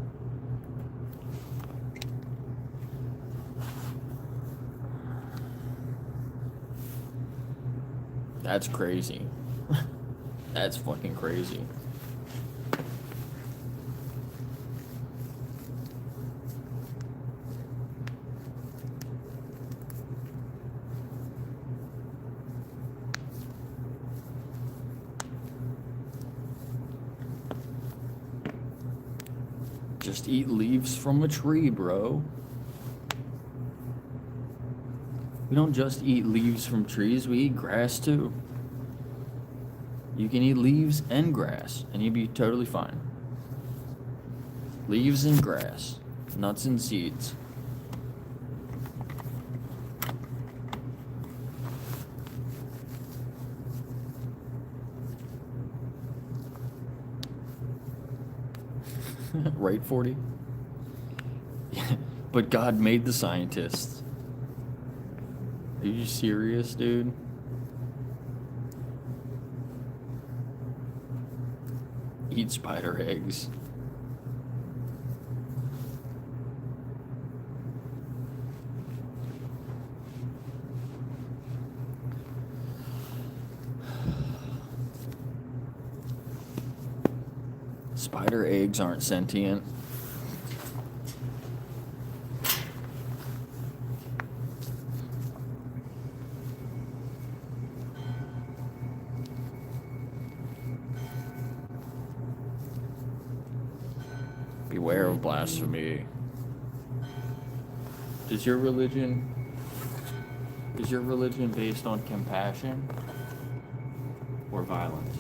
That's crazy. That's fucking crazy. Just eat leaves from a tree, bro. We don't just eat leaves from trees, we eat grass too. You can eat leaves and grass, and you'd be totally fine. Leaves and grass, nuts and seeds. Right, 40? But God made the scientists. Are you serious, dude? Eat spider eggs. Spider eggs aren't sentient. Beware of blasphemy. Is your religion based on compassion or violence?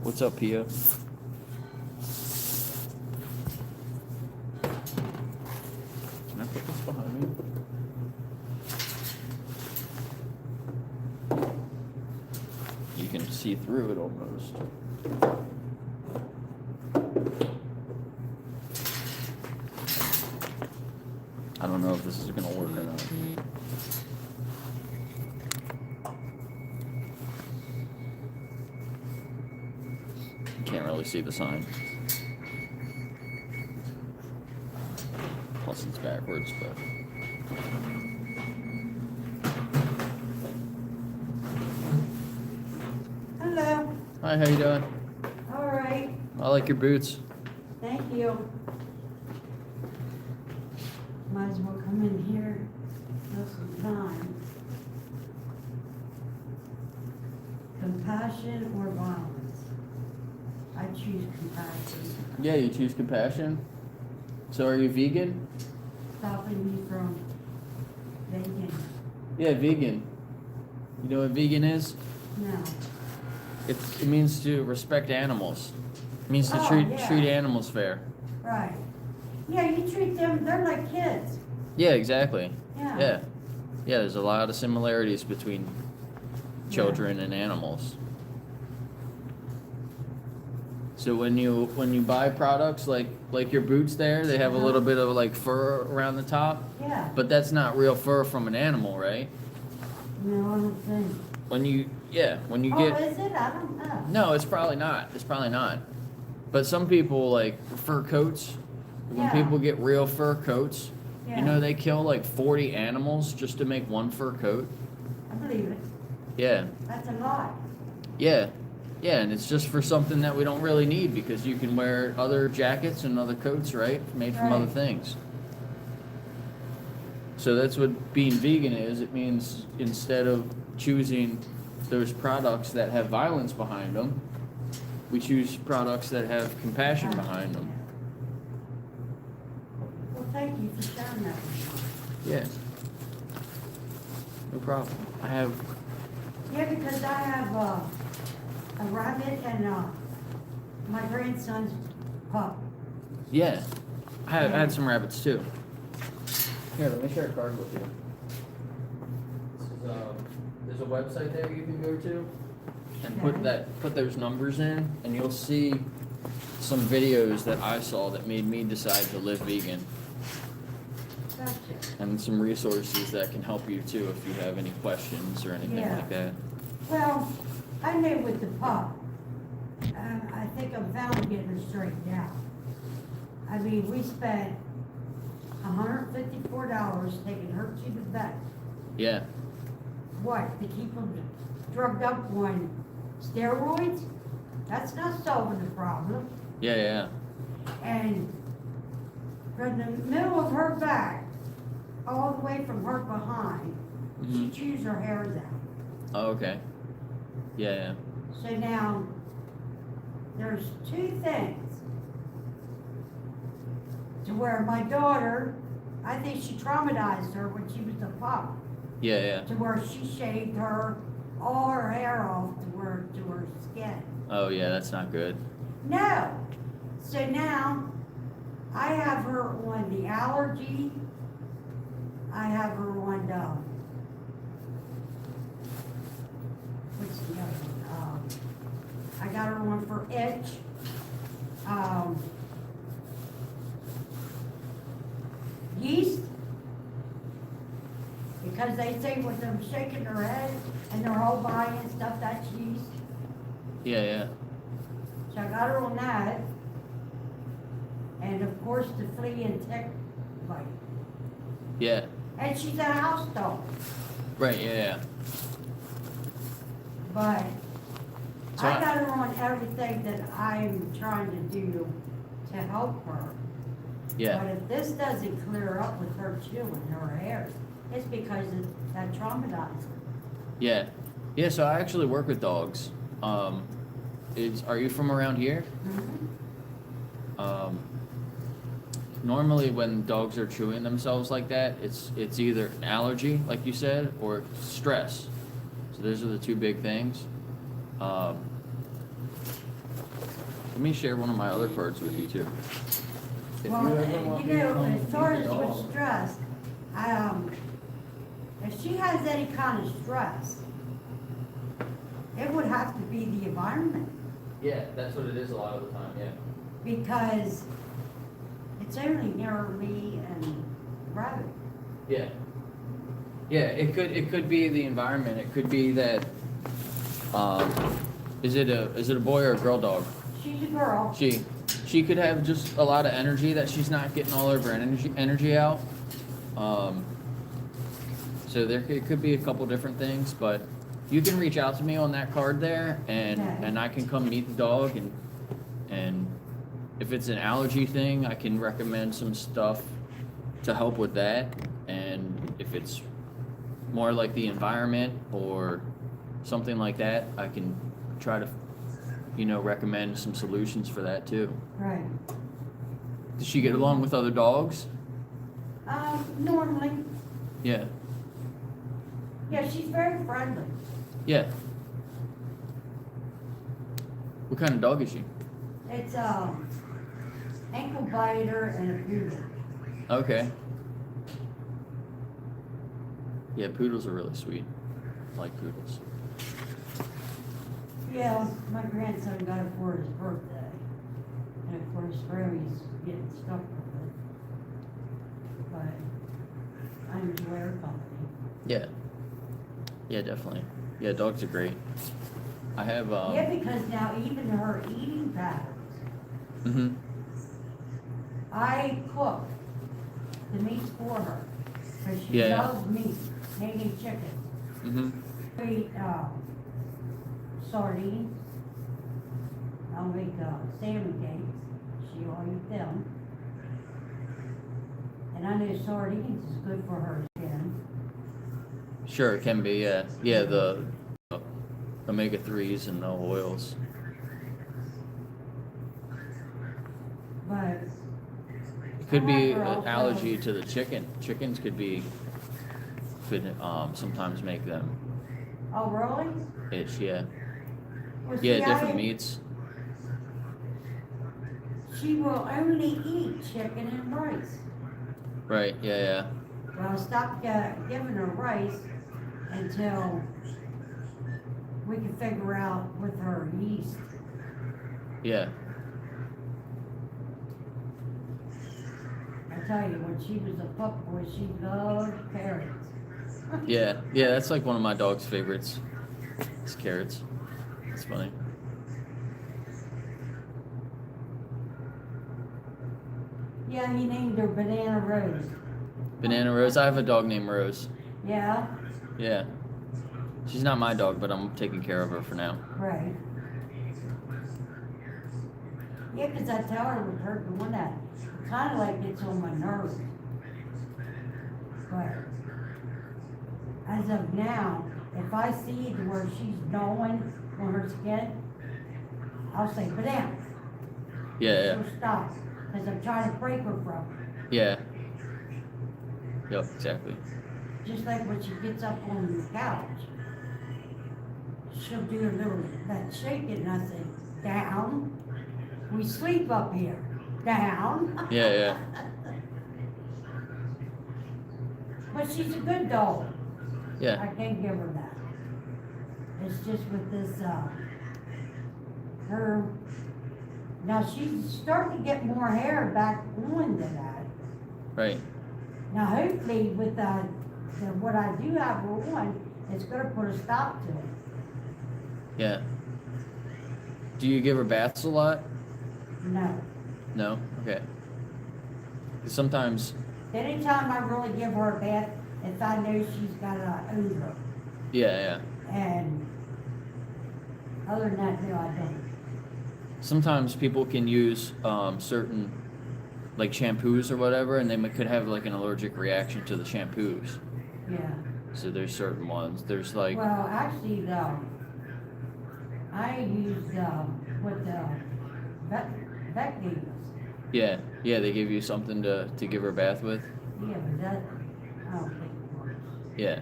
What's up, Pia? Can I put this behind me? You can see through it almost. I don't know if this is gonna work or not. Can't really see the sign. Plus it's backwards, but Hi, how you doing? All right, I like your boots. thank you. Might as well come in here, have some time. Compassion or violence? I choose compassion. Yeah, you choose compassion. So are you vegan? Stopping me from vegan. Yeah, vegan. You know what vegan is? No. It means to respect animals. It means to Oh, treat yeah. treat animals fair. Right. Yeah, you treat them, they're like kids. Yeah, exactly. Yeah. Yeah. Yeah, there's a lot of similarities between children and animals. So when you buy products like your boots there, they have a little bit of like fur around the top, Yeah. but that's not real fur from an animal, right? No, I don't think. When you Oh, get is it? I don't know. No, it's probably not. It's probably not. But some people like fur coats. When Yeah. people get real fur coats, Yeah. you know they kill like 40 animals just to make one fur coat. I believe it. Yeah. That's a lot. Yeah. Yeah, and it's just for something that we don't really need because you can wear other jackets and other coats, right? Made from other Right. things. So that's what being vegan is. It means instead of choosing those products that have violence behind them, we choose products that have compassion behind them. Well, thank you for sharing that with Yeah. No problem. I have. me. Yeah, because I have a rabbit and my grandson's pup. Yeah. I had some rabbits too. Here, let me share a card with you. This is, there's a website there you can go to and put those numbers in, and you'll see some videos that I saw that made me decide to live vegan, Gotcha. and some resources that can help you too if you have any questions or anything Yeah. like that. Well, I knew with the pup, I think I'm finally getting her straightened out. I mean, we spent $154 taking her to the vet. Yeah. What, to keep them drugged up on steroids? That's not solving the problem. Yeah, yeah. And from the middle of her back, all the way from her behind, she chews her hairs out. Oh, okay. Yeah, yeah. So now, there's two things. To where my daughter, I think she traumatized her when she was a pup. Yeah, yeah. To where she shaved all her hair off to her skin. Oh, yeah, that's not good. No. So now, I have her on the allergy. I have her on what's the other one? I got her on for itch. Yeast. Because they say with them shaking their head and their whole body and stuff, that's yeast. Yeah, yeah. So I got her on that. And of course the flea and tick bite. Yeah. And she's a house dog. Right, yeah, yeah. But So I got her on everything that I'm trying to do to help her. Yeah. But if this doesn't clear up with her chewing her hairs, it's because of that traumatized her. Yeah. Yeah, so I actually work with dogs. Are you from around here? Normally when dogs are chewing themselves like that, it's either an allergy, like you said, or stress. So those are the two big things. Let me share one of my other cards with you too. If Well, you ever want me to come as far feed as your with dog- stress, if she has any kind of stress, it would have to be the environment, Yeah, that's what it is a lot of the time, yeah. because it's only near me and Rabbit. Yeah. Yeah, it could be the environment. It could be that is it a boy or a girl dog? She's a girl. She could have just a lot of energy that she's not getting all of her energy out. So it could be a couple different things, but You can reach out to me on that card there, and Okay. and I can come meet the dog, and if it's an allergy thing, I can recommend some stuff to help with that. And if it's more like the environment or something like that, I can try to, recommend some solutions for that too. Right. Does she get along with other dogs? Normally, Yeah. yeah, she's very friendly. Yeah. What kind of dog is she? It's, ankle biter and a poodle. Okay. Yeah, poodles are really sweet. I like poodles. Yeah, my grandson got it for his birthday. And of course, Rowie's getting stuck with it. But I enjoy her company. Yeah. Yeah, definitely. Yeah, dogs are great. I have Yeah, because now even her eating patterns, Mhm. I cook the meats for her. Cause she Yeah, yeah. loves meat, mainly chicken. Mhm. We eat, sardines. I'll make, salmon cakes. She'll eat them. And I know sardines is good for her skin. Sure, it can be. Yeah. Yeah, the omega-3s and the oils. But It could be I like her an also- allergy to the chicken. Chickens could sometimes make them oh, really? itch. Yeah. Well, Yeah, see, different meats. She will only eat chicken and rice. Right. Yeah. Yeah. Well, I stopped giving her rice until we could figure out with her yeast. Yeah. I tell you, when she was a pup boy, she loved carrots. Yeah. Yeah. That's like one of my dog's favorites. It's carrots. It's funny. Yeah, he named her Banana Rose. Banana Rose. I have a dog named Rose. Yeah, Yeah. She's not my dog, but I'm taking care of her for now. right. Yeah, 'cause I tell her with her doing that, kinda like it's on my nerves. But as of now, if I see it where she's gnawing on her skin, I'll say, banana. Yeah. Yeah. She'll stop, 'cause I'm trying to break her from it. Yeah. Yep. Exactly. Just like when she gets up on the couch, she'll do a little, that shaking, and I say, down. We sleep up here, down. Yeah. Yeah. But she's a good dog. Yeah. I can give her that. It's just with this, her, now she's starting to get more hair back on to that. Right. Now hopefully with what I do have her on, it's gonna put a stop to it. Yeah. Do you give her baths a lot? No. No? Okay. Sometimes, Anytime I really give her a bath, if I know she's got an odor. yeah. And other than that, no, I don't. Sometimes people can use certain, like shampoos or whatever, and they could have like an allergic reaction to the shampoos. Yeah. So there's certain ones. There's like, Well, actually, I used, what the vet gave us. yeah, they give you something to give her a bath with. Yeah, but that, I don't think it works. Yeah.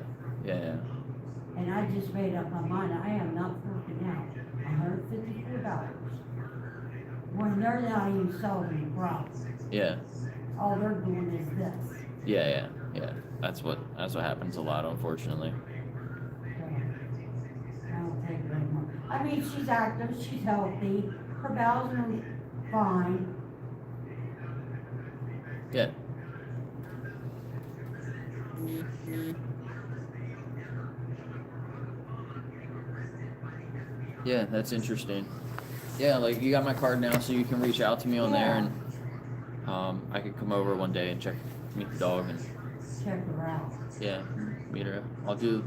And I just made up my mind, I am not forking out $154 when they're not even solving the problem. Yeah. All they're doing is this. Yeah. That's what happens a lot, unfortunately. So, I don't take it anymore. I mean, she's active, she's healthy, her bowels are fine. Yeah. Yeah, that's interesting. Yeah, like you got my card now, so you can reach out to me on there, Yeah. and I could come over one day and meet the dog, and Check her out. yeah, meet her. I'll do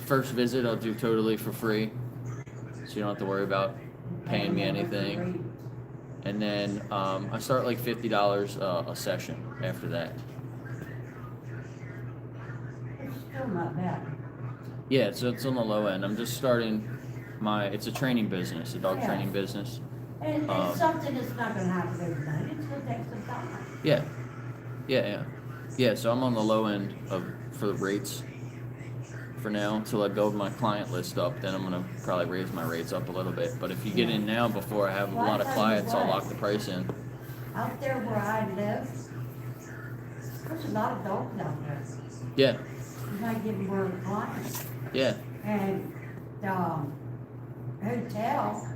first visit I'll do totally for free, so you don't have to worry about paying me anything. And then I start like $50 a session after that. It's still not bad. Yeah, so it's on the low end. I'm just starting it's a training business, a dog Yeah. training business. And it's something that's not gonna happen overnight, it's gonna take some time. Yeah. Yeah, so I'm on the low end for the rates for now until I build my client list up. Then I'm gonna probably raise my rates up a little bit. But if you get in now before I have a lot of clients, I'll lock the price in. Out there where I live, there's a lot of dogs out there. Yeah, You might get more clients. yeah, And the hotel,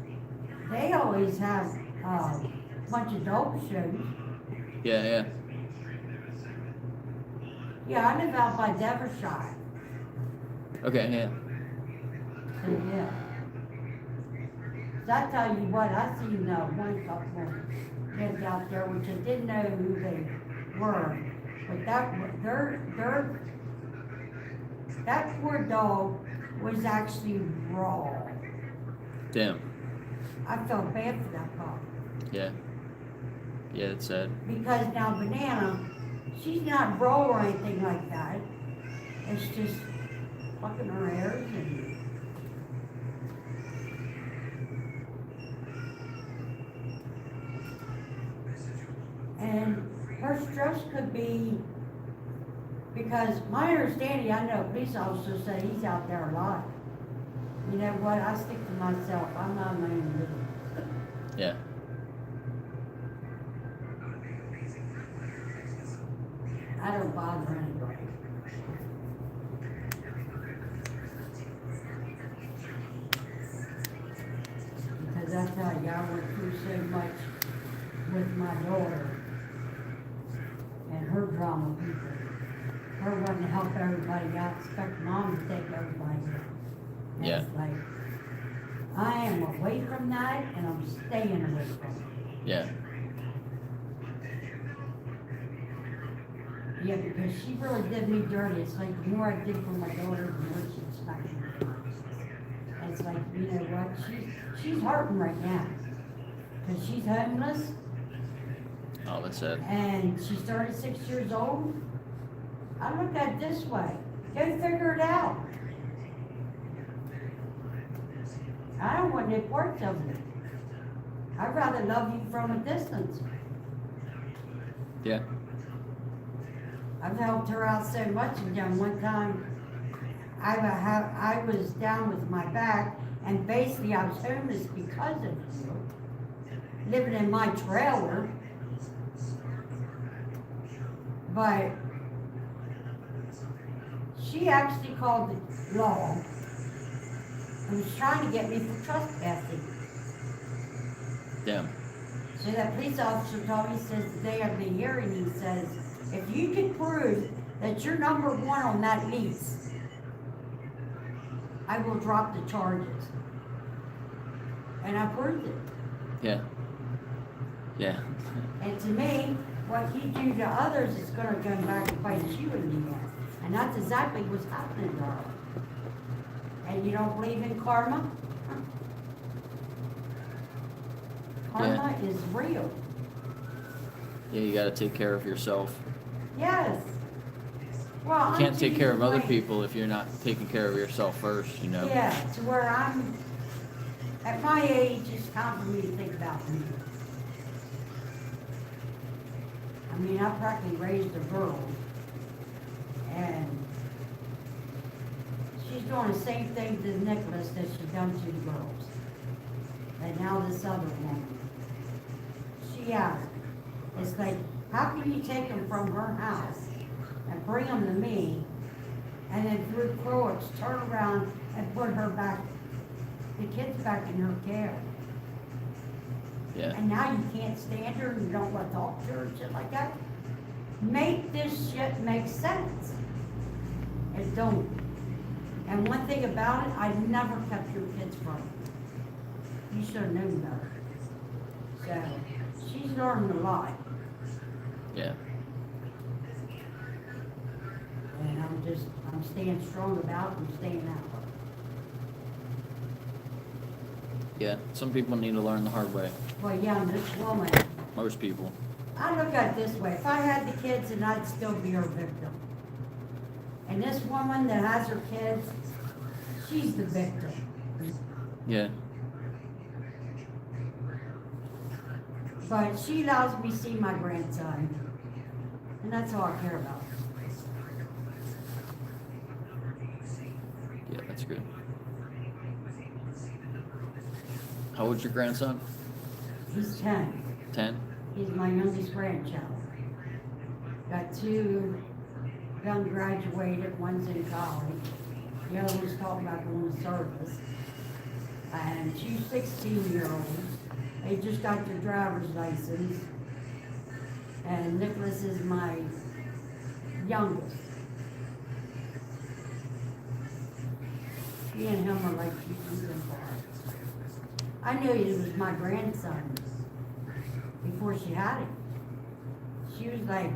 they always have a bunch of dog shows. yeah. Yeah, I live out by Devonshire, Okay, yeah. so yeah. So I tell you what, I seen one couple lived out there, which I didn't know who they were, but that poor dog was actually raw. Damn. I felt bad for that dog. Yeah. Yeah, it's sad. Because now Banana, she's not raw or anything like that. It's just plucking her hairs and her stress could be because my understanding, I know police officers say he's out there a lot. You know what? I stick to myself. I'm not my own little. Yeah. I don't bother anybody. Because I tell you, I went through so much with my daughter and her drama people. Her wanting to help everybody out, expect mom to take everybody out. And Yeah. it's like, I am away from that and I'm staying away from it. Yeah. Yeah, because she really did me dirty. It's like the more I did for my daughter, the more she expected me. And it's like, you know what, she's hurting right now. Because she's homeless Oh, that's sad. and she's 36 years old. I look at it this way, go figure it out. I don't want any parts of it. I'd rather love you from a distance. Yeah. I've helped her out so much, and then one time, I was down with my back, and basically I was homeless because of you, living in my trailer. But she actually called the law and was trying to get me for trespassing. Damn. So that police officer told me, he says, the day of the hearing, he says, if you can prove that you're number one on that lease, I will drop the charges. And I proved it. Yeah. Yeah. And to me, what you do to others is gonna come back and bite you in the ass. And that's exactly what's happening to her. And you don't believe in karma? Karma is real. Yeah, you gotta take care of yourself. Yes. Well, You can't take care of other right. people if you're not taking care of yourself first, you know? Yeah, to where I'm, at my age, it's time for me to think about me. I mean, I practically raised a girl, and she's doing the same thing to Nicholas that she's done to the girls. And now this other woman. She out. It's like, how can you take them from her house and bring them to me, and then through courts, turn around and put her back, the kids back in her care? Yeah. And now you can't stand her and you don't want to talk to her and shit like that? Make this shit make sense. It don't. And one thing about it, I never kept your kids from her. You should have known better. So, she's learned a lot. Yeah. And I'm staying strong about it and staying out of it. Yeah, some people need to learn the hard way. Well, yeah, and this woman, Most people. I look at it this way, if I had the kids, and I'd still be her victim. And this woman that has her kids, she's the victim. Yeah. But she allows me to see my grandson, and that's all I care about. Yeah, that's good. How old's your grandson? He's 10. 10? He's my youngest grandchild. Got 2 young graduated, one's in college. The other one's talking about going to service. And 2 16-year-olds. They just got their driver's license. And Nicholas is my youngest. She and him are like 2 feet apart. I knew he was my grandson before she had him. She was like,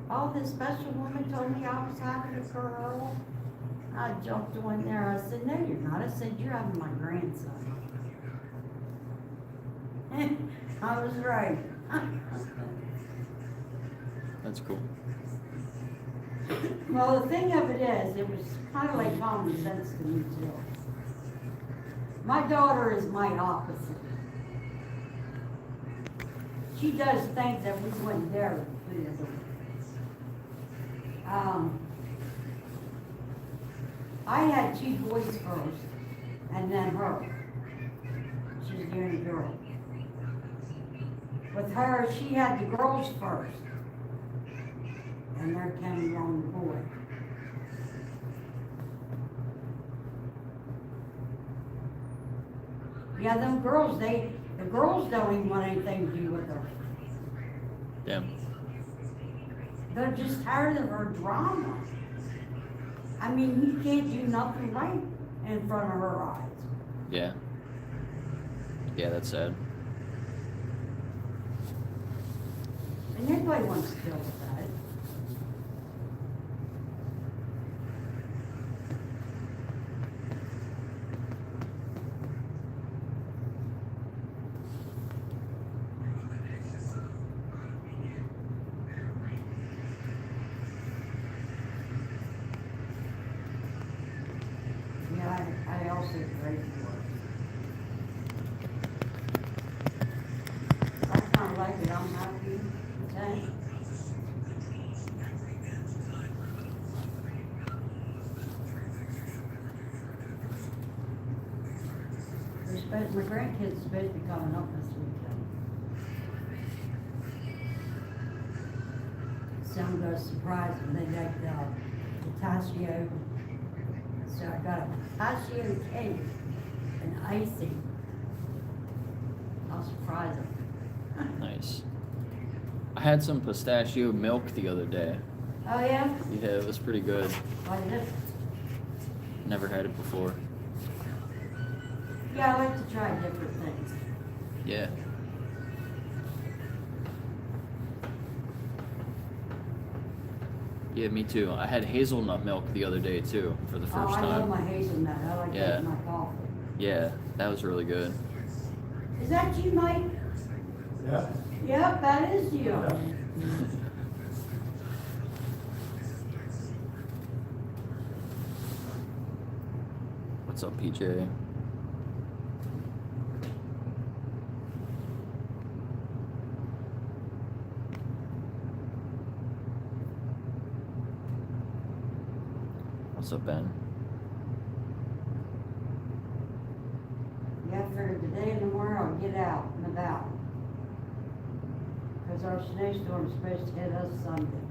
oh, this special woman told me I was having a girl. I jumped on there. I said, no, you're not. I said, you're having my grandson. I was right. That's cool. Well, the thing of it is, it was kind of like common sense to me too. My daughter is my opposite. She does things that we wouldn't dare to do. I had 2 boys first, and then her. She's the only girl. With her, she had the girls first, and there came along the boy. Yeah, them girls, the girls don't even want anything to do with her. Damn. They're just tired of her drama. I mean, you can't do nothing right in front of her eyes. Yeah. Yeah, that's sad. And nobody wants to deal with that. Yeah, I also agree with her. I kind of like it. I'm happy. Okay. My grandkids are supposed to be coming up this weekend. So I'm gonna surprise them. They got the pistachio. So I got a pistachio cake and icing. I'll surprise them. Nice. I had some pistachio milk the other day. Oh, yeah? Yeah, it was pretty good. Like this? Never had it before. Yeah, I like to try different things. Yeah. Yeah, me too. I had hazelnut milk the other day too, for the first I love time. my hazelnut. I like that Yeah. in my coffee. Yeah, that was really good. Is that you, Mike? Yeah. Yep, that is you. What's up, PJ? What's up, Ben? Yeah, for today and tomorrow, I'll get out and about. Because our snowstorm's supposed to hit us Sunday.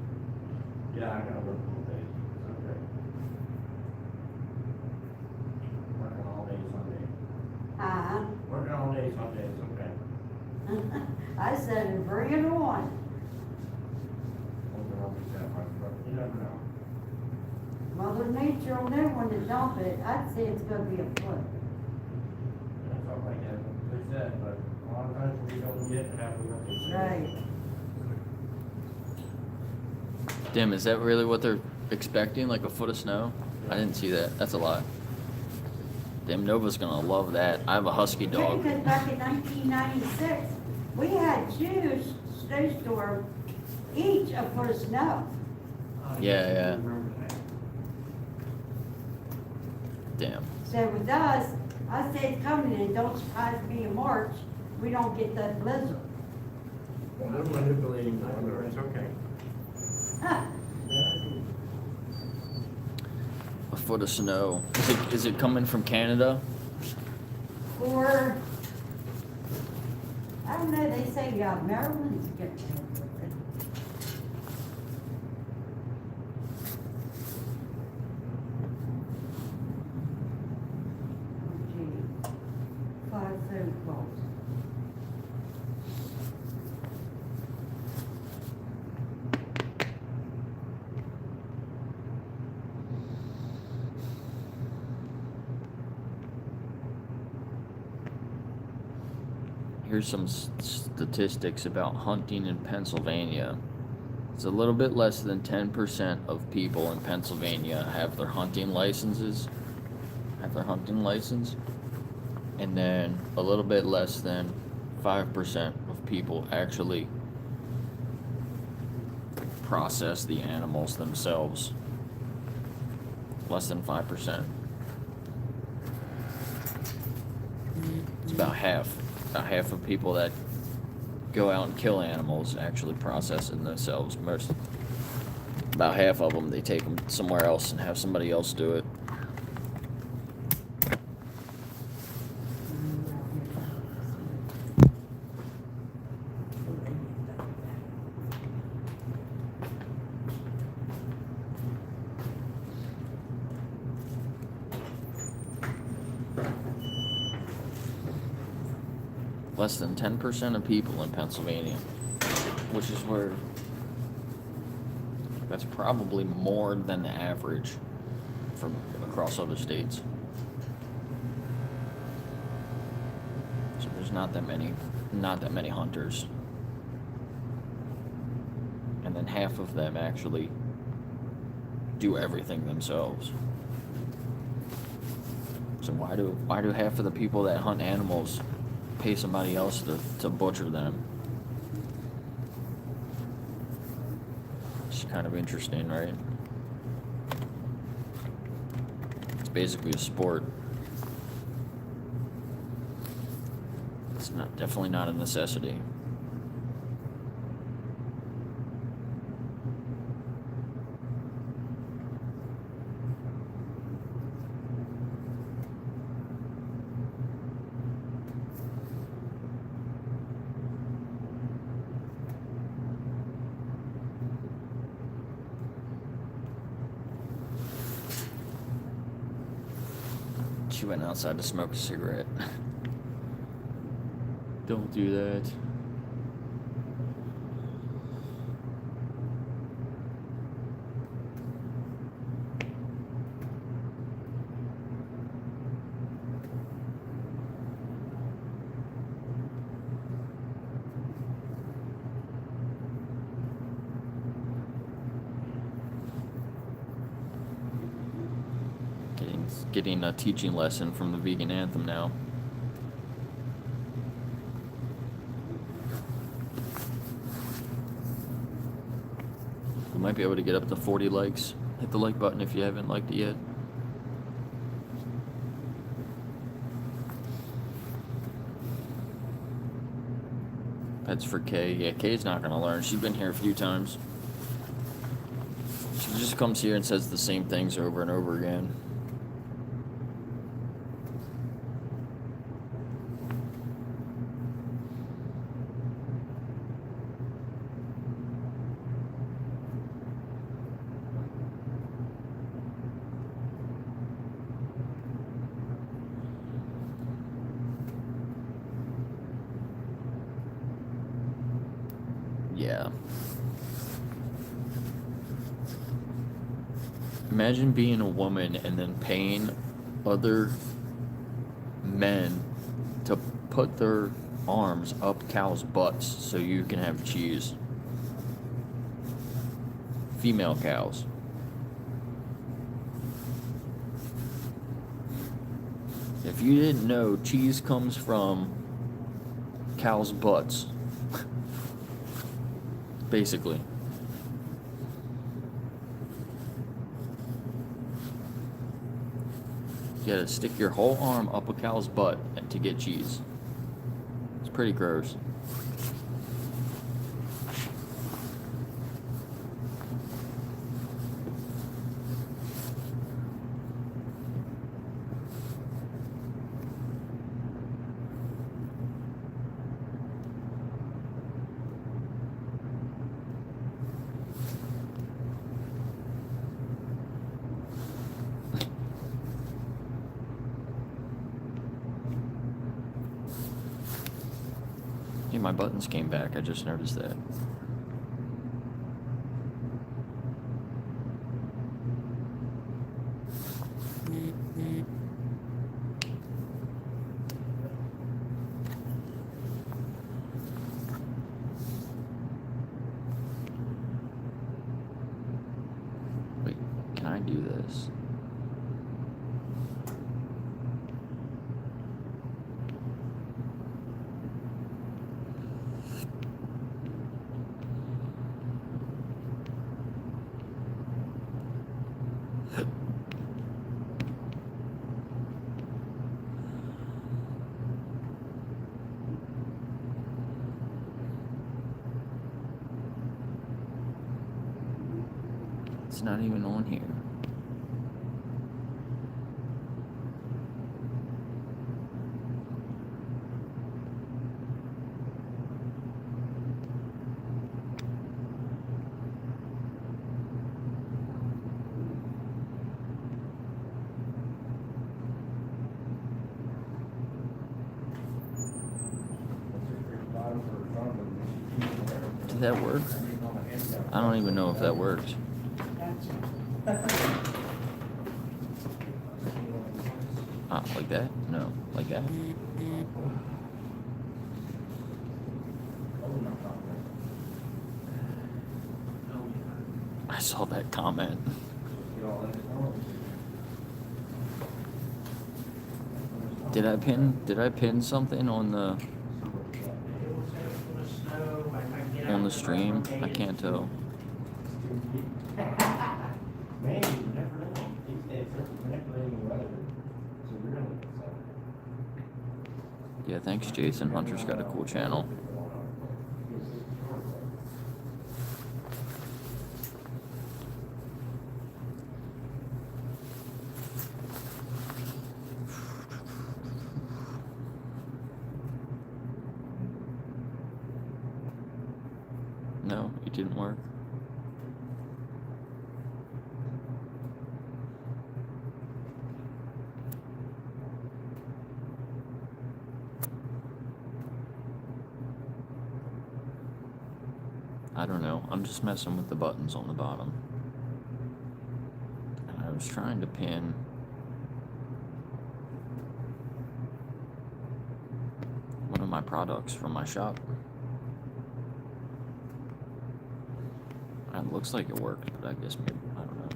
Yeah, I gotta work all day. Okay. Working all day Sunday. Working all day Sunday, it's okay. I said, bring it on. Hope I'll be that much, but you never know. Mother Nature will know when to dump it. I'd say it's gonna be a foot. That's all I get, they said, but a lot of times we don't get half of what they say. Right. Damn, is that really what they're expecting? Like a foot of snow? I didn't see that. That's a lot. Damn, Nova's gonna love that. I have a husky Yeah, dog. because back in 1996, we had two snowstorms, each a foot of snow. Yeah, yeah. Remember that. Damn. So with us, I say it's coming, and it don't surprise me in March, we don't get that blizzard. Well, I'm manipulating the weather, it's okay. A foot of snow. Is it coming from Canada? Or, I don't know, they say Maryland's getting it. Gee, 5 phone calls. Here's some statistics about hunting in Pennsylvania. It's a little bit less than 10% of people in Pennsylvania have their hunting licenses. And then a little bit less than 5% of people actually process the animals themselves. Less than 5%. It's about half. About half of people that go out and kill animals actually process it themselves. About half of them, they take them somewhere else and have somebody else do it. Less than 10% of people in Pennsylvania, which is where that's probably more than the average from across other states. So there's not that many hunters. And then half of them actually do everything themselves. So why do half of the people that hunt animals pay somebody else to butcher them? It's kind of interesting, right? It's basically a sport. It's definitely not a necessity. She went outside to smoke a cigarette. Don't do that. Getting a teaching lesson from the vegan anthem now. We might be able to get up to 40 likes. Hit the like button if you haven't liked it yet. That's for Kay. Yeah, Kay's not gonna learn. She's been here a few times. She just comes here and says the same things over and over again. Yeah. Imagine being a woman and then paying other men to put their arms up cows' butts so you can have cheese. Female cows. If you didn't know, cheese comes from cows' butts. Basically. You gotta stick your whole arm up a cow's butt to get cheese. It's pretty gross. Hey, my buttons came back. I just noticed that. Wait, can I do this? It's not even on here. Did that work? I don't even know if that works. Ah, like that? No, like that. I saw that comment. Did I pin something on the stream? I can't tell. Yeah, thanks, Jason. Hunter's got a cool channel. No, it didn't work. I don't know. I'm just messing with the buttons on the bottom. I was trying to pin one of my products from my shop. It looks like it worked, but I guess maybe, I don't know.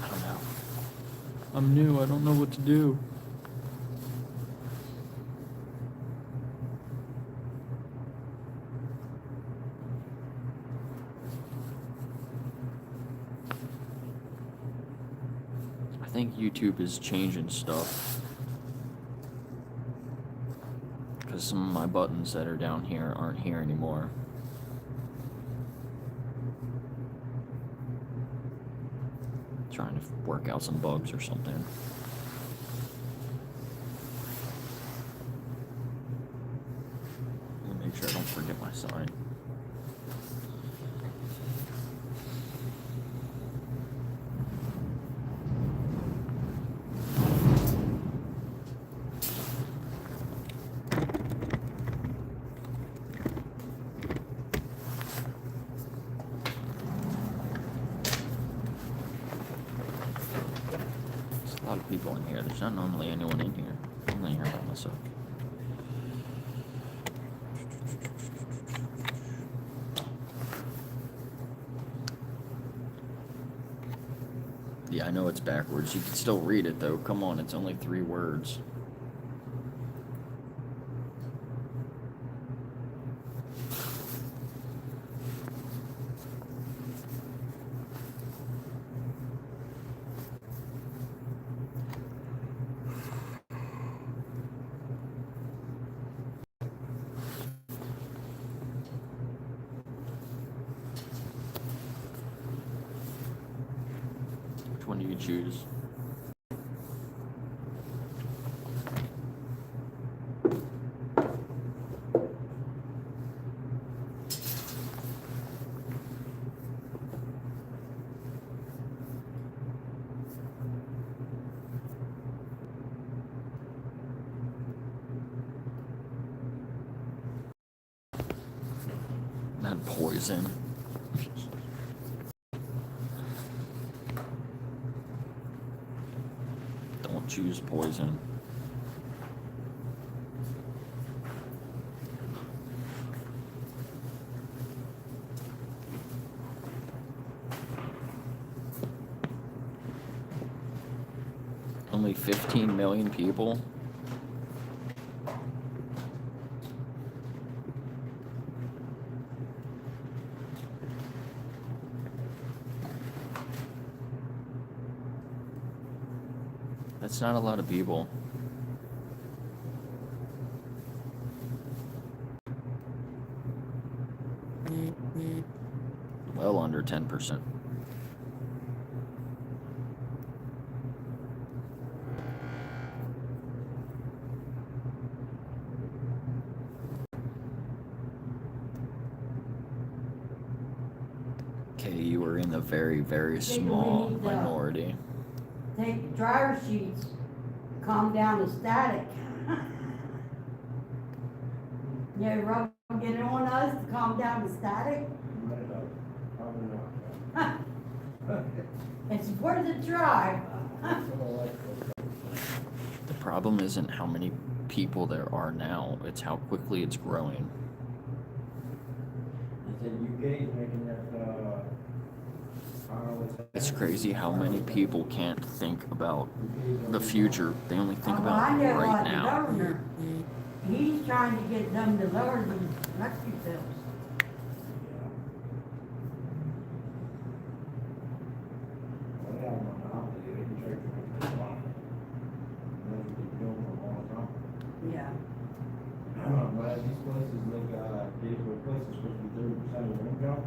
I don't know. I'm new, I don't know what to do. I think YouTube is changing stuff. Because some of my buttons that are down here aren't here anymore. Trying to work out some bugs or something. Let me make sure I don't forget my sign. A lot of people in here. There's not normally anyone in here. I'm in here by myself. Yeah, I know it's backwards. You can still read it, though. Come on, it's only 3 words. Which one do you choose? Not poison. Don't choose poison. Only 15 million people? That's not a lot of people. Well under 10%. Okay, you were in the very, very small minority. Take dryer sheets, calm down the static. Yeah, Rob, get it on us to calm down the static? It's worth a try. The problem isn't how many people there are now, it's how quickly it's growing. It's crazy how many people can't think about the future. They only think about I know right like the now. governor, he's trying to get them to lower the electric bills. Yeah. But these places like Gettysburg place is supposed to be 30% of their income.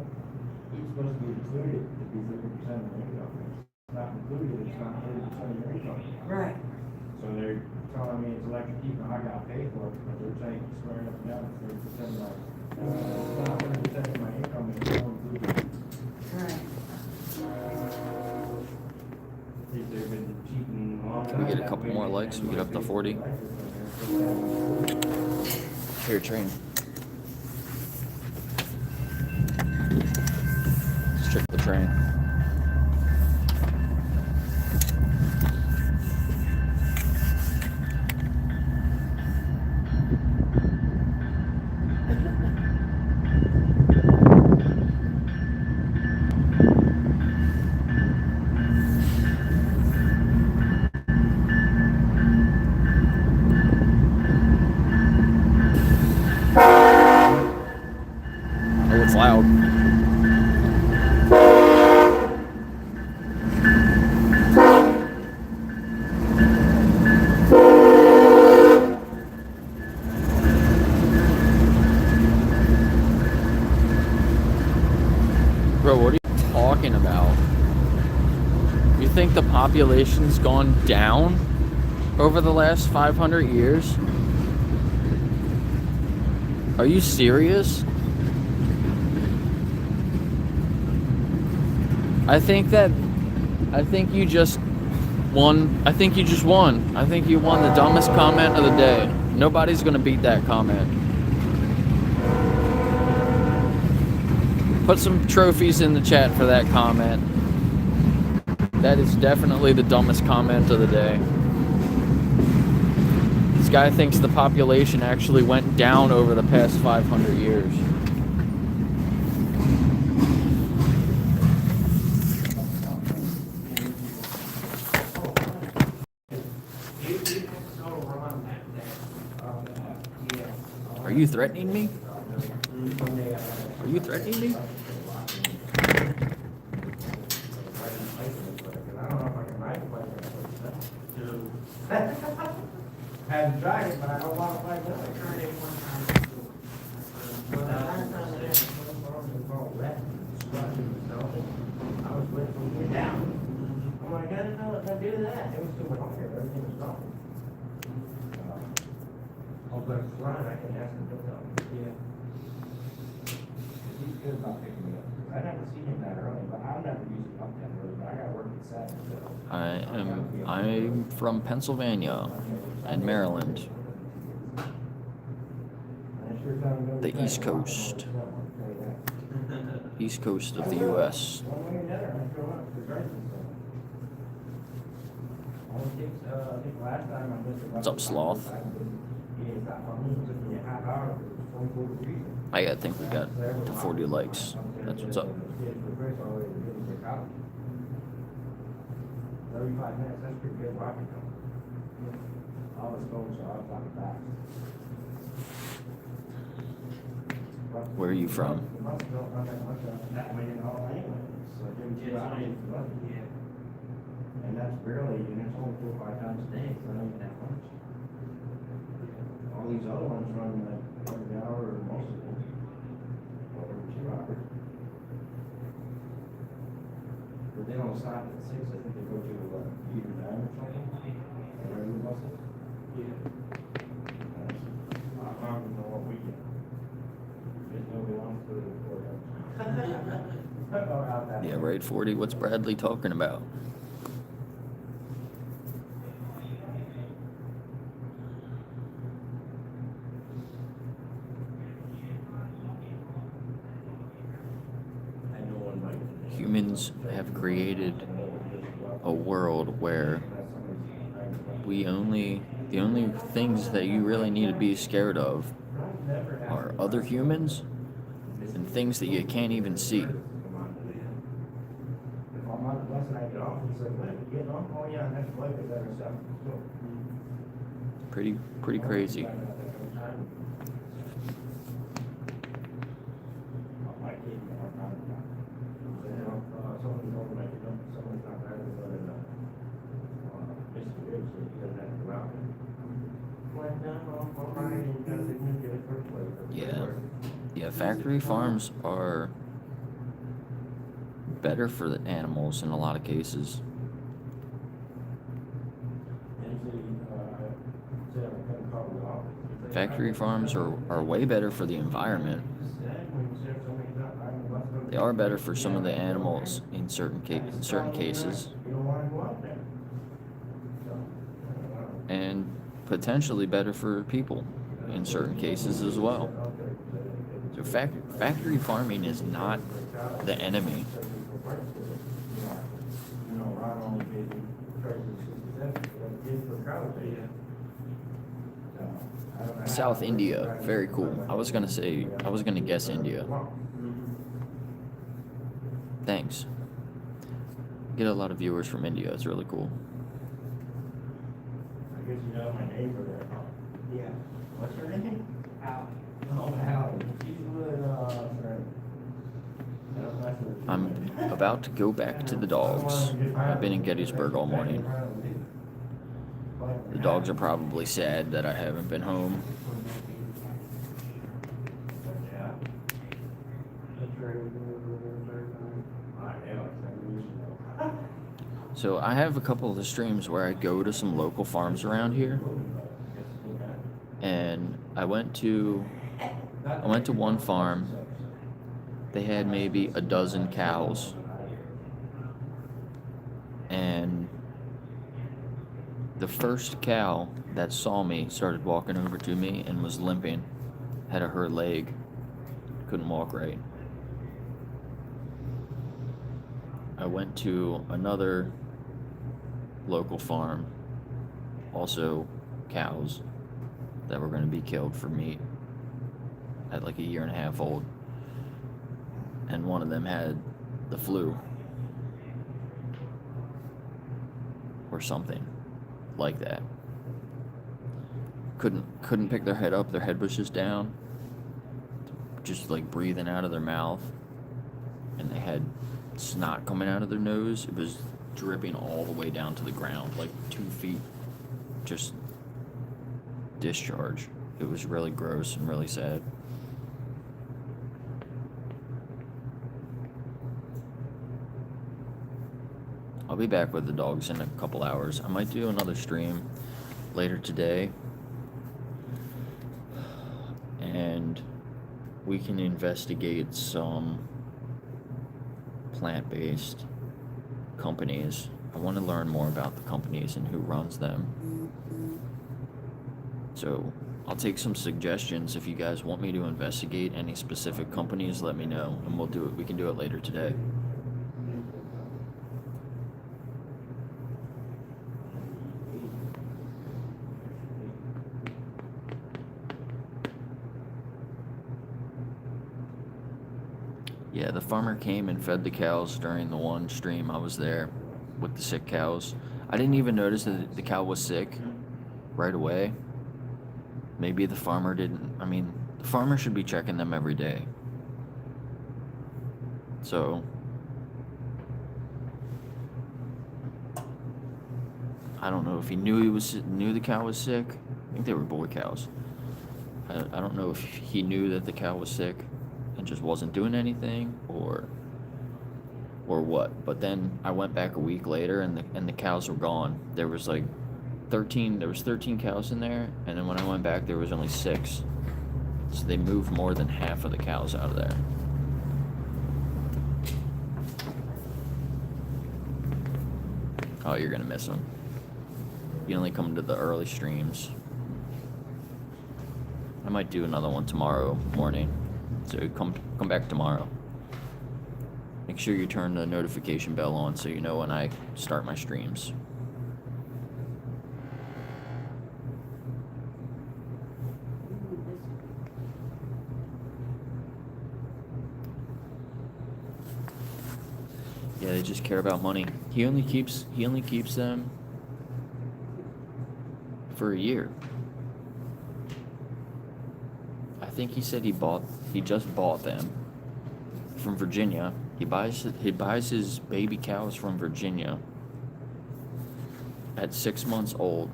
It's supposed to be included to be 30% of their income. It's not included, it's not 30% of their income. Right. So they're telling me it's electric heat, and I gotta pay for it, but they're saying it's squaring up and down, it's 30% of my, it's not 30% of my income, and it's not included. Right. They've been cheating a long Can we time get a couple that more way, likes? and We get up to 40. Here, train. Let's check the train. Oh, it's loud. Bro, what are you talking about? You think the population's gone down over the last 500 years? Are you serious? I think you just won. I think you won the dumbest comment of the day. Nobody's gonna beat that comment. Put some trophies in the chat for that comment. That is definitely the dumbest comment of the day. This guy thinks the population actually went down over the past 500 years. Are you threatening me? Are you threatening me? I don't know if I can ride a bike. Haven't tried it, but I don't want to bike. I tried it one time. But I was waiting for you down. I'm like, I didn't know if I do that. It was too much longer. Everything was gone. I'll go run. I can ask him to tell me. Yeah. He's good about picking me up. I never seen him that early, but I'll never use him up that early. But I got to work at 7. So. I'm from Pennsylvania and Maryland, the East Coast of the U.S. What's up, Sloth? I think we got to 40 likes. That's what's up. 35 minutes, that's pretty good walking time. All the stones are off on the back. Where are you from? And that's barely, and it's only 4 or 5 times a day, so not even that much. All these other ones run like every hour or most of them. Or every 2 hours. But they don't stop at 6, I think they go to either 9 or something. Or every muscle. Yeah. I don't even know what we get. There's nobody wants to report it. Yeah, right, 40. What's Bradley talking about? Humans have created a world where the only things that you really need to be scared of are other humans and things that you can't even see. Pretty crazy. Yeah, factory farms are better for the animals in a lot of cases. Factory farms are way better for the environment. They are better for some of the animals in certain cases. And potentially better for people in certain cases as well. So factory farming is not the enemy. South India, very cool. I was gonna guess India. Thanks. Get a lot of viewers from India. It's really cool. I guess you know my neighbor there, huh? Yeah. What's her name? Al. Oh, Al. She's with, I'm about to go back to the dogs. I've been in Gettysburg all morning. The dogs are probably sad that I haven't been home. So I have a couple of the streams where I go to some local farms around here, and I went to one farm. They had maybe a dozen cows, and the first cow that saw me started walking over to me and was limping, had a hurt leg, couldn't walk right. I went to another local farm, also cows that were going to be killed for meat at like a 1.5 years old, and one of them had the flu or something like that. Couldn't pick their head up. Their head was just down. just like breathing out of their mouth, and they had snot coming out of their nose. It was dripping all the way down to the ground, like 2 feet, just discharge. It was really gross and really sad. I'll be back with the dogs in a couple hours. I might do another stream later today, and we can investigate some plant-based companies. I want to learn more about the companies and who runs them. So I'll take some suggestions. If you guys want me to investigate any specific companies, let me know, and we'll do it. We can do it later today. Yeah, the farmer came and fed the cows during the one stream I was there with the sick cows. I didn't even notice that the cow was sick right away. Maybe the farmer didn't. I mean, the farmer should be checking them every day. So, I don't know if he knew the cow was sick. I think they were boy cows. I don't know if he knew that the cow was sick and just wasn't doing anything, or what. But then I went back a week later, and the cows were gone. There was like 13 cows in there, and then when I went back there was only 6. So they moved more than half of the cows out of there. Oh, you're gonna miss them. You only come to the early streams. I might do another one tomorrow morning. So come back tomorrow. Make sure you turn the notification bell on so you know when I start my streams. Yeah, they just care about money. He only keeps them for a year. I think he said he just bought them from Virginia. He buys his baby cows from Virginia at 6 months old,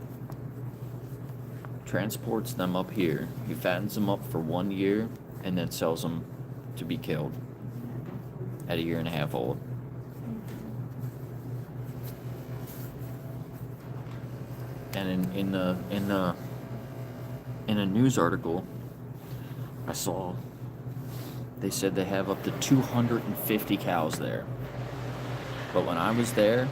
transports them up here. He fattens them up for 1 year and then sells them to be killed at a 1.5 years old. And in a news article I saw, they said they have up to 250 cows there. But when I was there,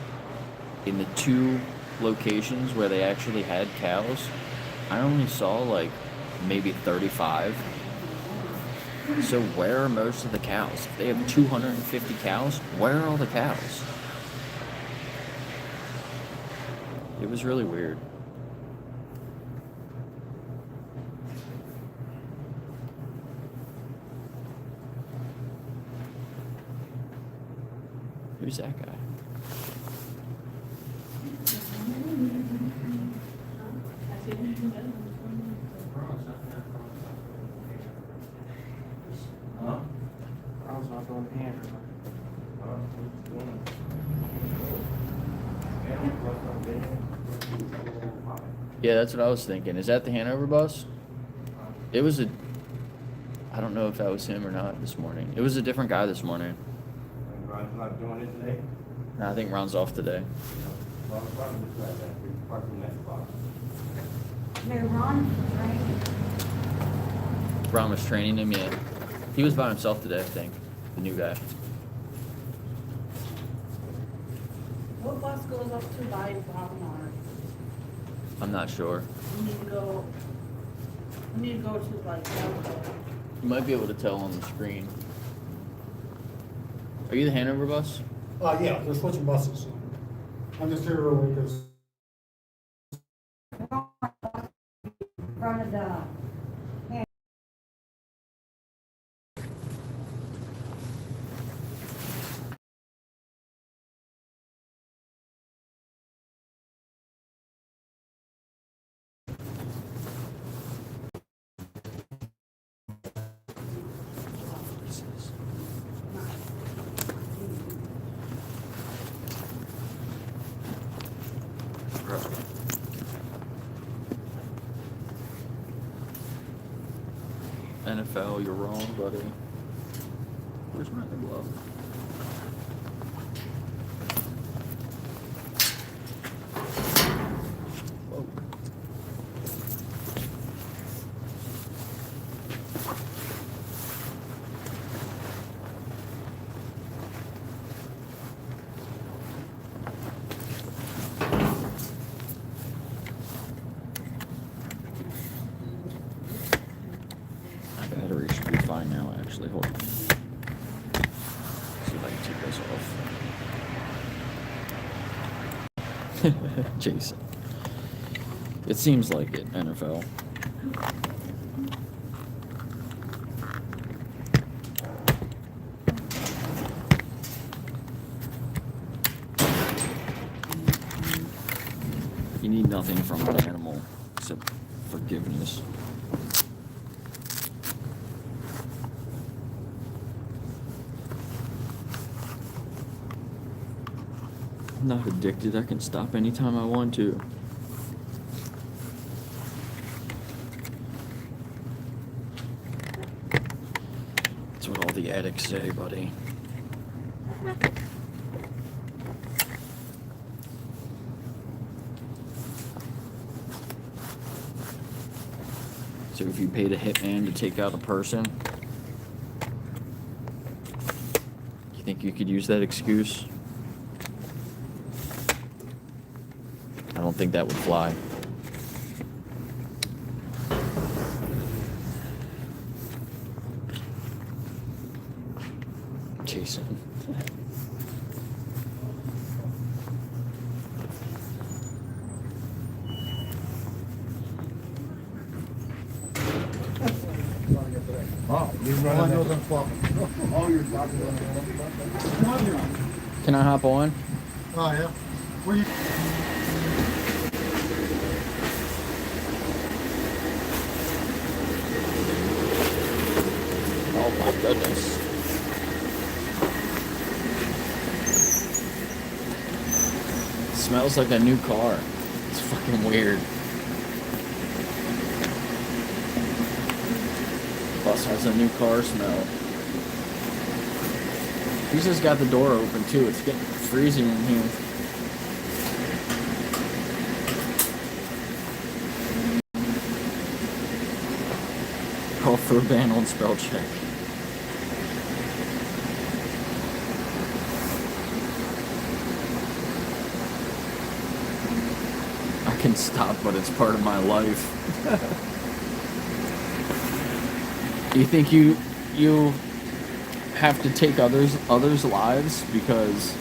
in the 2 locations where they actually had cows, I only saw like maybe 35. So where are most of the cows? If they have 250 cows, where are all the cows? It was really weird. Who's that guy? Huh? I was not going to hand. Yeah, that's what I was thinking. Is that the Hanover bus? It was I don't know if that was him or not this morning. It was a different guy this morning. Ron's not doing it today? No, I think Ron's off today. Well, it's probably just like that. We parked in that spot. Hey, Ron, right? Ron was training him, yeah. He was by himself today, I think. The new guy. What bus goes up to by Walmart? I'm not sure. We need to go to like, You might be able to tell on the screen. Are you the Hanover bus? Yeah, they're switching buses. I'm just here early because In front of the, NFL, you're wrong, buddy. Where's my other glove? Whoa. My battery should be fine now, actually. Hold on. See if I can take this off. Jason. It seems like it, NFL. You need nothing from an animal except forgiveness. I'm not addicted. I can stop anytime I want to. That's what all the addicts say, buddy. So if you paid a hitman to take out a person, you think you could use that excuse? I don't think that would fly. Jason. Oh, you're running those on flopping. Oh, you're talking about Can I hop on? Oh, yeah. Where you? Oh my goodness. It smells like a new car. It's fucking weird. Bus has a new car smell. He's just got the door open too. It's getting freezing in here. Call for a ban on spell check. I can stop, but it's part of my life. You think you have to take others' lives because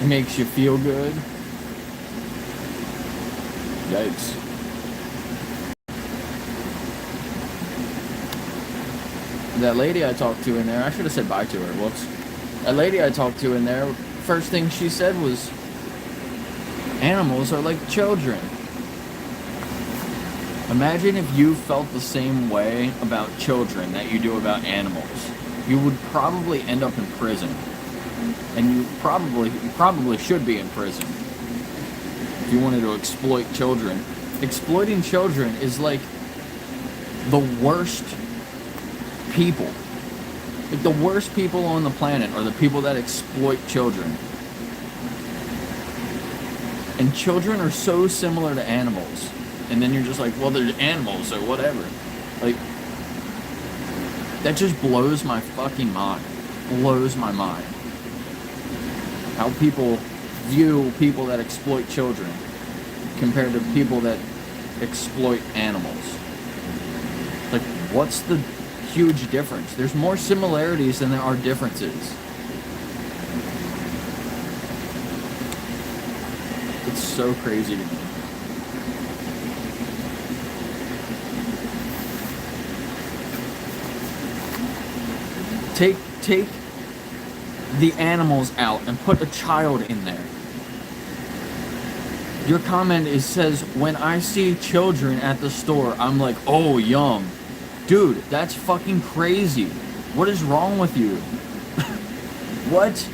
it makes you feel good? Yikes. That lady I talked to in there, I should have said bye to her, whoops. That lady I talked to in there, first thing she said was, animals are like children. Imagine if you felt the same way about children that you do about animals. You would probably end up in prison. And you probably should be in prison if you wanted to exploit children. Exploiting children is like the worst people. Like the worst people on the planet are the people that exploit children. And children are so similar to animals. And then you're just like, well, they're animals or whatever. Like, that just blows my fucking mind. Blows my mind. How people view people that exploit children compared to people that exploit animals. Like, what's the huge difference? There's more similarities than there are differences. It's so crazy to me. Take the animals out and put a child in there. Your comment says, when I see children at the store, I'm like, oh, yum. Dude, that's fucking crazy. What is wrong with you? What?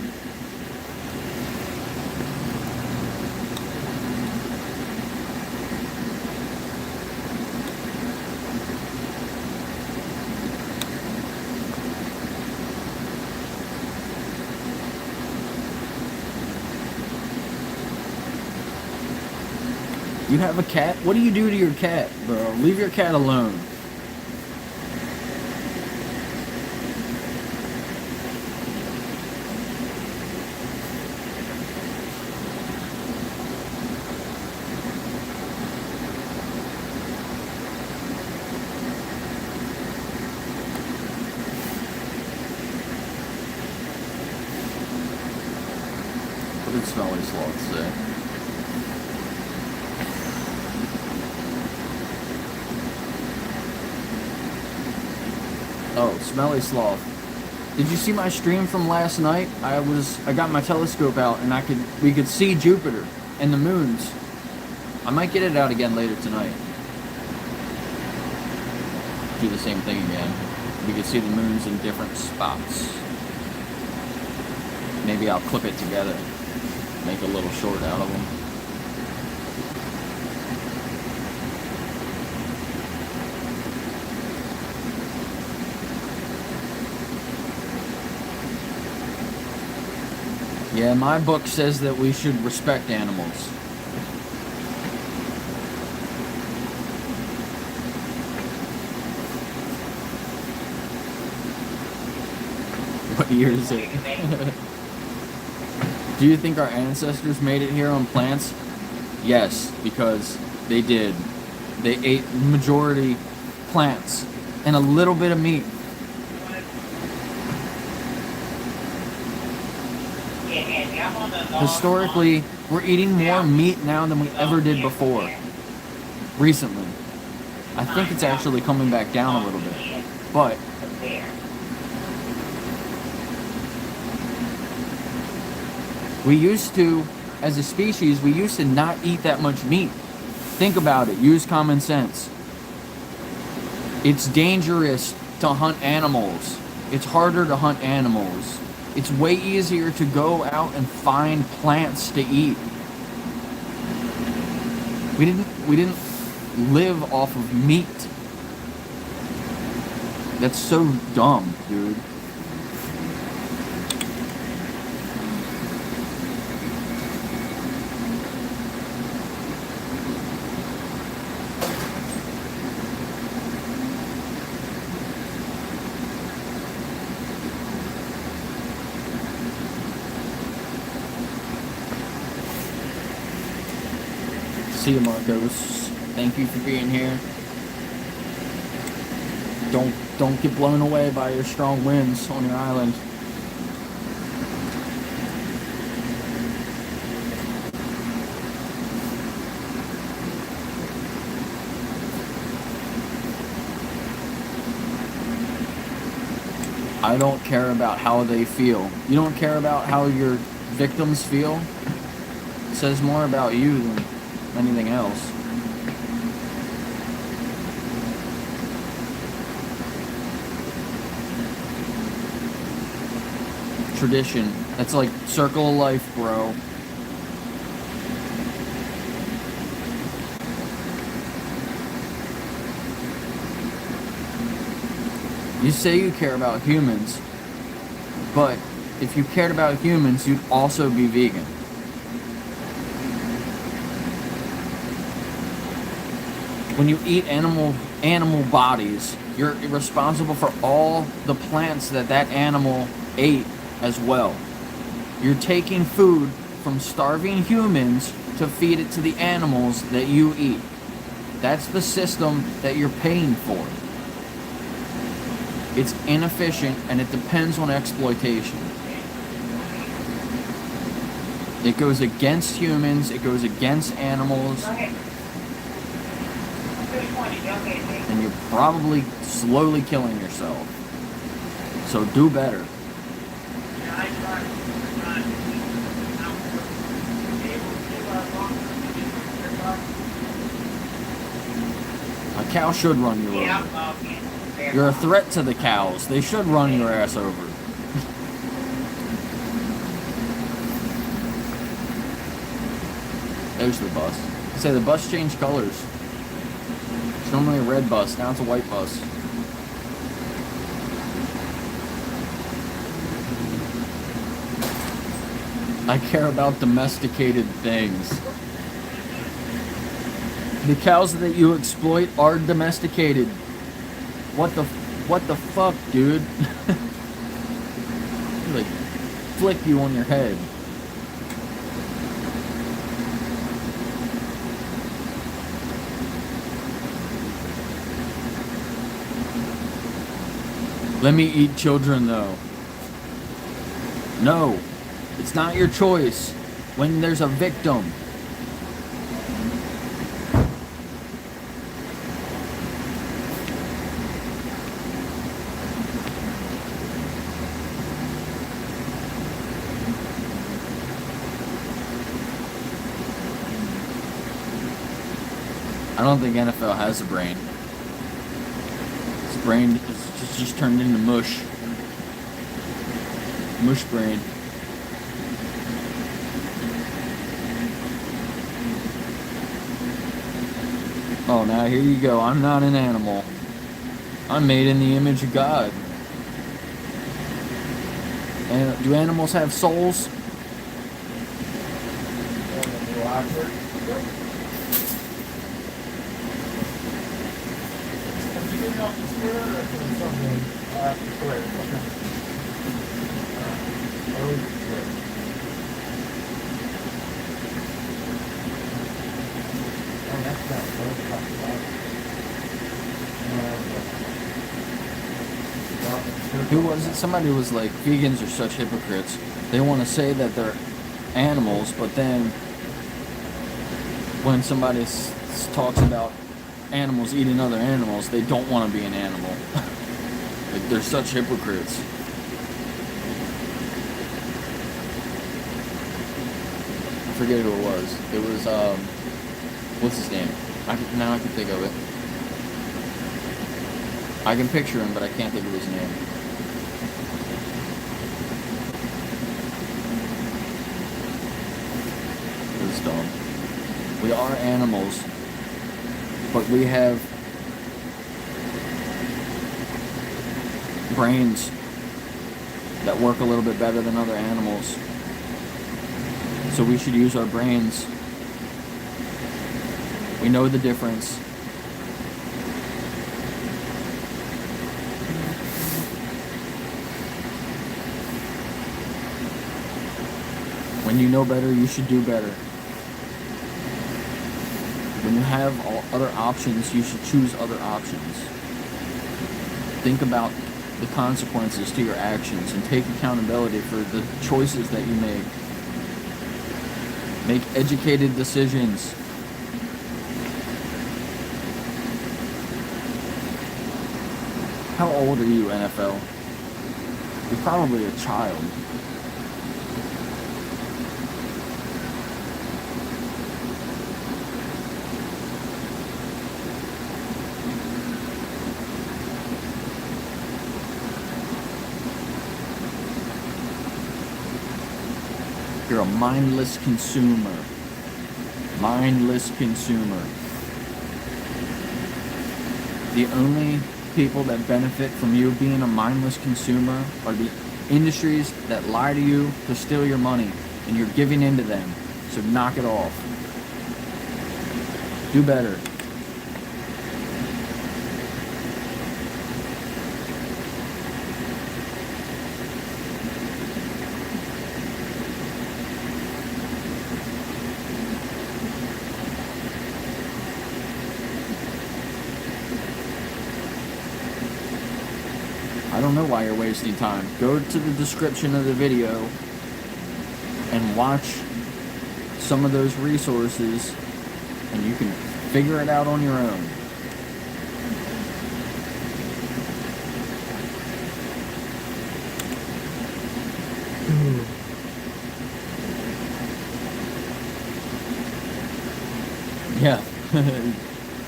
You have a cat? What do you do to your cat, bro? Leave your cat alone. What did Smelly Sloth say? Oh, Smelly Sloth. Did you see my stream from last night? I got my telescope out and we could see Jupiter and the moons. I might get it out again later tonight. Do the same thing again. We could see the moons in different spots. Maybe I'll clip it together. Make a little short out of them. Yeah, my book says that we should respect animals. What year is it? Do you think our ancestors made it here on plants? Yes, because they did. They ate majority plants and a little bit of meat. Historically, we're eating more meat now than we ever did before. Recently. I think it's actually coming back down a little bit. But we used to, as a species, we used to not eat that much meat. Think about it. Use common sense. It's dangerous to hunt animals. It's harder to hunt animals. It's way easier to go out and find plants to eat. We didn't live off of meat. That's so dumb, dude. See you, Marcos. Thank you for being here. Don't get blown away by your strong winds on your island. I don't care about how they feel. You don't care about how your victims feel? It says more about you than anything else. Tradition. That's like circle of life, bro. You say you care about humans, but if you cared about humans, you'd also be vegan. When you eat animal bodies, you're responsible for all the plants that animal ate as well. You're taking food from starving humans to feed it to the animals that you eat. That's the system that you're paying for. It's inefficient and it depends on exploitation. It goes against humans, it goes against animals. And you're probably slowly killing yourself. So do better. A cow should run you over. You're a threat to the cows. They should run your ass over. There's the bus. Say the bus changed colors. It's normally a red bus, now it's a white bus. I care about domesticated things. The cows that you exploit are domesticated. What the fuck, dude? Like, flick you on your head. Let me eat children, though. No, it's not your choice when there's a victim. I don't think NFL has a brain. Its brain is just turned into mush. Mush brain. Oh, now here you go. I'm not an animal. I'm made in the image of God. And do animals have souls? Who was it? Somebody was like, vegans are such hypocrites. They want to say that they're animals, but then when somebody talks about animals eating other animals, they don't want to be an animal. Like, they're such hypocrites. I forget who it was. It was, what's his name? Now I can think of it. I can picture him, but I can't think of his name. It's dumb. We are animals, but we have brains that work a little bit better than other animals. So we should use our brains. We know the difference. When you know better, you should do better. When you have other options, you should choose other options. Think about the consequences to your actions and take accountability for the choices that you make. Make educated decisions. How old are you, NFL? You're probably a child. You're a mindless consumer. Mindless consumer. The only people that benefit from you being a mindless consumer are the industries that lie to you to steal your money, and you're giving in to them. So knock it off. Do better. I don't know why you're wasting time. Go to the description of the video and watch some of those resources, and you can figure it out on your own. Yeah,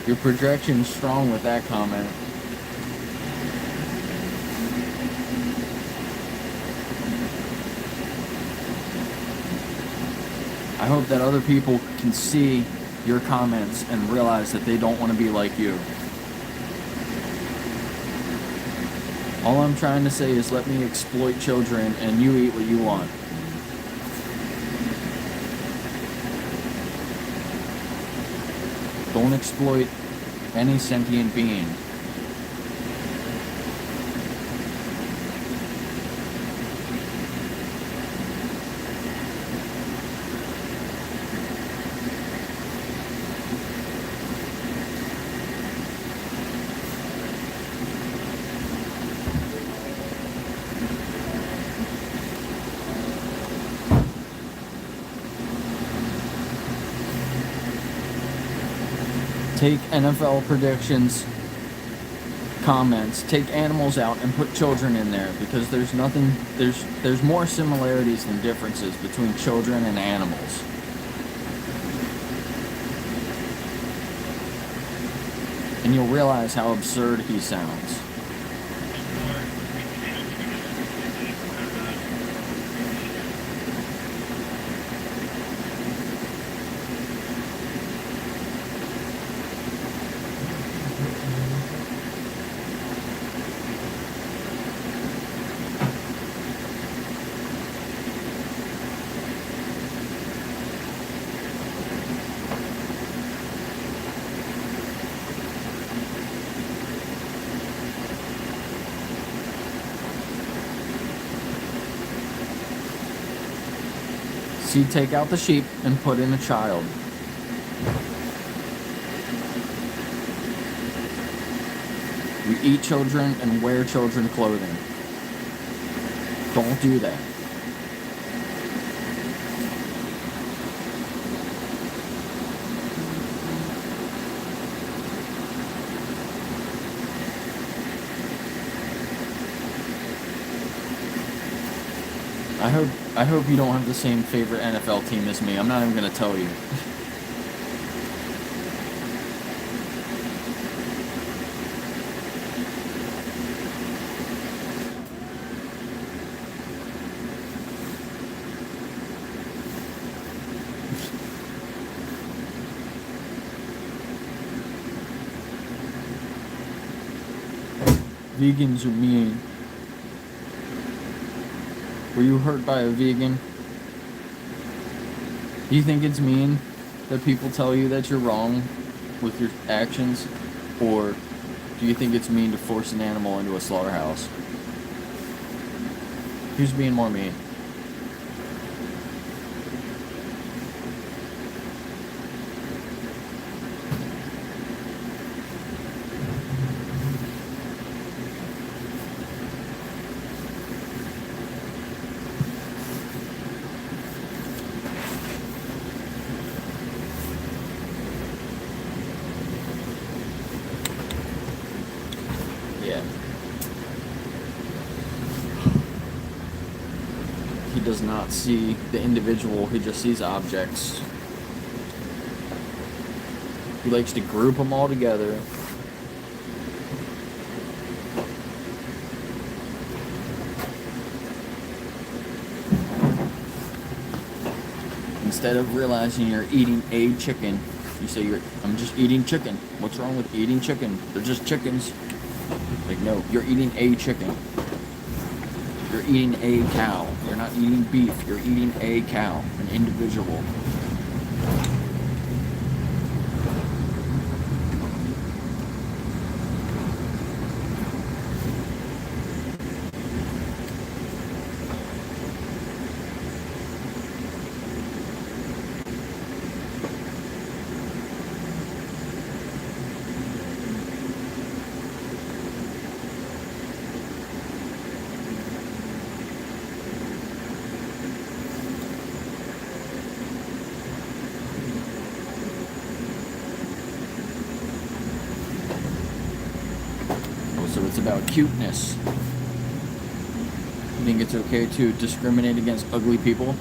your projection's strong with that comment. I hope that other people can see your comments and realize that they don't want to be like you. All I'm trying to say is let me exploit children and you eat what you want. Don't exploit any sentient being. Take NFL predictions, comments, take animals out and put children in there, because there's more similarities than differences between children and animals. And you'll realize how absurd he sounds. See, take out the sheep and put in a child. We eat children and wear children clothing. Don't do that. I hope you don't have the same favorite NFL team as me. I'm not even gonna tell you. Vegans are mean. Were you hurt by a vegan? Do you think it's mean that people tell you that you're wrong with your actions? Or do you think it's mean to force an animal into a slaughterhouse? Who's being more mean? He does not see the individual, he just sees objects. He likes to group them all together. Instead of realizing you're eating a chicken, you say I'm just eating chicken. What's wrong with eating chicken? They're just chickens. Like, no, you're eating a chicken. You're eating a cow. You're not eating beef. You're eating a cow, an individual. So it's about cuteness. You think it's okay to discriminate against ugly people?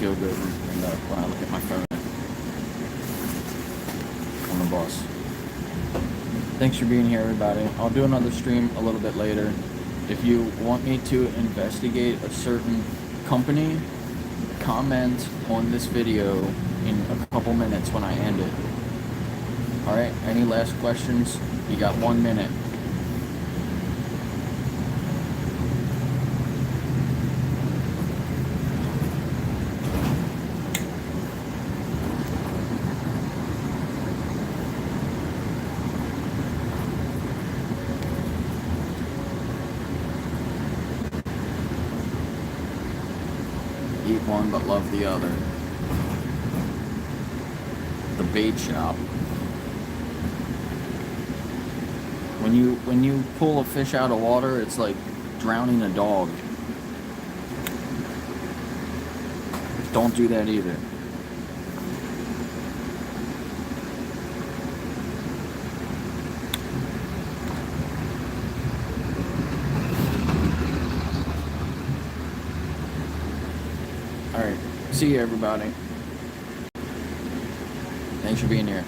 feel good when I look at my phone on the bus. Thanks for being here, everybody. I'll do another stream a little bit later. If you want me to investigate a certain company, comment on this video in a couple minutes when I end it. Alright, any last questions? You got 1 minute. Eat one but love the other. The bait shop. When you pull a fish out of water, it's like drowning a dog. Don't do that either. Alright, see you everybody. Thanks for being here.